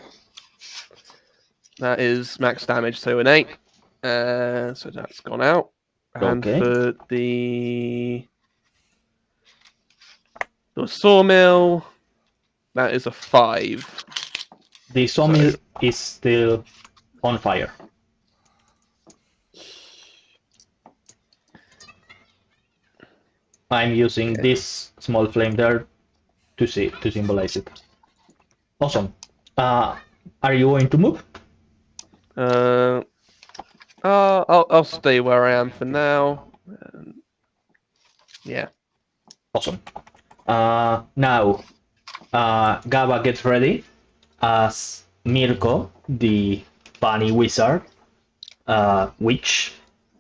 that is max damage, so an 8. So that's gone out. And Okay. for the sawmill, that is a 5. The sawmill is still on fire. I'm using this small flame there to symbolize it. Awesome. Are you going to move? I'll stay where I am for now. Yeah. Awesome. Now, Gaba gets ready as Mirko, the bunny wizard, witch,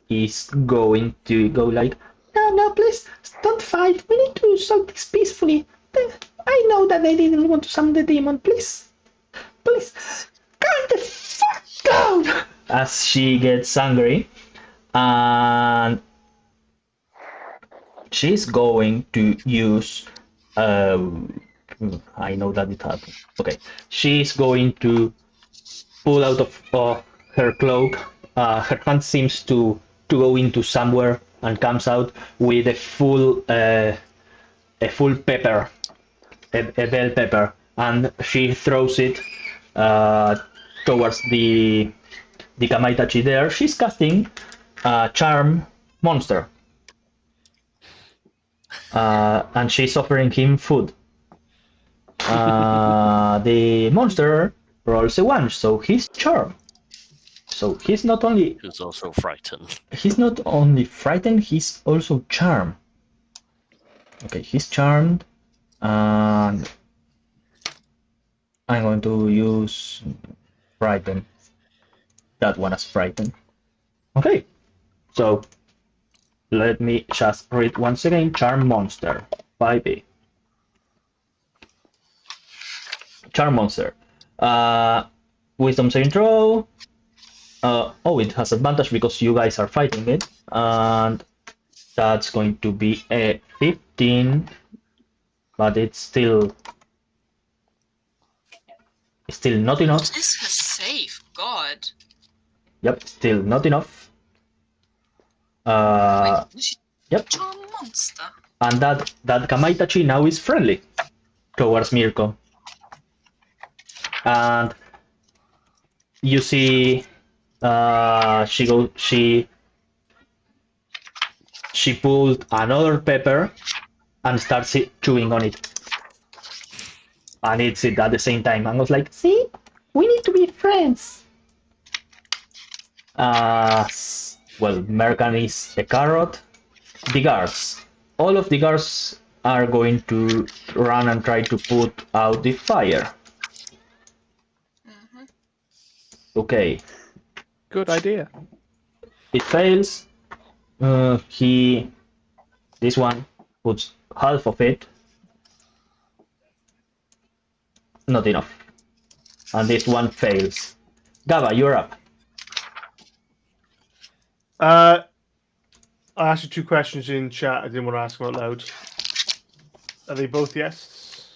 is going to go like, no, please, don't fight. We need to solve this peacefully. I know that I didn't want to summon the demon. Please, calm the fuck down. As she gets angry, and she's going to use. I know that it happened. Okay, she's going to pull out of her cloak. Her hand seems to go into somewhere and comes out with a full pepper, a bell pepper, and she throws it towards the Kamaitachi there. She's casting Charm Monster. And she's offering him food. The monster rolls a 1, so he's charmed. So he's not only Who's also frightened. He's also charmed. Okay, he's charmed, and I'm going to use frighten. That one as frighten. Okay, so let me just read once again. Charm monster 5e. Charm monster. Wisdom saving throw. It has advantage because you guys are fighting it, and that's going to be a 15, but it's still not enough. This is safe, God. Yep, still not enough. Yep. Charm monster. And that Kamaitachi now is friendly towards Mirko, and you see, she pulled another pepper and starts chewing on it. And eats it at the same time. And was like, see? We need to be friends. Well, Mercan is a carrot. The guards. All of the guards are going to run and try to put out the fire. Mm-hmm. Okay. Good idea. It fails. This one puts half of it. Not enough. And this one fails. Gaba, you're up. I asked you 2 questions in chat. I didn't want to ask them out loud. Are they both yes?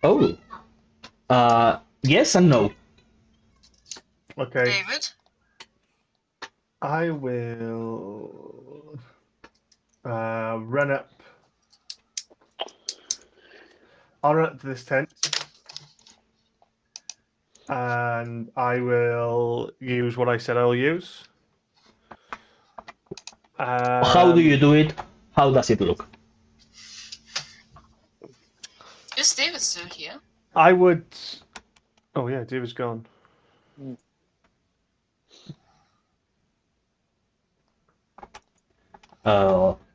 Oh. Yes and no. Okay. David? I will run up. I'll run up to this tent. And I will use what I said I'll use. How do you do it? How does it look? Is David still here? I would. Oh yeah, David's gone.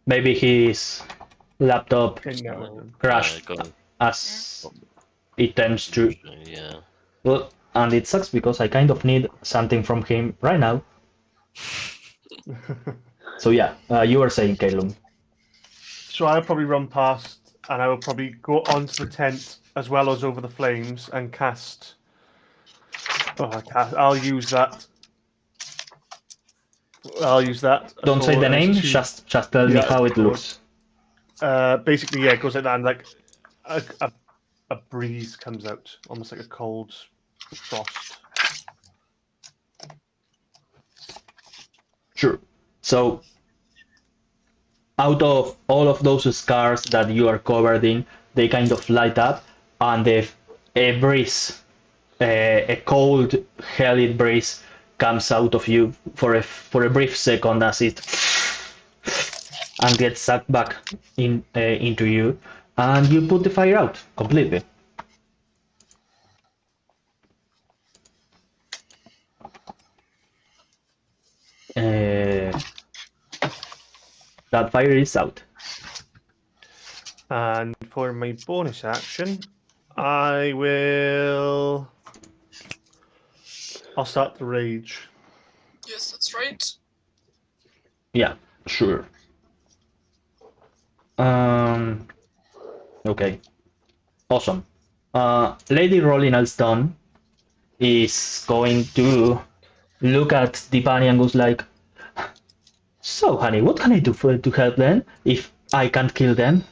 Maybe his laptop No. crashed Go on. as it tends to. Yeah. Well, and it sucks because I kind of need something from him right now. So yeah, you were saying, Calum. So I'll probably run past, and I will probably go onto the tent as well as over the flames and cast. I'll use that. I'll use that. Don't say the as name. two- Just tell me Yeah, how it of looks. Basically, yeah, it goes like that, and like a breeze comes out, almost like a cold frost. Sure. So, out of all of those scars that you are covered in, they kind of light up, and a breeze, a cold, hellish breeze, comes out of you for a brief second as it and gets sucked back into you, and you put the fire out completely. That fire is out. And for my bonus action, I'll start the rage. Yes, that's right. Yeah, sure. Okay. Awesome. Lady Rolling Alston is going to look at the bunny and goes like, "So, honey, what can I do to help them if I can't kill them?"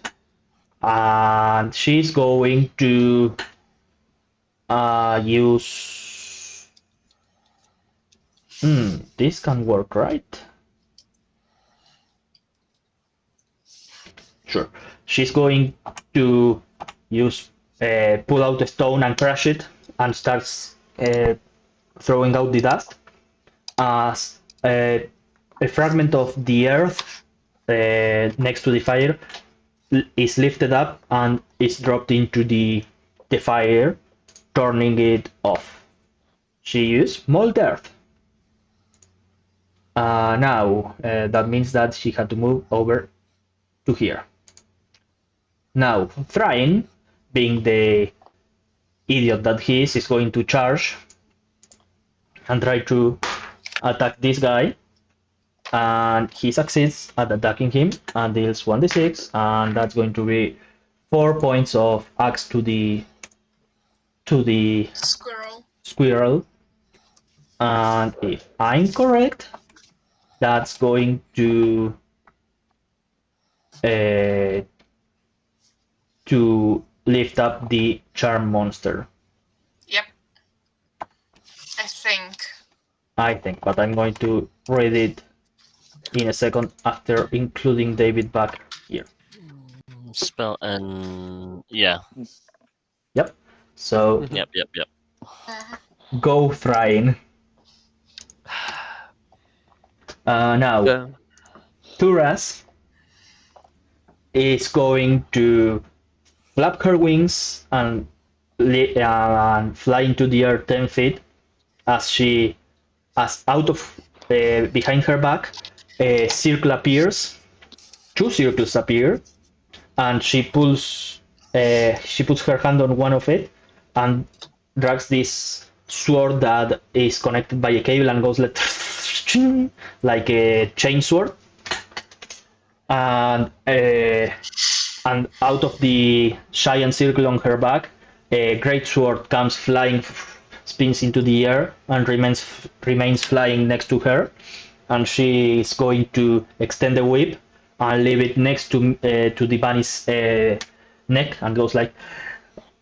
And she's going to use. This can work, right? Sure. She's going to use pull out a stone and crush it, and starts throwing out the dust as a fragment of the earth next to the fire is lifted up and is dropped into the fire, turning it off. She used mold earth. Now that means that she had to move over to here. Now, Thrain, being the idiot that he is going to charge and try to attack this guy. And he succeeds at attacking him and deals 1d6, and that's going to be 4 points of axe to the squirrel. And if I'm correct, that's going to lift up the charm monster. Yep. I think, but I'm going to read it in a second after including David back here. Spell and yeah. Yep. So Yep. go Thrain. Now Yeah. Turas is going to flap her wings and fly into the air 10 feet as out of behind her back a circle appears, 2 circles appear, and she puts her hand on one of it and drags this sword that is connected by a cable and goes like a chain sword, and out of the giant circle on her back, a great sword comes flying, spins into the air, and remains flying next to her. And she is going to extend the whip and leave it next to the bunny's neck, and goes like,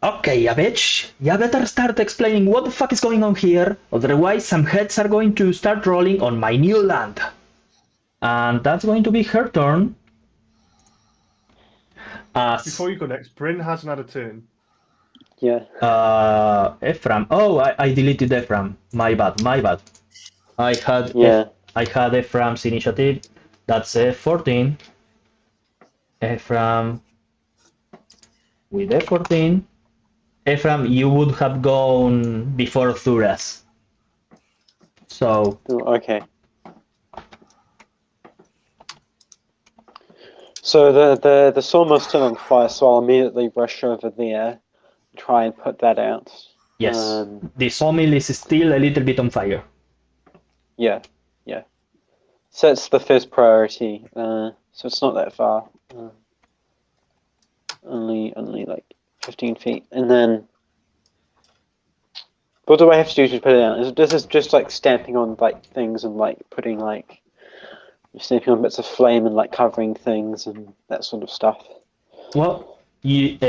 "Okay, ya bitch, ya better start explaining what the fuck is going on here, otherwise some heads are going to start rolling on my new land." And that's going to be her turn. Before you go next, Bryn hasn't had a turn. Yeah. Ephraim. Oh, I deleted Ephraim. My bad. I had Yeah. I had Ephraim's initiative. That's a 14. Ephraim with a 14. Ephraim, you would have gone before Thuras. So Oh, okay. So the sawmill's still on fire, so I'll immediately rush over there, try and put that out. yes, the sawmill is still a little bit on fire. Yeah. So it's the first priority. So it's not that far. Only like 15 feet, and then. What do I have to do to put it out? This is just like stamping on like things and like putting like stamping on bits of flame and like covering things and that sort of stuff. Well,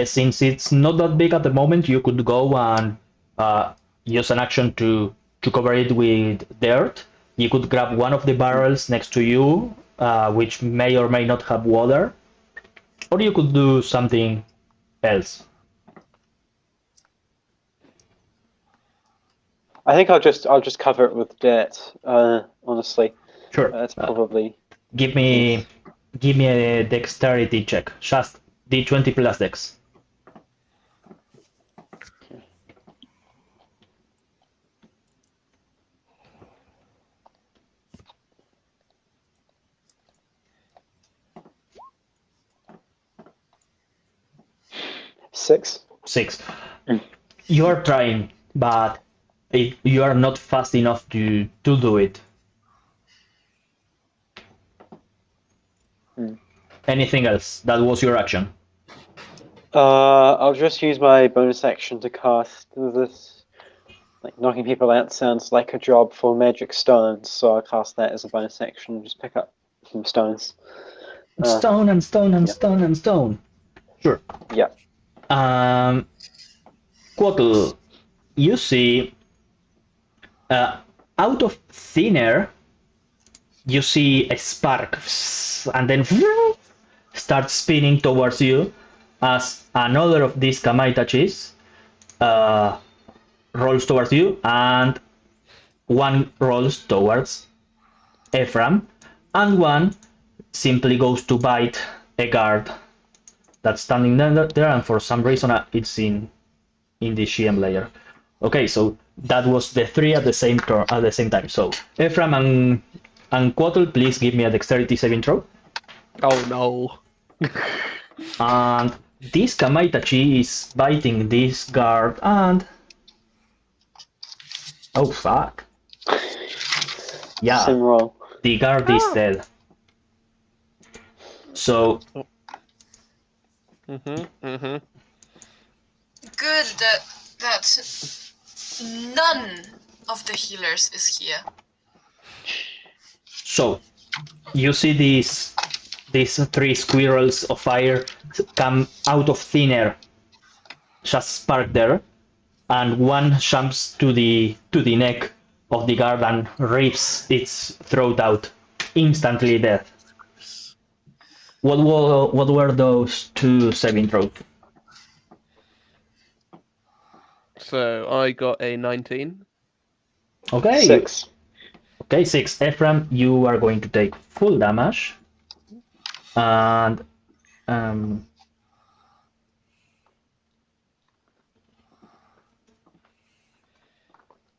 since it's not that big at the moment, you could go and use an action to cover it with dirt. You could grab one of the barrels next to you, which may or may not have water, or you could do something else. I think I'll just cover it with dirt. Honestly, Sure. that's probably. Give me a dexterity check. Just d20 plus dex. Six. You are trying, but you are not fast enough to do it. Anything else? That was your action. I'll just use my bonus action to cast this. Like knocking people out sounds like a job for magic stones, so I'll cast that as a bonus action and just pick up some stones. Stone and stone and stone and stone. Sure. Yeah. Quotl, you see, out of thin air, you see a spark, and then starts spinning towards you as another of these Kamaitachis rolls towards you, and one rolls towards Ephraim, and one simply goes to bite a guard that's standing there, and for some reason it's in the GM layer. Okay, so that was the three at the same time. So Ephraim and Quotl, please give me a dexterity saving throw. Oh no. And this Kamaitachi is biting this guard, and oh fuck. Yeah, Same roll. the guard is dead. So Good. Good that none of the healers is here. So you see these three squirrels of fire come out of thin air, just spark there, and one jumps to the neck of the guard and rips its throat out, instantly dead. What were those two saving throws? So I got a 19. Okay. 6. Okay, 6. Ephraim, you are going to take full damage. And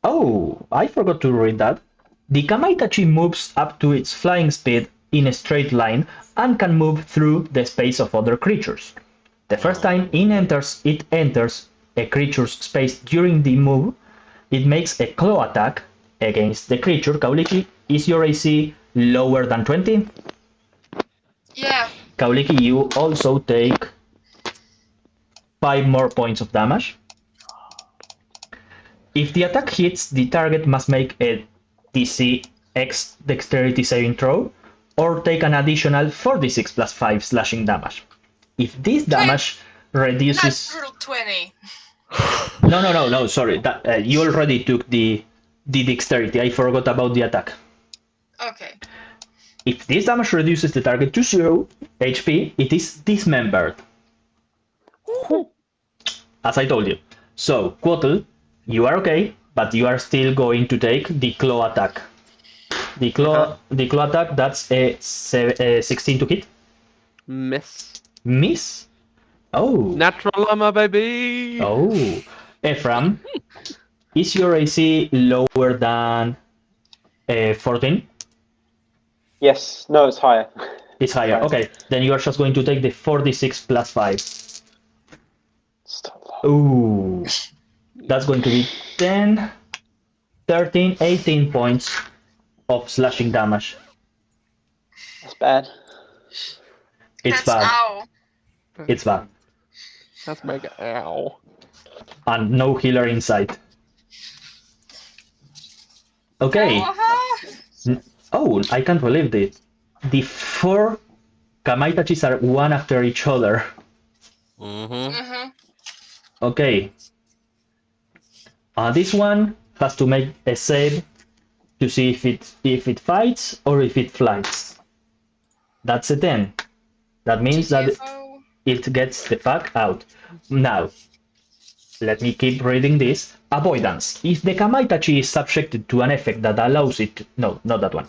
oh, I forgot to read that. The Kamaitachi moves up to its flying speed in a straight line and can move through the space of other creatures. The first time it enters a creature's space during the move, it makes a claw attack against the creature. Kauliki, is your AC lower than 20? Yeah. Kauliki, you also take 5 more points of damage. If the attack hits, the target must make a DC X dexterity saving throw, or take an additional 4d6 plus 5 slashing damage. If this damage reduces... Natural 20. No, sorry. You already took the dexterity. I forgot about the attack. Okay. If this damage reduces the target to 0 HP, it is dismembered. As I told you. So, Quotl, you are okay, but you are still going to take the claw attack. The claw attack, that's a 16 to hit. Miss. Miss. Oh. Natural armor, baby. Oh. Ephraim, is your AC lower than 14? Yes. No, it's higher. It's higher. Higher. Okay, then you are just going to take the 46 plus 5. Stop that. Ooh. That's going to be 10, 13, 18 points of slashing damage. That's bad. It's That's bad. ow. It's bad. That's mega. Ow. And no healer in sight. Okay. Uh-huh. Oh, I can't believe it. The 4 Kamaitachis are one after each other. Mm-hmm. Okay. This one has to make a save to see if it fights or if it flies. That's a 10. That means that GTFO. it gets the fuck out. Now, let me keep reading this. Avoidance. If the Kamaitachi is subjected to an effect that allows it to... No, not that one.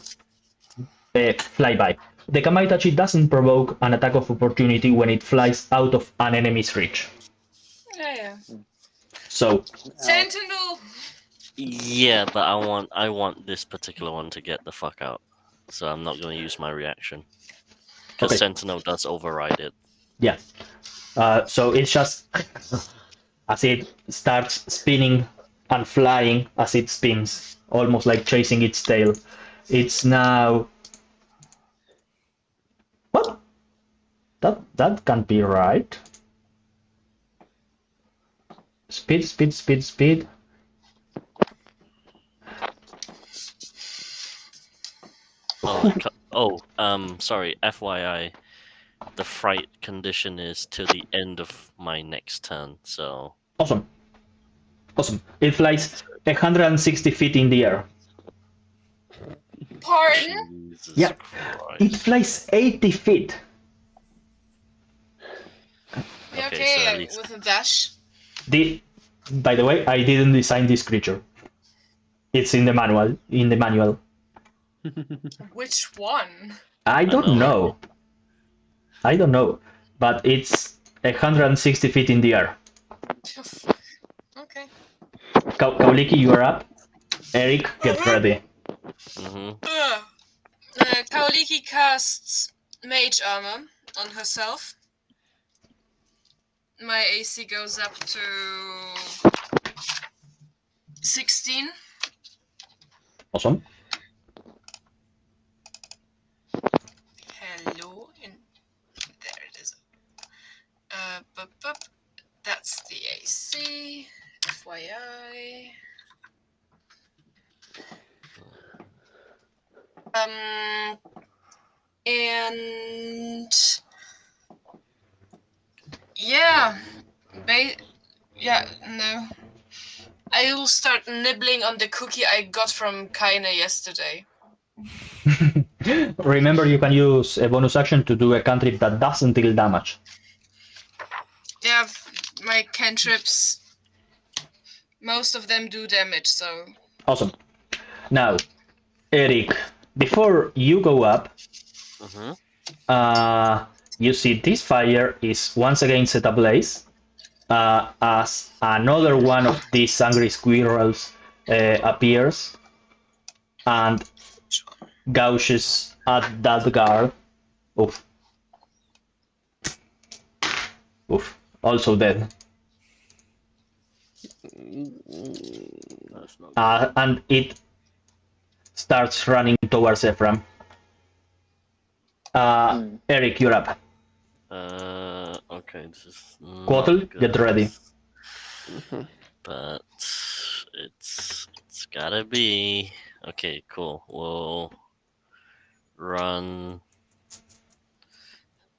Flyby. The Kamaitachi doesn't provoke an attack of opportunity when it flies out of an enemy's reach. Yeah. So, Sentinel. Yeah, but I want this particular one to get the fuck out. So I'm not going to use my reaction. Because Okay. Sentinel does override it. yeah. So it's just as it starts spinning and flying as it spins, almost like chasing its tail. It's now... What? That can't be right. Speed, speed, speed, speed. Sorry, FYI. The fright condition is till the end of my next turn, so... Awesome. Awesome. It flies 160 feet in the air. Pardon? Jesus Yeah. Christ. It flies 80 feet. Yeah, Okay, okay, so at like least- with a dash. By the way, I didn't design this creature. It's in the manual. Which one? I don't know. I don't know. But it's 160 feet in the air. Okay. Kauliki, you are up. Eric, get ready. Mhm. Kaoliki casts Mage Armor on herself. My AC goes up to 16. Awesome. Hello, and there it is. That's the AC. FYI. And yeah, no. I will start nibbling on the cookie I got from Kaine yesterday. Remember, you can use a bonus action to do a cantrip that doesn't deal damage. Yeah, my cantrips, most of them do damage, so... Awesome. Now, Eric, before you go up, Mhm. you see this fire is once again set ablaze as another one of these angry squirrels appears and gouges at that guard. Oof. Oof. Also dead. That's not And it starts running towards Ephraim. Eric, you're up. okay, this is not Quotl, good. get ready. But it's gotta be okay. Cool. We'll run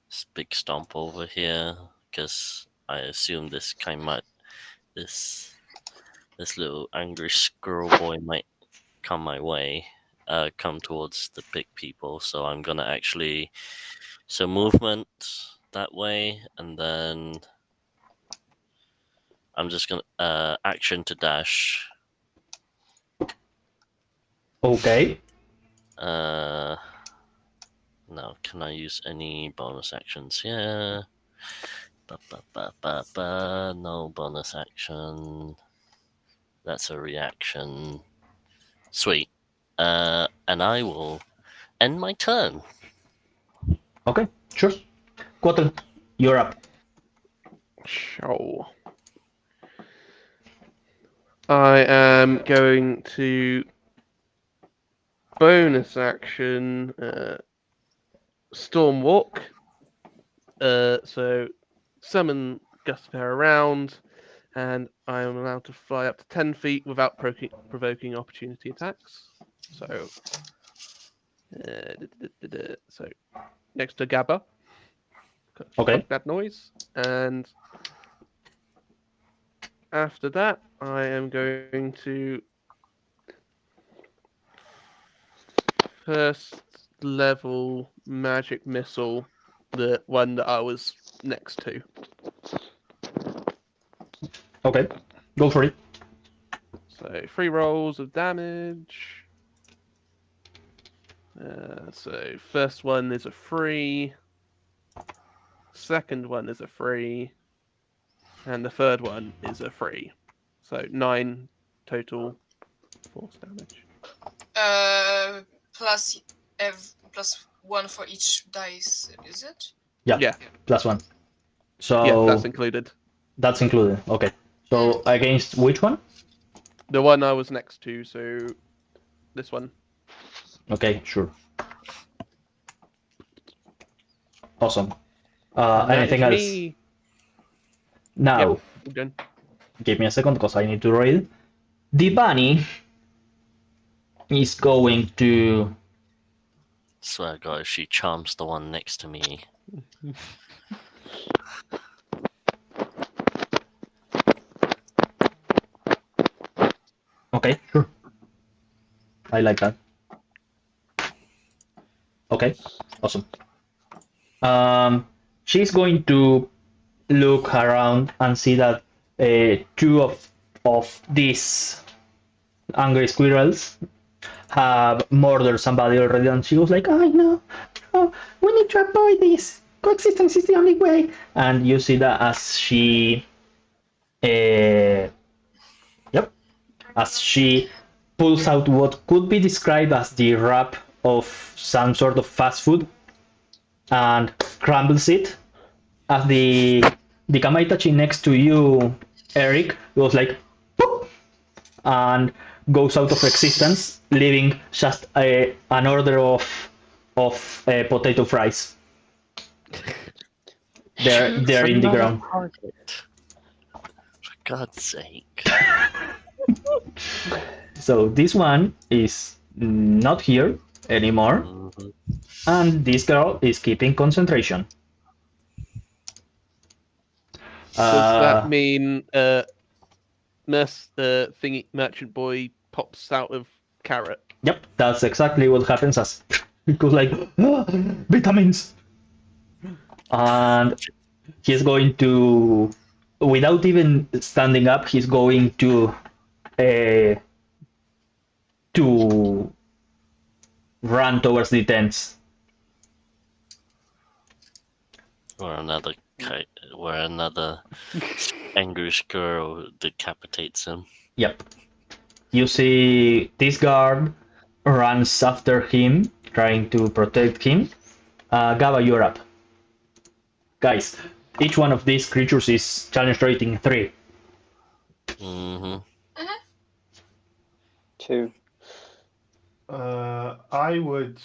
this big stomp over here because I assume this little angry squirrel boy might come my way. Come towards the big people. So I'm gonna actually movement that way, and then I'm just gonna action to dash. Okay. No, can I use any bonus actions? Yeah. No bonus action. That's a reaction. Sweet. And I will end my turn. Okay, sure. Quattro, you're up. Sure. I am going to bonus action Storm Walk. So summon Gust of Air around, and I am allowed to fly up to 10 feet without provoking opportunity attacks. So, so next to Gabba. Okay. Fuck that noise. And after that, I am going to first level magic missile, the one that I was next to. Okay, go for it. So 3 rolls of damage. So first one is a 3. Second one is a 3. And the third one is a 3. So 9 total force damage. Plus plus 1 for each dice, is it? Yeah, Yeah, +1. So yeah, that's included. that's included. Okay. So against which one? The one I was next to, so this one. Okay, sure. Awesome. And that Anything is else? me. Now, Yep, we're done. give me a second because I need to read. The bunny is going to. Swear to God, if she charms the one next to me. Okay, sure. I like that. Okay, awesome. She's going to look around and see that 2 of these angry squirrels have murdered somebody already, and she was like, "I know, oh, we need to avoid this. Coexistence is the only way." And you see that as she, as she pulls out what could be described as the wrap of some sort of fast food and crumbles it, as the Kamaitachi next to you, Eric, goes like pop, and goes out of existence, leaving just an order of potato fries. They're in the ground. For God's sake. So this one is not here anymore, Mhm. and this girl is keeping concentration. Does that mean thingy merchant boy pops out of carrot? Yep, that's exactly what happens as it goes like vitamins, and he's going to, without even standing up, he's going to run towards the tents. Or another angry squirrel decapitates him. Yep. You see this guard runs after him, trying to protect him. Gaba, you're up. Guys, each one of these creatures is challenge rating 3. Mm-hmm. 2. I would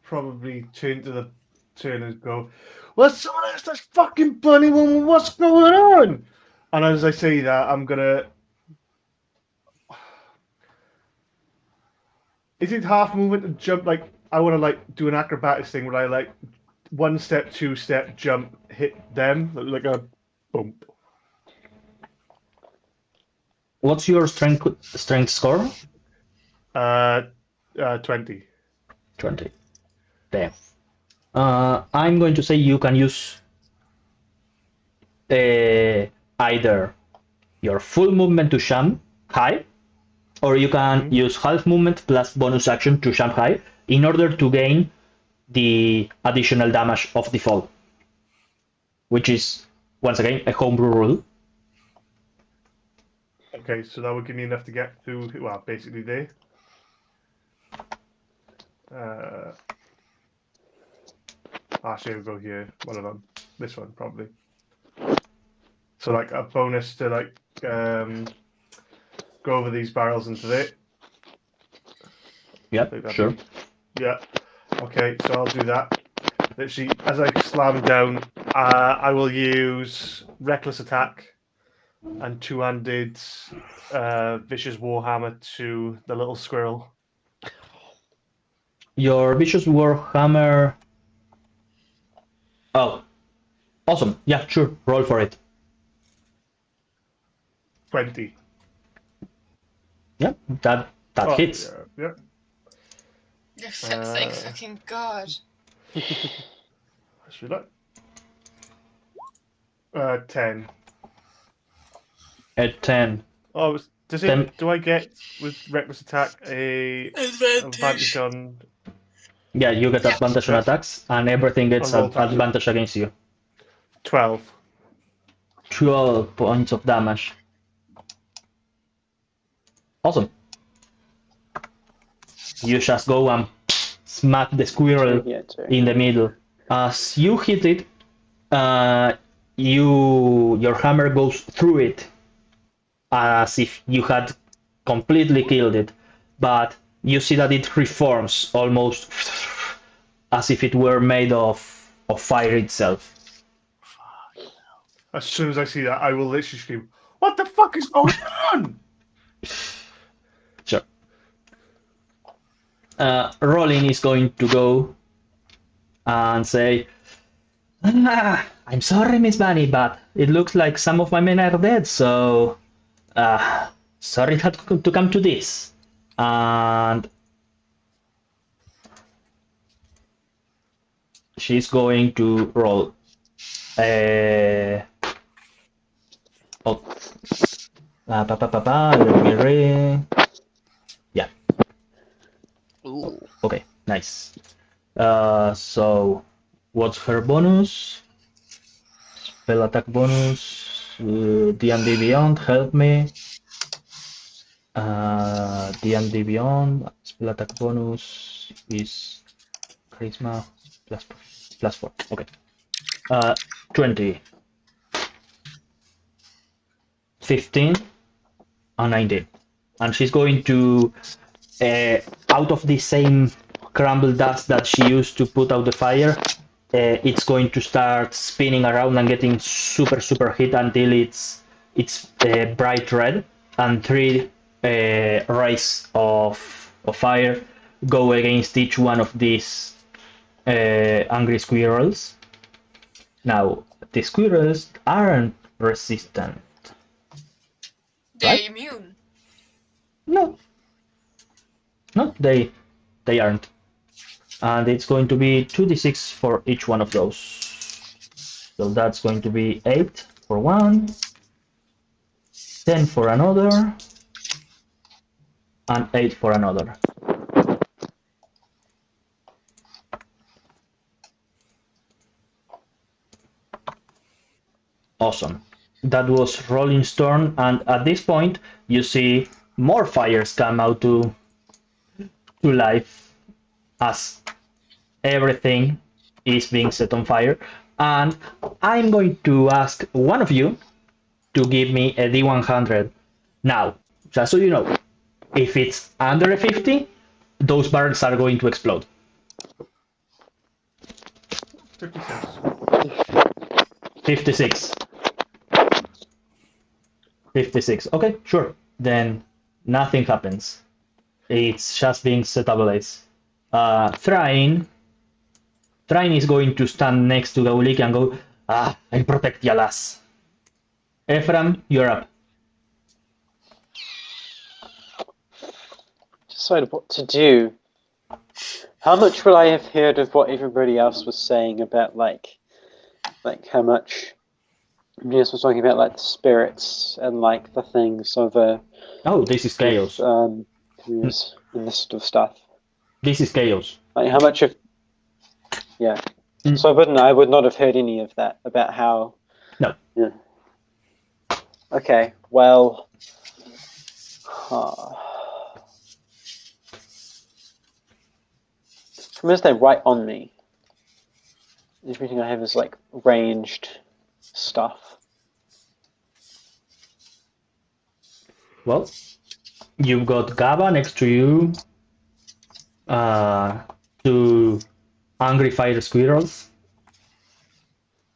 probably turn and go, "Well, someone else, this fucking bunny woman, what's going on?" And as I say that, I'm gonna. Is it half movement to jump? Like I want to do an acrobatics thing where I 1 step, 2 step, jump, hit them like a bump. What's your strength score? 20. 20. Damn. I'm going to say you can use either your full movement to jump high, or you can use half movement plus bonus action to jump high in order to gain the additional damage of the fall, which is, once again, a homebrew rule. Okay, so that would give me enough to get to, well, basically there. Actually, I'll go here. One of them. This one, probably. So, like, a bonus to, like, go over these barrels into there. Yeah, sure. Yeah. Okay, so I'll do that. Literally, as I slam down, I will use Reckless Attack and two-handed Vicious Warhammer to the little squirrel. Your Vicious Warhammer... Oh, awesome. Yeah, sure. Roll for it. 20. Yeah, that hits. Yeah. Thank fucking God. Should I? 10. At 10. Oh, does it? Do I get with Reckless Attack a advantage on? Yeah, you get advantage on attacks, and everything gets On roll attacks. advantage against you. 12. 12 points of damage. Awesome. You just go and smack the squirrel in the middle. As you hit it, your hammer goes through it as if you had completely killed it, but you see that it reforms almost as if it were made of fire itself. As soon as I see that, I will literally scream, "What the fuck is going on?" Sure. Rolling is going to go and say, I'm sorry, Miss Bunny, but it looks like some of my men are dead, so sorry to come to this. And she's going to roll. Let me read. Yeah. Ooh. Okay, nice. So, what's her bonus? Spell attack bonus. D&D Beyond, help me. D&D Beyond, spell attack bonus is charisma plus 4. Okay. 20. 15 and 19. And she's going to, out of the same crumble dust that she used to put out the fire, it's going to start spinning around and getting super hit until it's bright red, and 3 rays of fire go against each one of these angry squirrels. Now, the squirrels aren't resistant. They're Right? immune. No, they aren't. And it's going to be 2d6 for each one of those. So that's going to be 8 for one, 10 for another, and 8 for another. Awesome. That was Rolling Storm, and at this point you see more fires come out to life as everything is being set on fire. And I'm going to ask one of you to give me a D100. Now, just so you know, if it's under a 50, those barrels are going to explode. 56. 56. 56. Okay, sure. Then nothing happens. It's just being set ablaze. Thrain is going to stand next to Gauliki and go, I'll protect your lass. Ephraim, you're up. Decided what to do. How much would I have heard of what everybody else was saying about like how much Yes, we're talking about like the spirits and like the things of the Oh, this is chaos. yes, and this sort of stuff. This is chaos. Like how much of yeah. Mm. So I would not have heard any of that about how. No. Yeah. Okay. Well. From as they're right on me, everything I have is like ranged stuff. Well, you've got Gaba next to you. Two angry fire squirrels.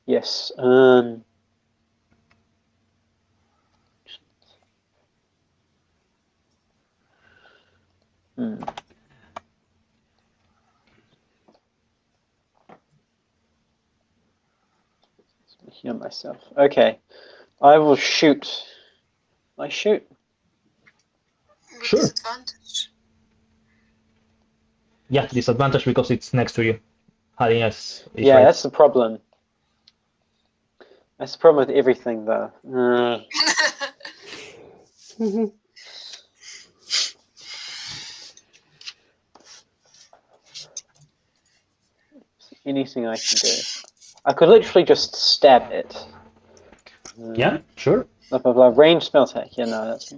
Yes. Heal myself. Okay. I will shoot. I shoot. With Sure. disadvantage. Yeah, disadvantage because it's next to you. Yes, it's Yeah, right. that's the problem. That's the problem with everything, though. Anything I can do. I could literally just stab it. Yeah, sure. Blah, blah, blah. Range spell attack. Yeah, no, that's.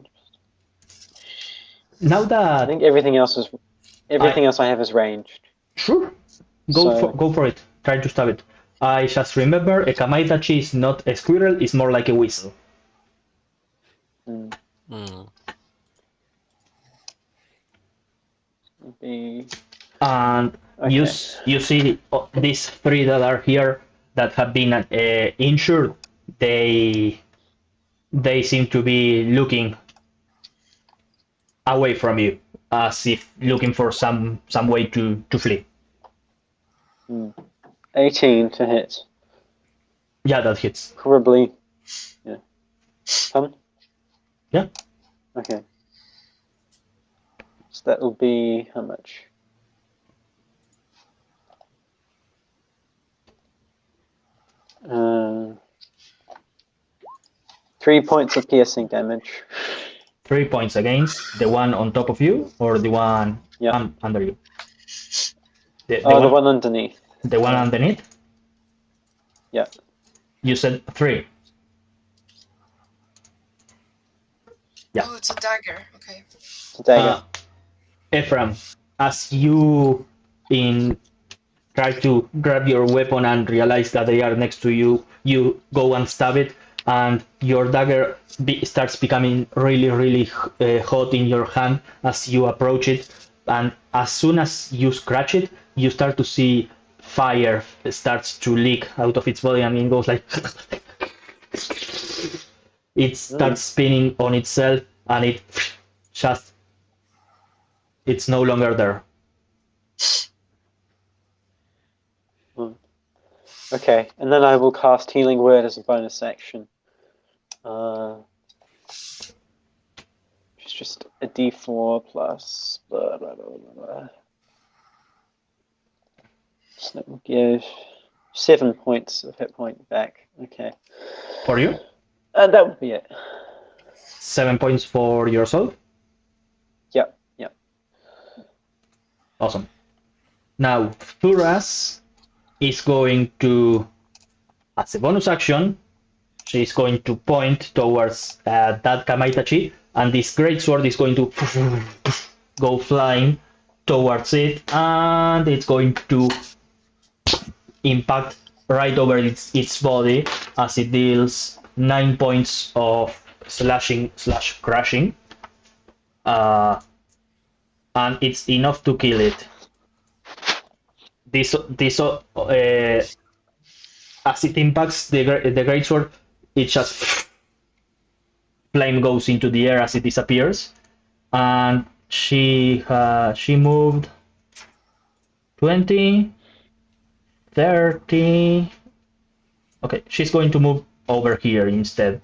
Now I that think everything else I have is ranged. sure, So- go for it. Try to stab it. I just remember a Kamaitachi is not a squirrel; it's more like a weasel. Be... And Okay. you see these three that are here that have been injured. They seem to be looking away from you, as if looking for some way to flee. 18 to hit. Yeah, that hits. Probably. Yeah. Come? Yeah. Okay. So that will be how much? Uh, 3 points of piercing damage. 3 points against the one on top of you or the one Yeah. under you. The The one underneath. The one underneath. Yeah. You said 3. Yeah. Oh, it's a dagger. Okay. It's a dagger. Ephraim, as you try to grab your weapon and realize that they are next to you, you go and stab it, and your dagger starts becoming really hot in your hand as you approach it. And as soon as you scratch it, you start to see fire starts to leak out of its body, and it goes like it starts spinning on itself, and it's no longer there. Okay, and then I will cast Healing Word as a bonus action. It's just a D4 plus blah, blah, blah, blah, blah. So that will give 7 points of hit point back. Okay. For you? And that would be it. 7 points for yourself? Yep. Awesome. Now, Thuras is going to, as a bonus action, she's going to point towards that Kamaitachi, and this great sword is going to go flying towards it, and it's going to impact right over its body as it deals 9 points of slashing / crushing. And it's enough to kill it. This as it impacts the greatsword, it just flame goes into the air as it disappears, and she moved 20, 30. Okay, she's going to move over here instead.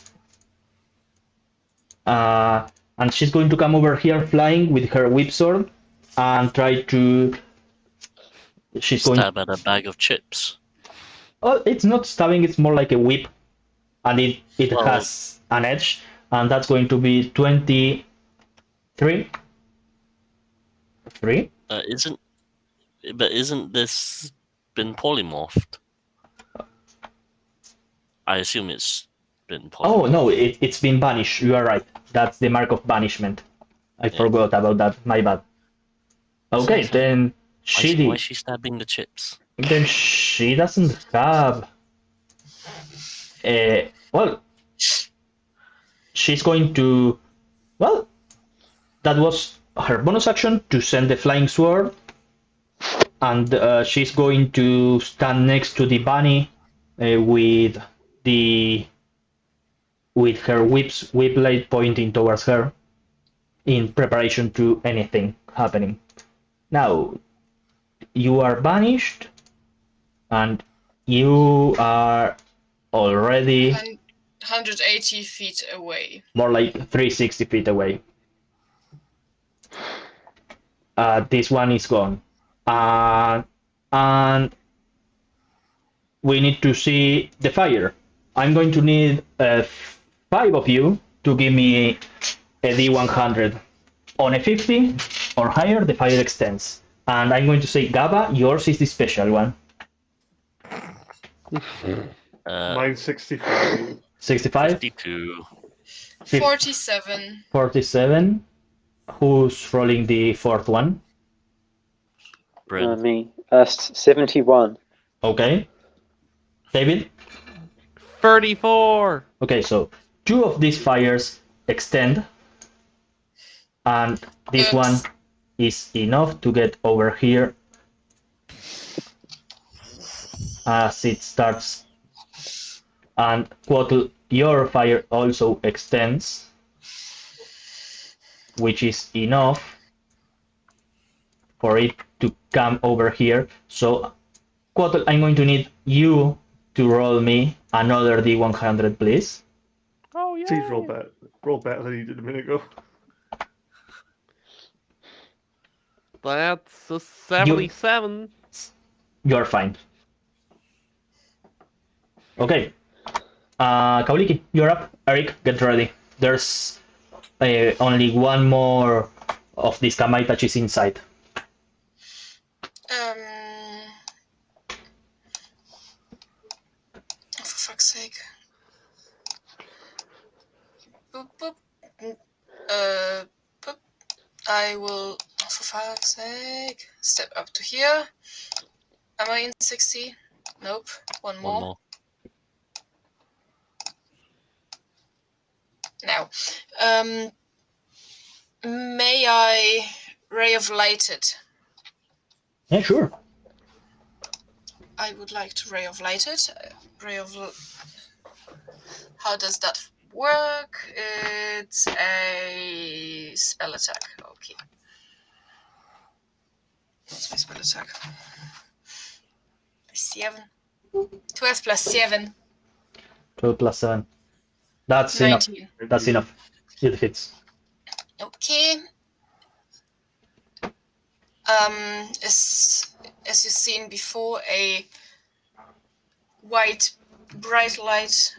And she's going to come over here flying with her whip sword and try to. She's going. Stab at a bag of chips. Oh, it's not stabbing, it's more like a whip. and it Well- has an edge, and that's going to be 23. 3? Isn't this been polymorphed? I assume it's been polymorphed. Oh no, it's been banished. You are right. That's the mark of banishment. I forgot about that. My bad. Okay, then Why is she stabbing the chips? then she doesn't have. Well, she's going to. Well, that was her bonus action to send the flying sword, and she's going to stand next to the bunny with her whip blade pointing towards her, in preparation to anything happening. Now, you are banished, and you are already 180 feet away. more like 360 feet away. This one is gone. And we need to see the fire. I'm going to need 5 of you to give me a D100. On a 50 or higher, the fire extends. And I'm going to say, Gaba, yours is the special one. Mine's 65. 65? 52. 47. 47. Who's rolling the fourth one? Bryn. Me. 71. Okay. David? 34. Okay, so 2 of these fires extend, and this Oops. one is enough to get over here as it starts. And Quotl, your fire also extends, which is enough for it to come over here. So, Quotl, I'm going to need you to roll me another D100, please. Oh yeah. Please roll better than you did a minute ago. That's a 77. You're fine. Okay. Kauliki, you're up. Eric, get ready. There's only one more of these Kamaitachis inside. For fuck's sake. Boop, boop. Boop. I will, for fuck's sake, step up to here. Am I in 60? Nope. One more. One more. Now, may I ray of light it? Yeah, sure. I would like to ray of light it. How does that work? It's a spell attack. Okay. What's my spell attack? 7. 12 plus 7. 12 plus 7. That's enough. 19. That's enough. It hits. Okay. As you've seen before, a white bright light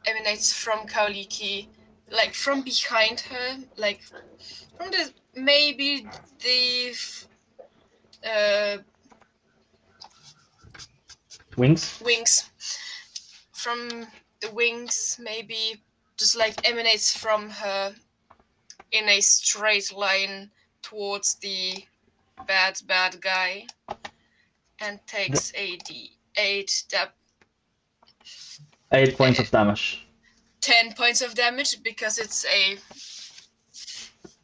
emanates from Kauliki, like from behind her, like from the maybe the Wings? wings, from the wings, maybe just like emanates from her in a straight line towards the bad guy, and takes a d8 8 points of damage. 10 points of damage because it's a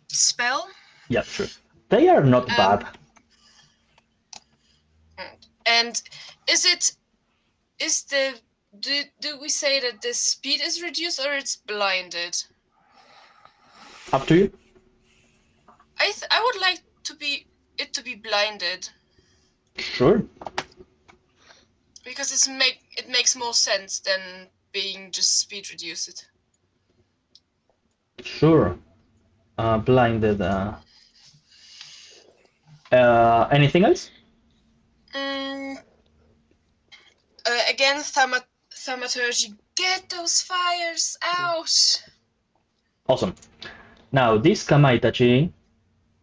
spell. Yeah, sure. They are not bad. And do we say that the speed is reduced or it's blinded? Up to you. I would like it to be blinded Sure. because it makes more sense than being just speed reduced. Sure. Blinded. Anything else? Again, Thaumaturgy, get those fires out! Awesome. Now this Kamaitachi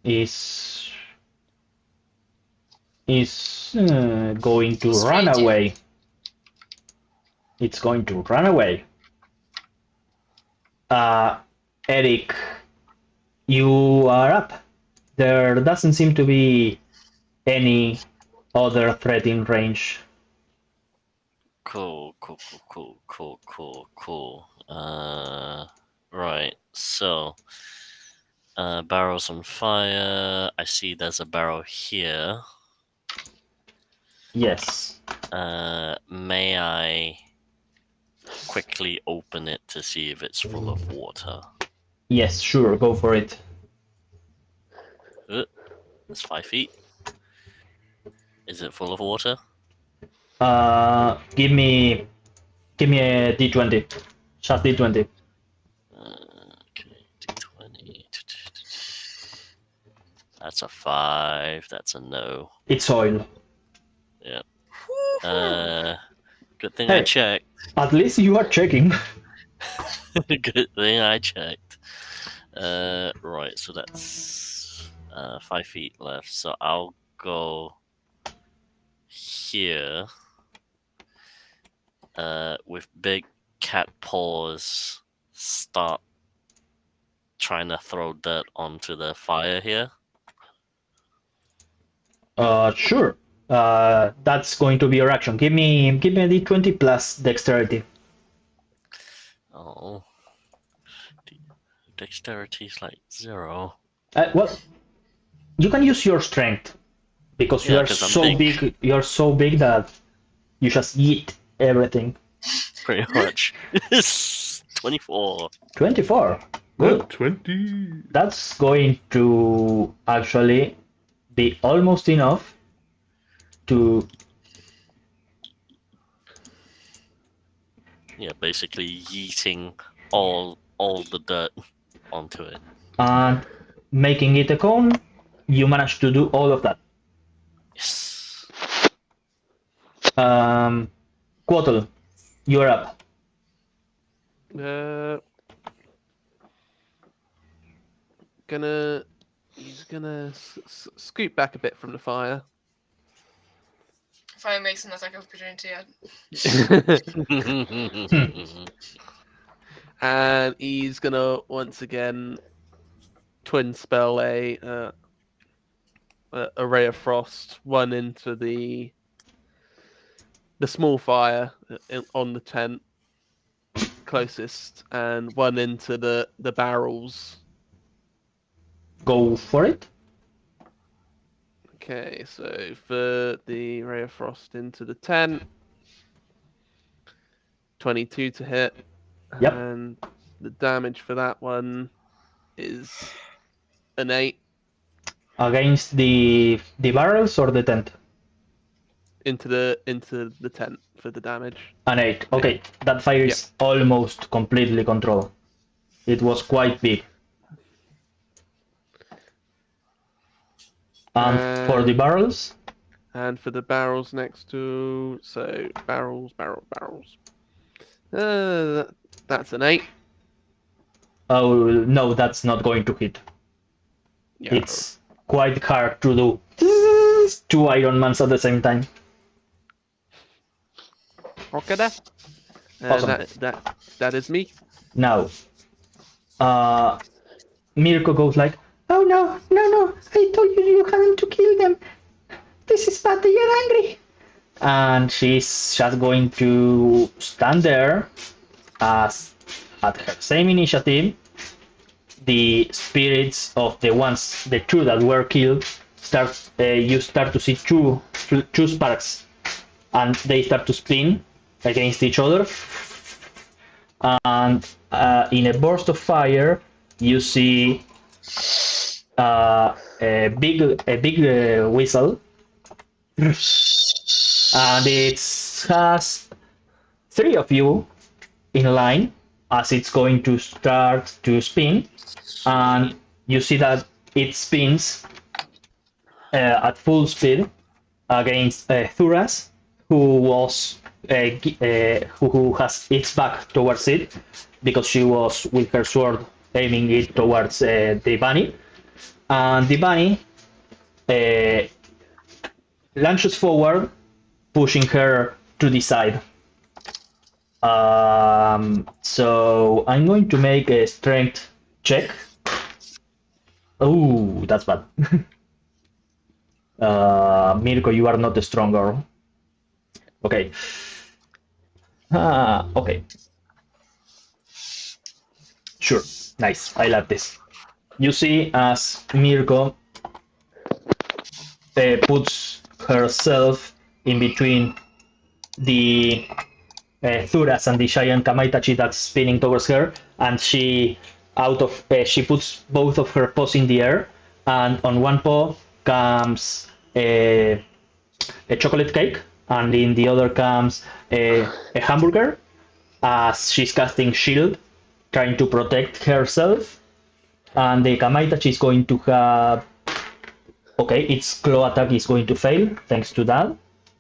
is going to He's run raging. away. It's going to run away. Eric, you are up. There doesn't seem to be any other threat in range. Cool. Right. So, barrel's on fire. I see there's a barrel here. Yes. May I quickly open it to see if it's full of water? Yes, sure, go for it. It's 5 feet. Is it full of water? Give me a d20. Just d20. Okay, d20. That's a 5. That's a no. It's oil. Yeah. Good thing I Hey. checked. At least you are checking. Good thing I checked. Right, so that's 5 feet left. So I'll go here with big cat paws. Start trying to throw dirt onto the fire here. Sure. That's going to be your action. Give me a d20 plus dexterity. Oh, dexterity's like 0. Well, you can use your strength because you Yeah, are 'cause I'm so big. big. You're so big that you just eat everything. Pretty much. 24. 24. Good. 20. That's going to actually be almost enough to. Yeah, basically yeeting all the dirt onto it. And making it a cone, you manage to do all of that. Yes. Quotl, you're up. He's gonna scoot back a bit from the fire. Fire makes an attack of opportunity. And he's gonna once again twin spell a ray of frost, one into the small fire on the tent closest, and one into the barrels. Go for it. Okay, so for the ray of frost into the tent, 22 to hit. Yep. And the damage for that one is an 8 Against the barrels or the tent? into the tent for the damage. An 8. Okay, that fire is almost completely controlled. It was quite big. And for the barrels? And for the barrels next to, so barrels. That's an 8. Oh, no, that's not going to hit. Yeah. It's quite hard to do 2 Iron Mans at the same time. Okay, there. And Awesome. that is me. Now, Mirko goes like, "Oh no, I told you you hadn't to kill them. This is bad, you're angry." And she's just going to stand there as at her same initiative. The spirits of the two that were killed you start to see two sparks, and they start to spin against each other. And in a burst of fire, you see a big whistle, and it has 3 of you in line as it's going to start to spin, and you see that it spins at full speed against Thuras, who has its back towards it because she was with her sword aiming it towards the bunny, and the bunny lunges forward, pushing her to the side. So I'm going to make a strength check. Oh, that's bad. Mirko, you are not stronger. Okay. Okay. Sure. Nice. I love this. You see as Mirko puts herself in between the Thuras and the giant Kamaitachi that's spinning towards her, and she she puts both of her paws in the air, and on one paw comes a chocolate cake, and in the other comes a hamburger, as she's casting shield, trying to protect herself. And the Kamaitachi is going to have... Okay, its claw attack is going to fail, thanks to that.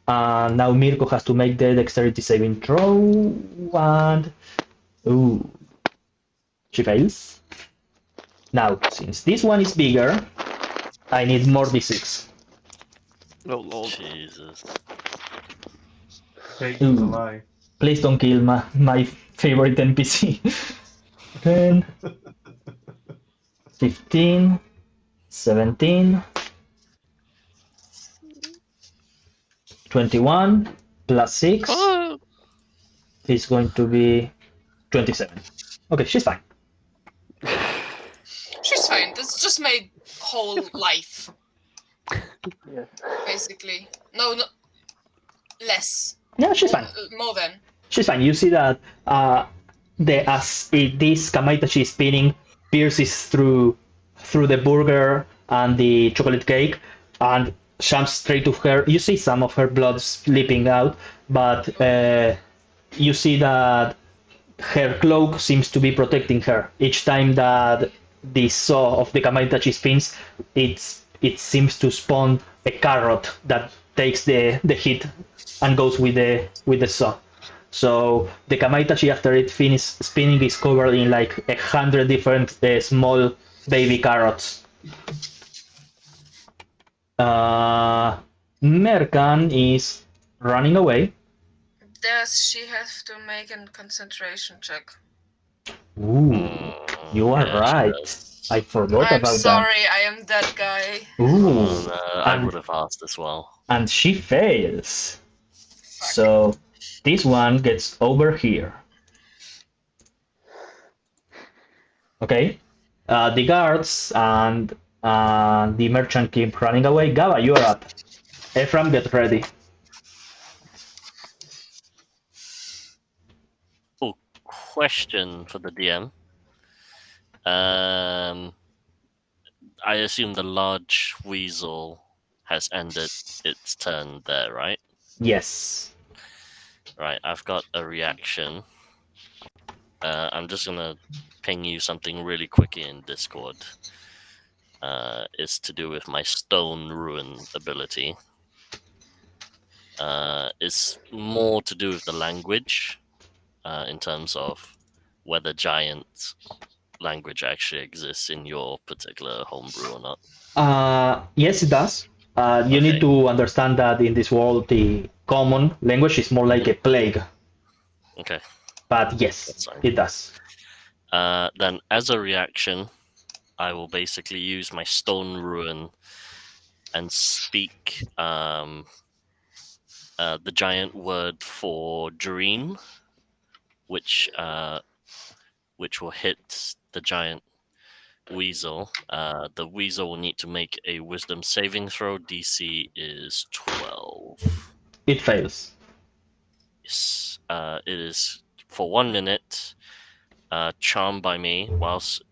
And now Mirko has to make the dexterity saving throw, and... Ooh. She fails. Now, since this one is bigger, I need more d6. Oh lord. Jesus. Fate is a lie. Please don't kill my favorite NPC. 10, 15, 17, 21, plus 6 Oh, is going to be 27. Okay, she's fine. She's fine. That's just my whole life, Yeah. basically. No, less. Yeah, she's fine. More than. She's fine. You see that this Kamaitachi spinning pierces through the burger and the chocolate cake and jumps straight to her. You see some of her blood slipping out, but you see that her cloak seems to be protecting her. Each time that the saw of the Kamaitachi spins, it seems to spawn a carrot that takes the hit and goes with the saw. So the Kamaitachi, after it finishes spinning, is covered in like 100 different small baby carrots. Merkan is running away. Does she have to make a concentration check? Ooh, you are Yeah, she right. does. I forgot I'm about sorry, I am that guy. that. Ooh, Oh, no, I and- would have asked as well. and she fails. Fuck. So this one gets over here. Okay. The guards and the merchant keep running away. Gaba, you are up. Ephraim, get ready. Oh, question for the DM. I assume the large weasel has ended its turn there, right? Yes. Right, I've got a reaction. I'm just gonna ping you something really quickly in Discord. It's to do with my Stone Ruin ability. It's more to do with the language, in terms of whether giant language actually exists in your particular homebrew or not. Yes, it does. You need to understand that in this world, the common language is more like a plague. Okay. But yes, That's fine. it does. Then, as a reaction, I will basically use my Stone Ruin and speak the giant word for dream, which will hit the giant weasel. The weasel will need to make a wisdom saving throw. DC is 12. It fails. Yes. It is for 1 minute. Charmed by me, whilst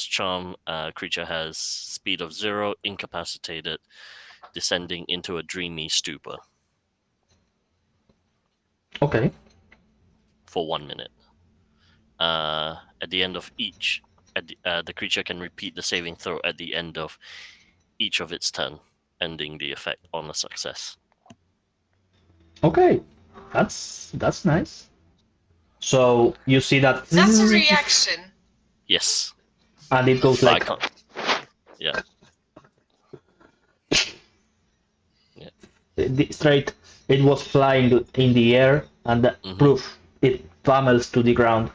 charm creature has speed of 0, incapacitated, descending into a dreamy stupor Okay. for 1 minute. At the end of each, the creature can repeat the saving throw at the end of each of its turn, ending the effect on a success. Okay, that's nice. So you see that, That's a reaction. Yes. and it goes But I like can't. Yeah. straight. It was flying in the air, and Mhm. proof it pummels to the ground.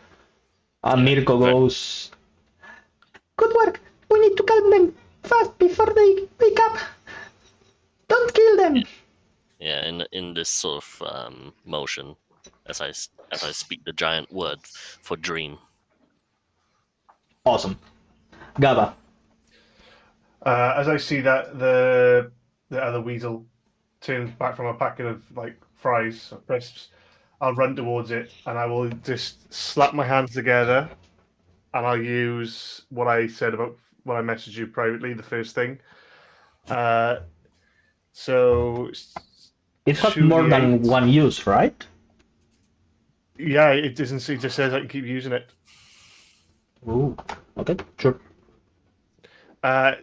And Yeah, Mirko but- goes, "Good work. We need to calm them fast before they wake up. Don't kill them." Yeah, in this sort of motion, as I speak the giant word for dream. Awesome. Gaba. As I see that the other weasel turns back from a packet of like fries or crisps, I'll run towards it and I will just slap my hands together, and I'll use what I said about what I messaged you privately. The first thing. So It has more than 2d8. one use, right? Yeah, it doesn't. It just says I can keep using it. Ooh. Okay, sure.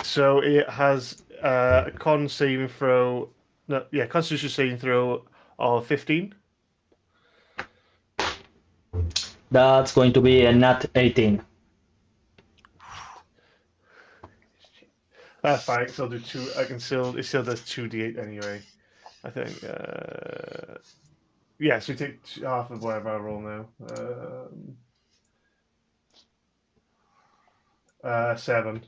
So it has a con saving throw. No, yeah, Constitution saving throw of 15. That's going to be a nat 18. That's fine. So I'll do two. I can still. It still does 2d8 anyway. I think. Yeah. So we take half of whatever I roll now. 7.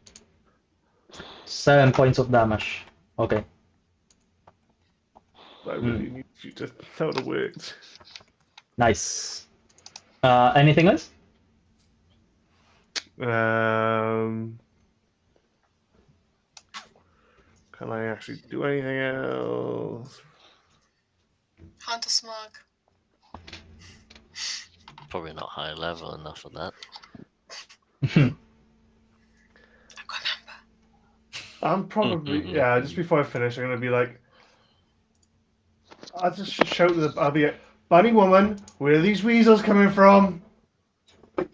7 points of damage. Okay. I really need you to. That would have worked. Nice. Anything else? Can I actually do anything else? Hunt a smug. Probably not high level enough for that. I'm probably yeah. Just before I finish, I'm gonna be like, I'll just shout to the. I'll be like, "Bunny woman, where are these weasels coming from?" They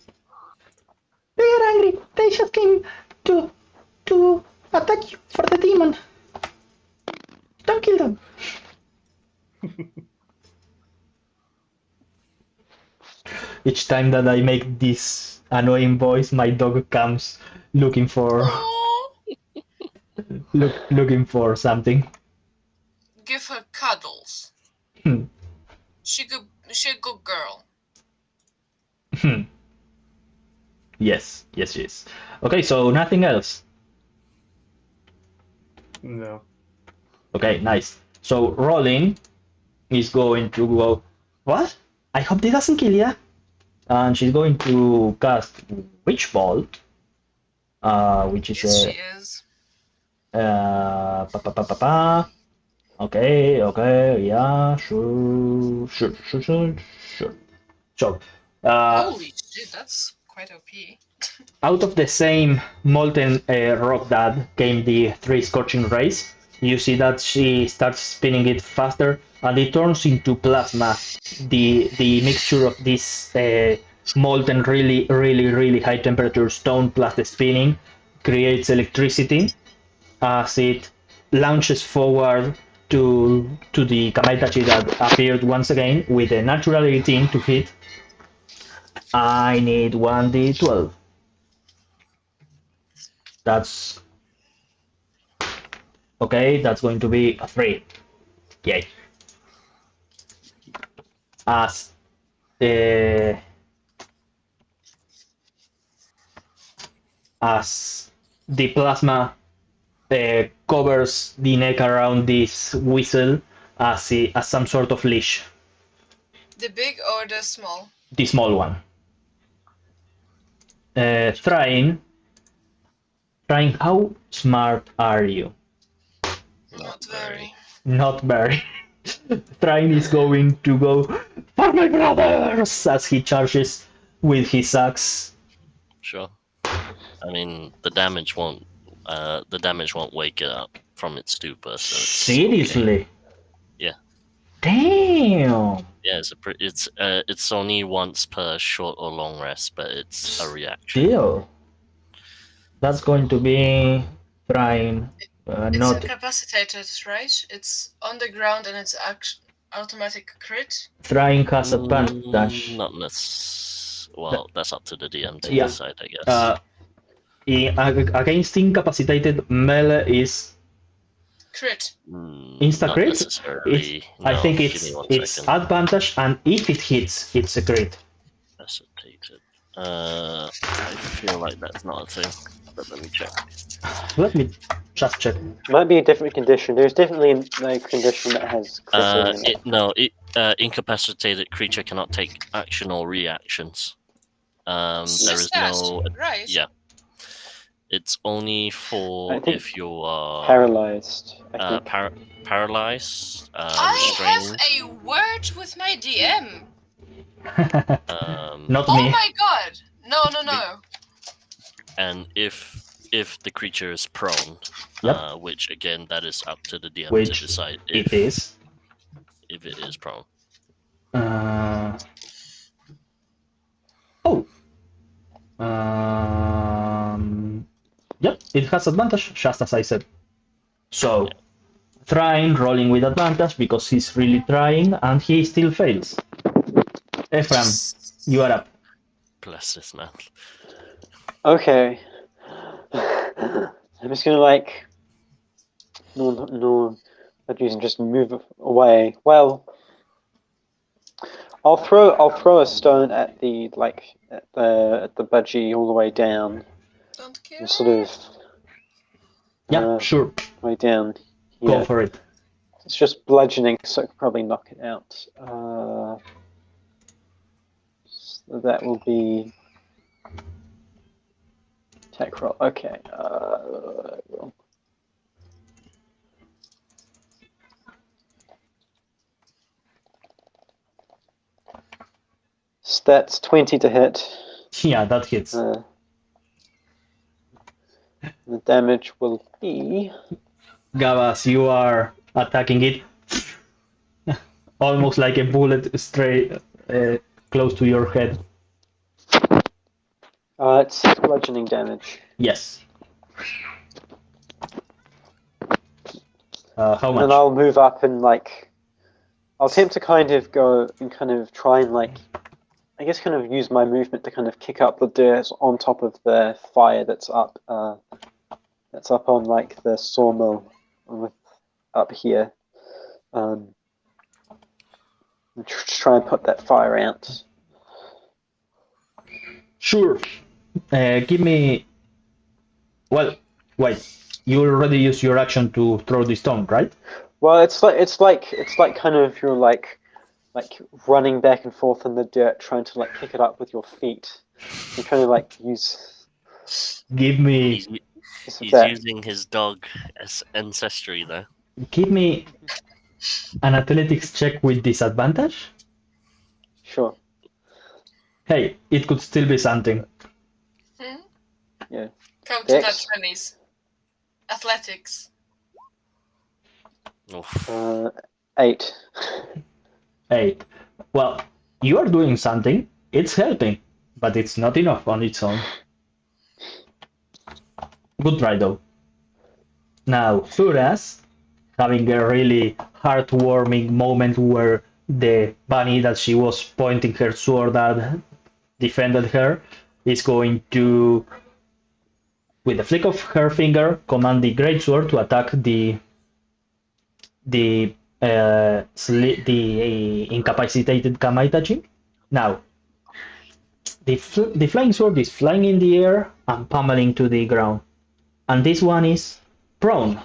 are angry. They just came to attack you for the demon. Don't kill them. Each time that I make this annoying voice, my dog comes looking for looking for something. Give her cuddles. Hmm. She a good girl. Yes. Okay, so nothing else. No. Okay, nice. So Rolling is going to go. What? I hope this doesn't kill ya. And she's going to cast Witch Bolt, which is Yes, she is. Pa, pa, pa, pa, pa. Okay, yeah, sure. So, Holy shit, that's quite OP. out of the same molten rock that came the 3 scorching rays. You see that she starts spinning it faster, and it turns into plasma. The mixture of this molten, really high temperature stone plus the spinning creates electricity as it launches forward to the Kamaitachi that appeared once again with a natural 18 to hit. I need 1d12. That's okay. That's going to be a 3. Yay. As the plasma covers the neck around this whistle as some sort of leash. The big or the small? The small one. Trying, how smart are you? Not very. Not very. Train is going to go for my brothers as he charges with his axe. Sure. I mean, the damage won't wake it up from its stupor. So it's Seriously? okay. Yeah. Damn. Yeah, it's only once per short or long rest, but it's a reaction. Still. That's going to be trying It's not. incapacitated, right? It's on the ground and it's automatic crit? Trying has advantage. Not well, that's up to the DM to Yeah. decide, I guess. Against incapacitated, melee is Crit. insta Not crit. necessarily. I No, think give me one it's second. advantage, and if it hits, it's a crit. Hesitated. I feel like that's not a thing, but let me check. Let me just check. Might be a different condition. There's definitely no condition that has critting in it. Incapacitated creature cannot take action or reactions. There is no. Right. Yeah. It's only for I think if you are Paralyzed. I think. paralyzed. I have restrained. a word with my DM. Not Oh me. my god! No. And if the creature is prone, Yep. which again that is up to the DM to Which decide it is. if it is prone. Oh. Yep, it has advantage, just as I said. So, rolling with advantage because he's really trying, and he still fails. Ephraim, you are up. Bless this man. Okay. I'm just gonna no, and just move away. Well, I'll throw a stone at the at the budgie all the way down, Don't kill. and sort of Yeah, sure. way down here. Go for it. It's just bludgeoning, so I could probably knock it out. So that will be attack roll. Okay. Roll. Stats 20 to hit. Yeah, that hits. The damage will be. Gavas, you are attacking it almost like a bullet straight close to your head. It's 6 bludgeoning damage. Yes. How And much? then I'll move up and I'll attempt to kind of go and kind of try and I guess kind of use my movement to kind of kick up the dirt on top of the fire that's up on the sawmill up here. And try and put that fire out. Sure. Give me. Well, wait. You already used your action to throw the stone, right? Well, it's like kind of you're like running back and forth in the dirt, trying to kick it up with your feet. You're trying to use. Give me. He's using his dog as ancestry there. Give me an athletics check with disadvantage. Sure. Hey, it could still be something. Yeah. Come to that Dex. 20s. Athletics. Oof. 8. 8. Well, you are doing something. It's helping, but it's not enough on its own. Good try, though. Now, Thuras, having a really heartwarming moment where the bunny that she was pointing her sword at defended her, is going to, with a flick of her finger, command the greatsword to attack the incapacitated Kamaitachi. Now, the flying sword is flying in the air and pummeling to the ground, and this one is prone.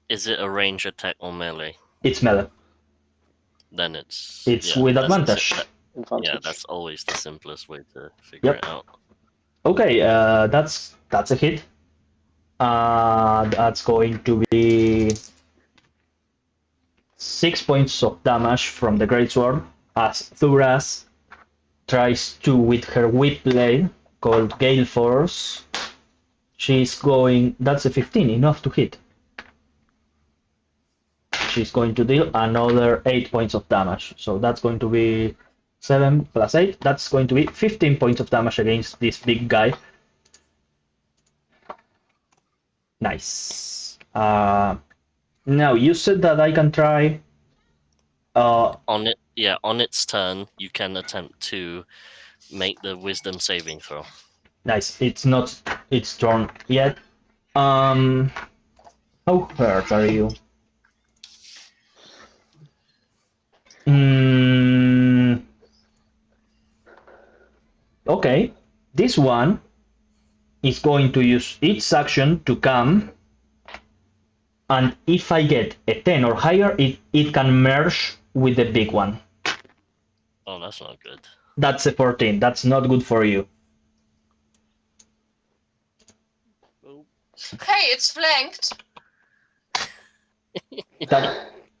Is it a range attack or melee? It's melee. Then it's with advantage. Yeah, that's always the simplest way to figure it out. Okay, that's a hit. That's going to be 6 points of damage from the greatsword as Thuras tries to, with her whip blade called Gale Force. She's going. That's a 15, enough to hit. She's going to deal another 8 points of damage. So that's going to be 7 plus 8. That's going to be 15 points of damage against this big guy. Nice. Now, you said that I can try On its turn, you can attempt to make the wisdom saving throw. Nice. It's not its turn yet. How hurt are you? Okay. This one is going to use its action to come, and if I get a 10 or higher, it can merge with the big one. Oh, that's not good. That's a 14. That's not good for you. Hey, it's flanked.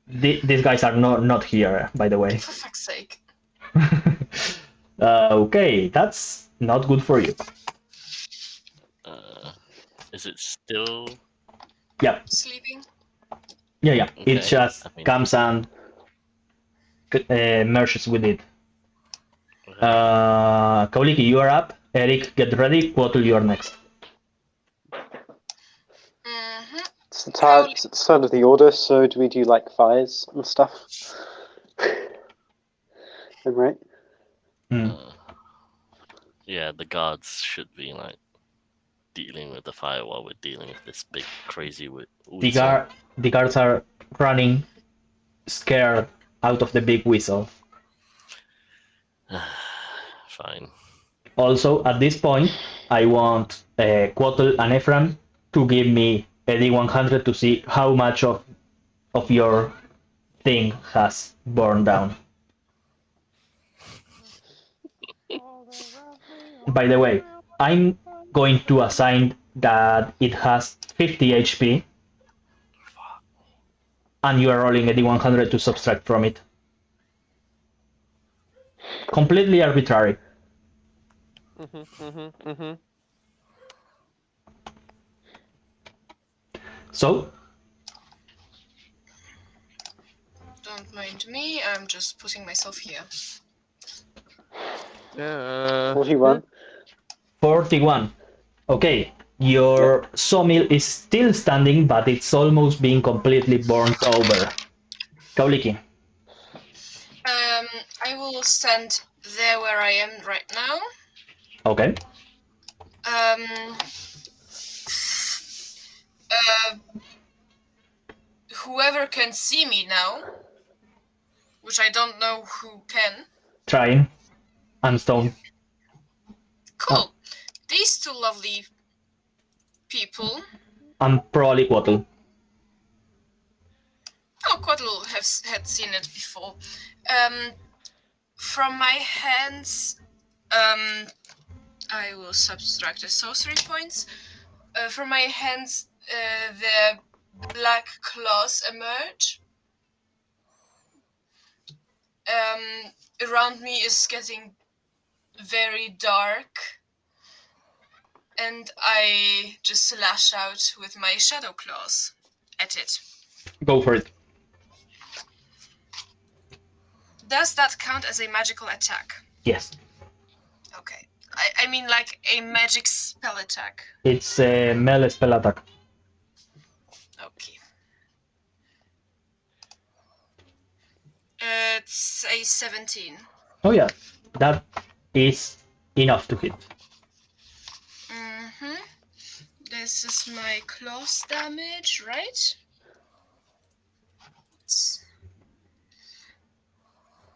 These guys are not here, by the way. For fuck's sake. Okay, that's not good for you. Is it still? Yeah. Sleeping. Yeah. Okay, It just I mean- comes and merges with it. Okay. Kauliki, you are up. Eric, get ready. Quotl, you are next. Mm-hmm. It's the start of the order, so do we do like fires and stuff? Am I right? Yeah, the guards should be like dealing with the fire while we're dealing with this big crazy weasel. The guards are running, scared out of the big whistle. Fine. Also, at this point, I want Quotl and Ephraim to give me a D100 to see how much of your thing has burned down. By the way, I'm going to assign that it has 50 HP, and you are rolling a D100 to subtract from it. Completely arbitrary. So, Don't mind me, I'm just putting myself here. 41. 41. Okay, your sawmill is still standing, but it's almost being completely burnt over. Kauliki. I will stand there where I am right now. Okay. Whoever can see me now, which I don't know who can. Trying. And stone. Cool. These two lovely people. And probably Quotl. Oh, Quotl had seen it before. From my hands, I will subtract the sorcery points. From my hands, the black claws emerge. Around me is getting very dark, and I just slash out with my shadow claws at it. Go for it. Does that count as a magical attack? Yes. Okay. I mean like a magic spell attack. It's a melee spell attack. Okay. It's a 17. Oh yeah, that is enough to hit. Mm-hmm. This is my claws damage, right? It's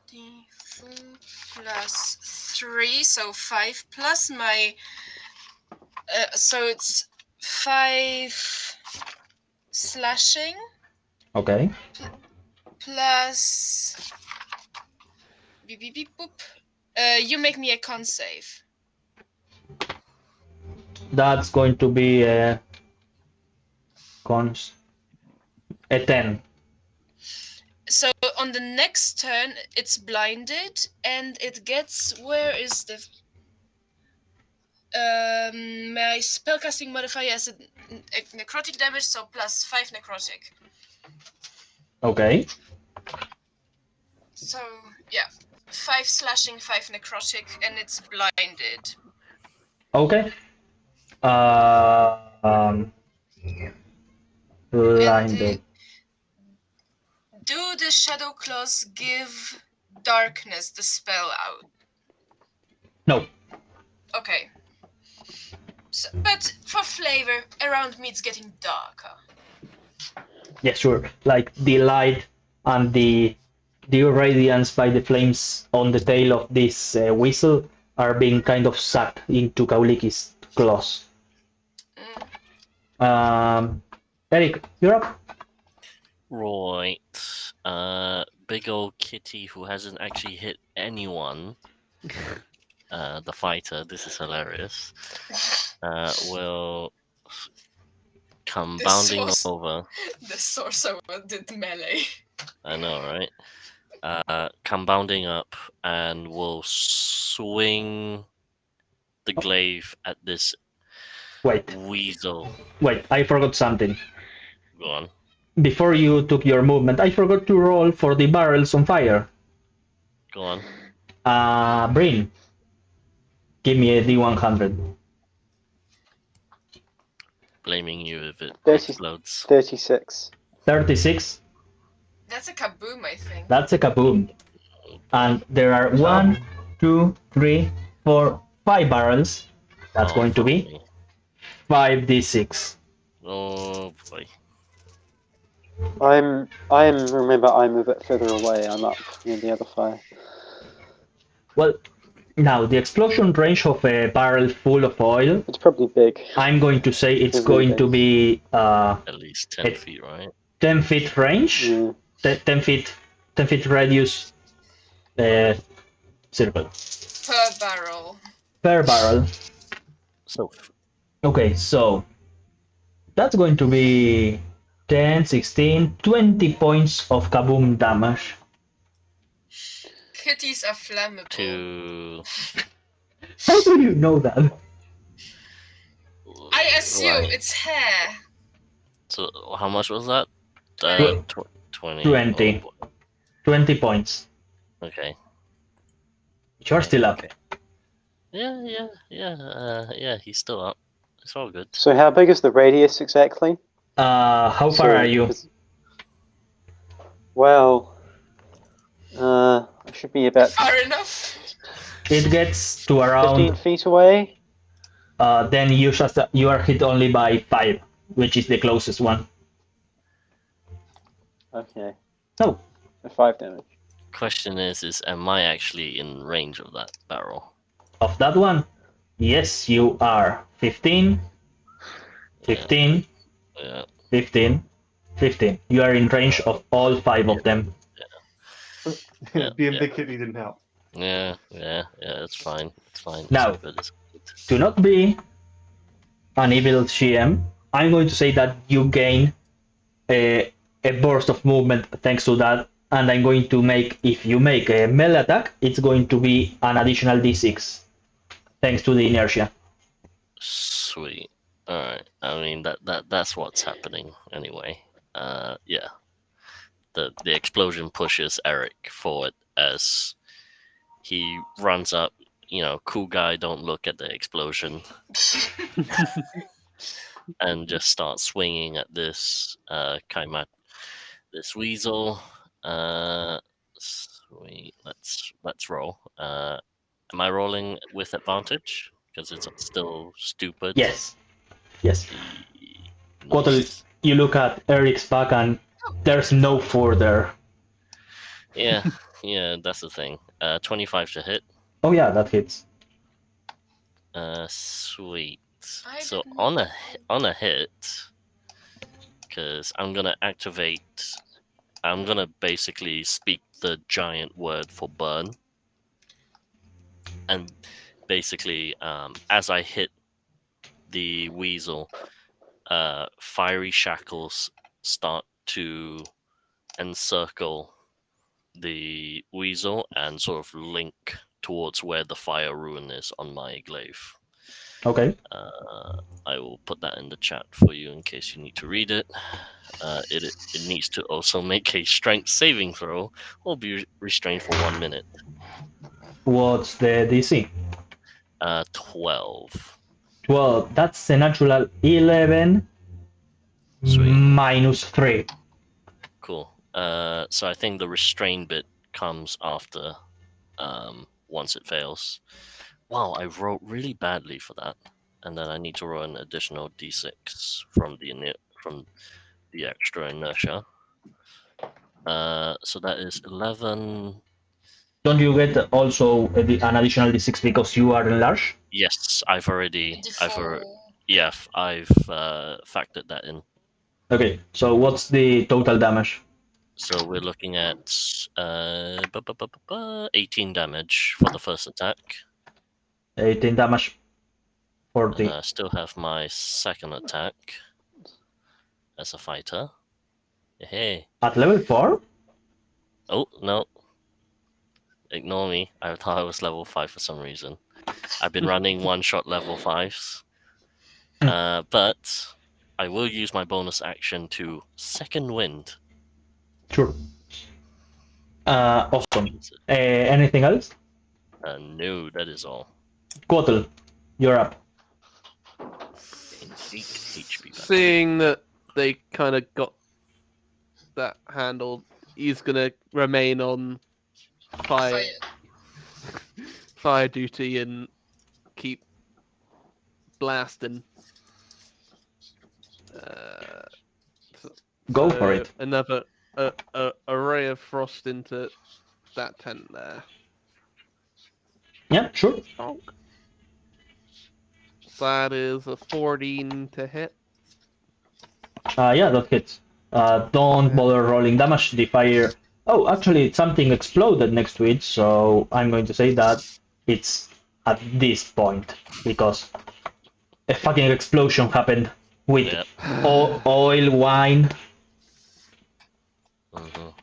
D4 plus 3, so 5 plus my... so it's 5 slashing. Okay. Plus... Beep, beep, beep, boop. You make me a con save. That's going to be a 10. So on the next turn, it's blinded, and it gets... Where is the... my spellcasting modifier is a necrotic damage, so plus 5 necrotic. Okay. So, yeah. 5 slashing, 5 necrotic, and it's blinded. Okay. Blinded. Do the shadow claws give darkness the spell out? No. Okay. So, but for flavor, around me it's getting darker. Yeah, sure. Like the light and the radiance by the flames on the tail of this whistle are being kind of sucked into Kauliki's claws. Eric, you're up. Right. Big old kitty who hasn't actually hit anyone. The fighter, this is hilarious. Will come The bounding source- over. The sorcerer did melee. I know, right? Come bounding up and will swing the glaive at this Wait, weasel. I forgot something. Go on. Before you took your movement, I forgot to roll for the barrels on fire. Go on. Bryn, give me a D100. Blaming you if it 30. explodes. 36. 36. That's a kaboom, I think. That's a kaboom. And there are 1, 2, 3, 4, 5 barrels. That's Oh, going to fuck be me. 5d6. Oh boy. Remember, I'm a bit further away. I'm up near the other fire. Well, now the explosion range of a barrel full of oil, It's probably big. I'm going to say it's It's going really to be At least 10 feet, right? 10 feet range, Yeah. 10 feet radius circle Per barrel. per barrel. So, Okay, so that's going to be 10, 16, 20 points of kaboom damage. Kitties are flammable. to. How do you know that? I assume Right. it's hair. So, how much was that? Twenty. 20. 20. Oh, boy. 20 points. Okay. You're still up. Yeah, he's still up. It's all good. So how big is the radius exactly? How far are you? Well, I should be about Far enough. It gets to 15 around. feet away. Then you are hit only by 5, which is the closest one. Okay. No. 5 damage. Question is am I actually in range of that barrel? Of that one, yes, you are. 15, 15, Yeah. 15, 15. You are in range of all 5 of them. Yeah, Being yeah. big kitty didn't help. Yeah, it's fine. It's fine. Now- It's good, it's good. To not be an evil GM, I'm going to say that you gain a burst of movement thanks to that, and I'm going to make, if you make a melee attack, it's going to be an additional d6 thanks to the inertia. Sweet. Alright. I mean that's what's happening anyway. Yeah. The explosion pushes Eric forward as he runs up, cool guy, don't look at the explosion. And just start swinging at this this weasel. Sweet. Let's roll. Am I rolling with advantage because it's still stupid? Yes. Yes. Nice. Quotal, you look at Eric's back and there's no fur there. Yeah, that's the thing. 25 to hit. Oh yeah, that hits. Sweet. I So didn't- on a hit, because I'm gonna basically speak the giant word for burn, and basically, as I hit the weasel, fiery shackles start to encircle the weasel and sort of link towards where the fire rune is on my glaive. Okay. I will put that in the chat for you in case you need to read it. It needs to also make a strength saving throw or be restrained for 1 minute. What's the DC? 12. 12. That's a natural 11 Sweet. minus 3. Cool. So I think the restrain bit comes after, once it fails. Wow, I wrote really badly for that, and then I need to roll an additional d6 from the extra inertia. So that is 11. Don't you get also an additional d6 because you are enlarged? Yes, I've already D4. factored that in. Okay, so what's the total damage? So we're looking at 18 damage for the first attack. 18 damage for And the... I still have my second attack as a fighter. Hey. At level 4? Oh, no. Ignore me. I thought I was level 5 for some reason. I've been running one-shot level 5s. But I will use my bonus action to second wind. Sure. Awesome. Anything else? No, that is all. Quotl, you're up. 8 HP back. Seeing that they kind of got that handled, he's gonna remain on fire duty and keep blasting. Go for it. Another a ray of frost into that tent there. Yeah, sure. Bonk. That is a 14 to hit. Yeah, that hits. Don't bother rolling damage. The fire... Oh, actually, something exploded next to it, so I'm going to say that it's at this point, because a fucking explosion happened with Yep. oil, wine. Mhm.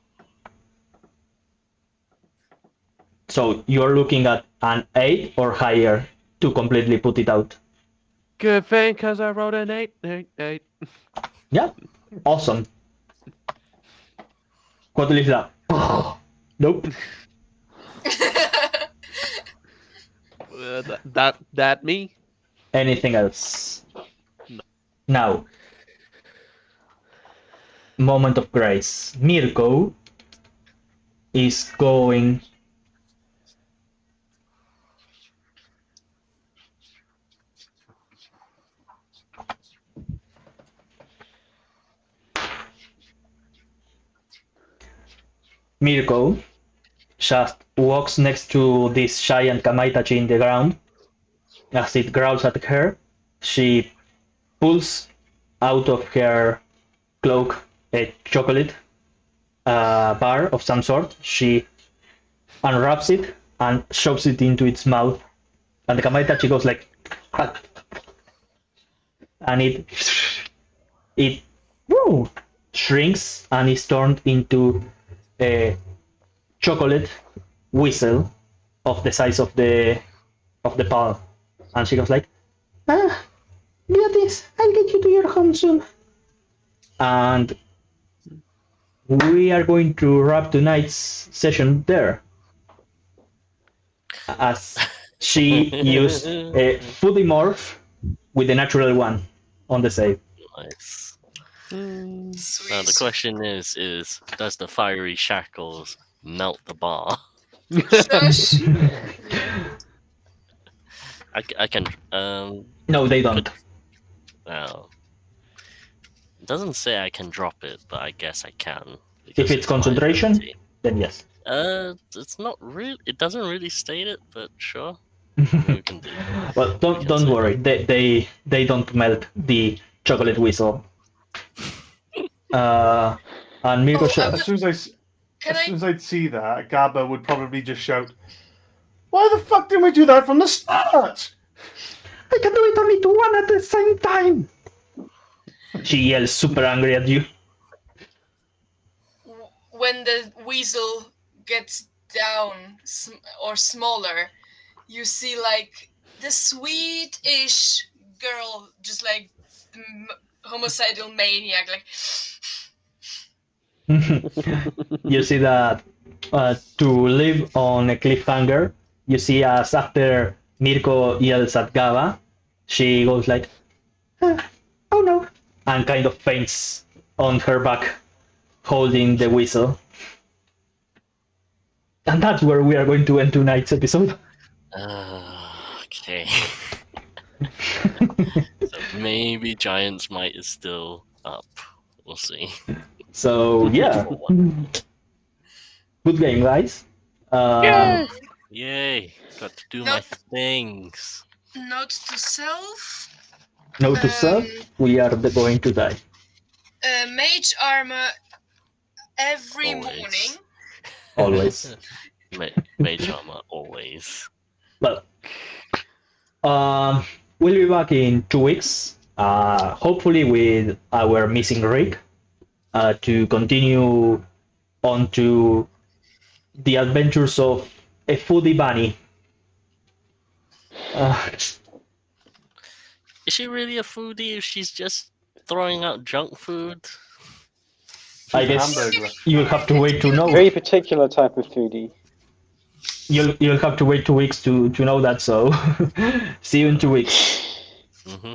So you're looking at an 8 or higher to completely put it out. Good thing, because I wrote an 8. Yeah, awesome. Quotl is like, nope. That me? Anything else? No. Now, moment of grace. Mirko is going Mirko just walks next to this giant kamaitachi in the ground. As it growls at her, she pulls out of her cloak a chocolate bar of some sort. She unwraps it and shoves it into its mouth, and the kamaitachi goes like, and it shrinks and is turned into a chocolate whistle of the size of the palm, and she goes like, get this, I'll get you to your home soon. And we are going to wrap tonight's session there, as she used a foodie morph with the natural one on the save. Nice. Sweet. Now the question is does the fiery shackles melt the bar? Shush. I can No, they don't. well, it doesn't say I can drop it, but I guess I can. If because it's my concentration, ability. then yes. It's not really. It doesn't really state it, but sure. We can do. Well, don't worry. They don't melt the chocolate whistle. And Mirko Oh, As soon Can as I? I'd see that, Gabba would probably just shout, "Why the fuck didn't we do that from the start?" I can do it only to one at the same time. She yells super angry at you. When the weasel gets down or smaller, you see like the sweet-ish girl, just like homicidal maniac, like. You see that to live on a cliffhanger, you see as after Mirko yells at Gaba, she goes like, oh no, and kind of faints on her back. holding the whistle. And that's where we are going to end tonight's episode. Okay. So maybe Giant's Might is still up. We'll see. So yeah, good game, guys. Yay! Got to do my Nope. things. Note to self. Note to self, we are going to die. Mage armor every Always. morning. Always. Mage armor, always. Well, we'll be back in 2 weeks, hopefully with our missing rig, to continue on to the adventures of a foodie bunny. Is she really a foodie if she's just throwing out junk food? I guess you'll have to wait to know. Very particular type of foodie. You'll have to wait 2 weeks to know that. So see you in 2 weeks. Mm-hmm.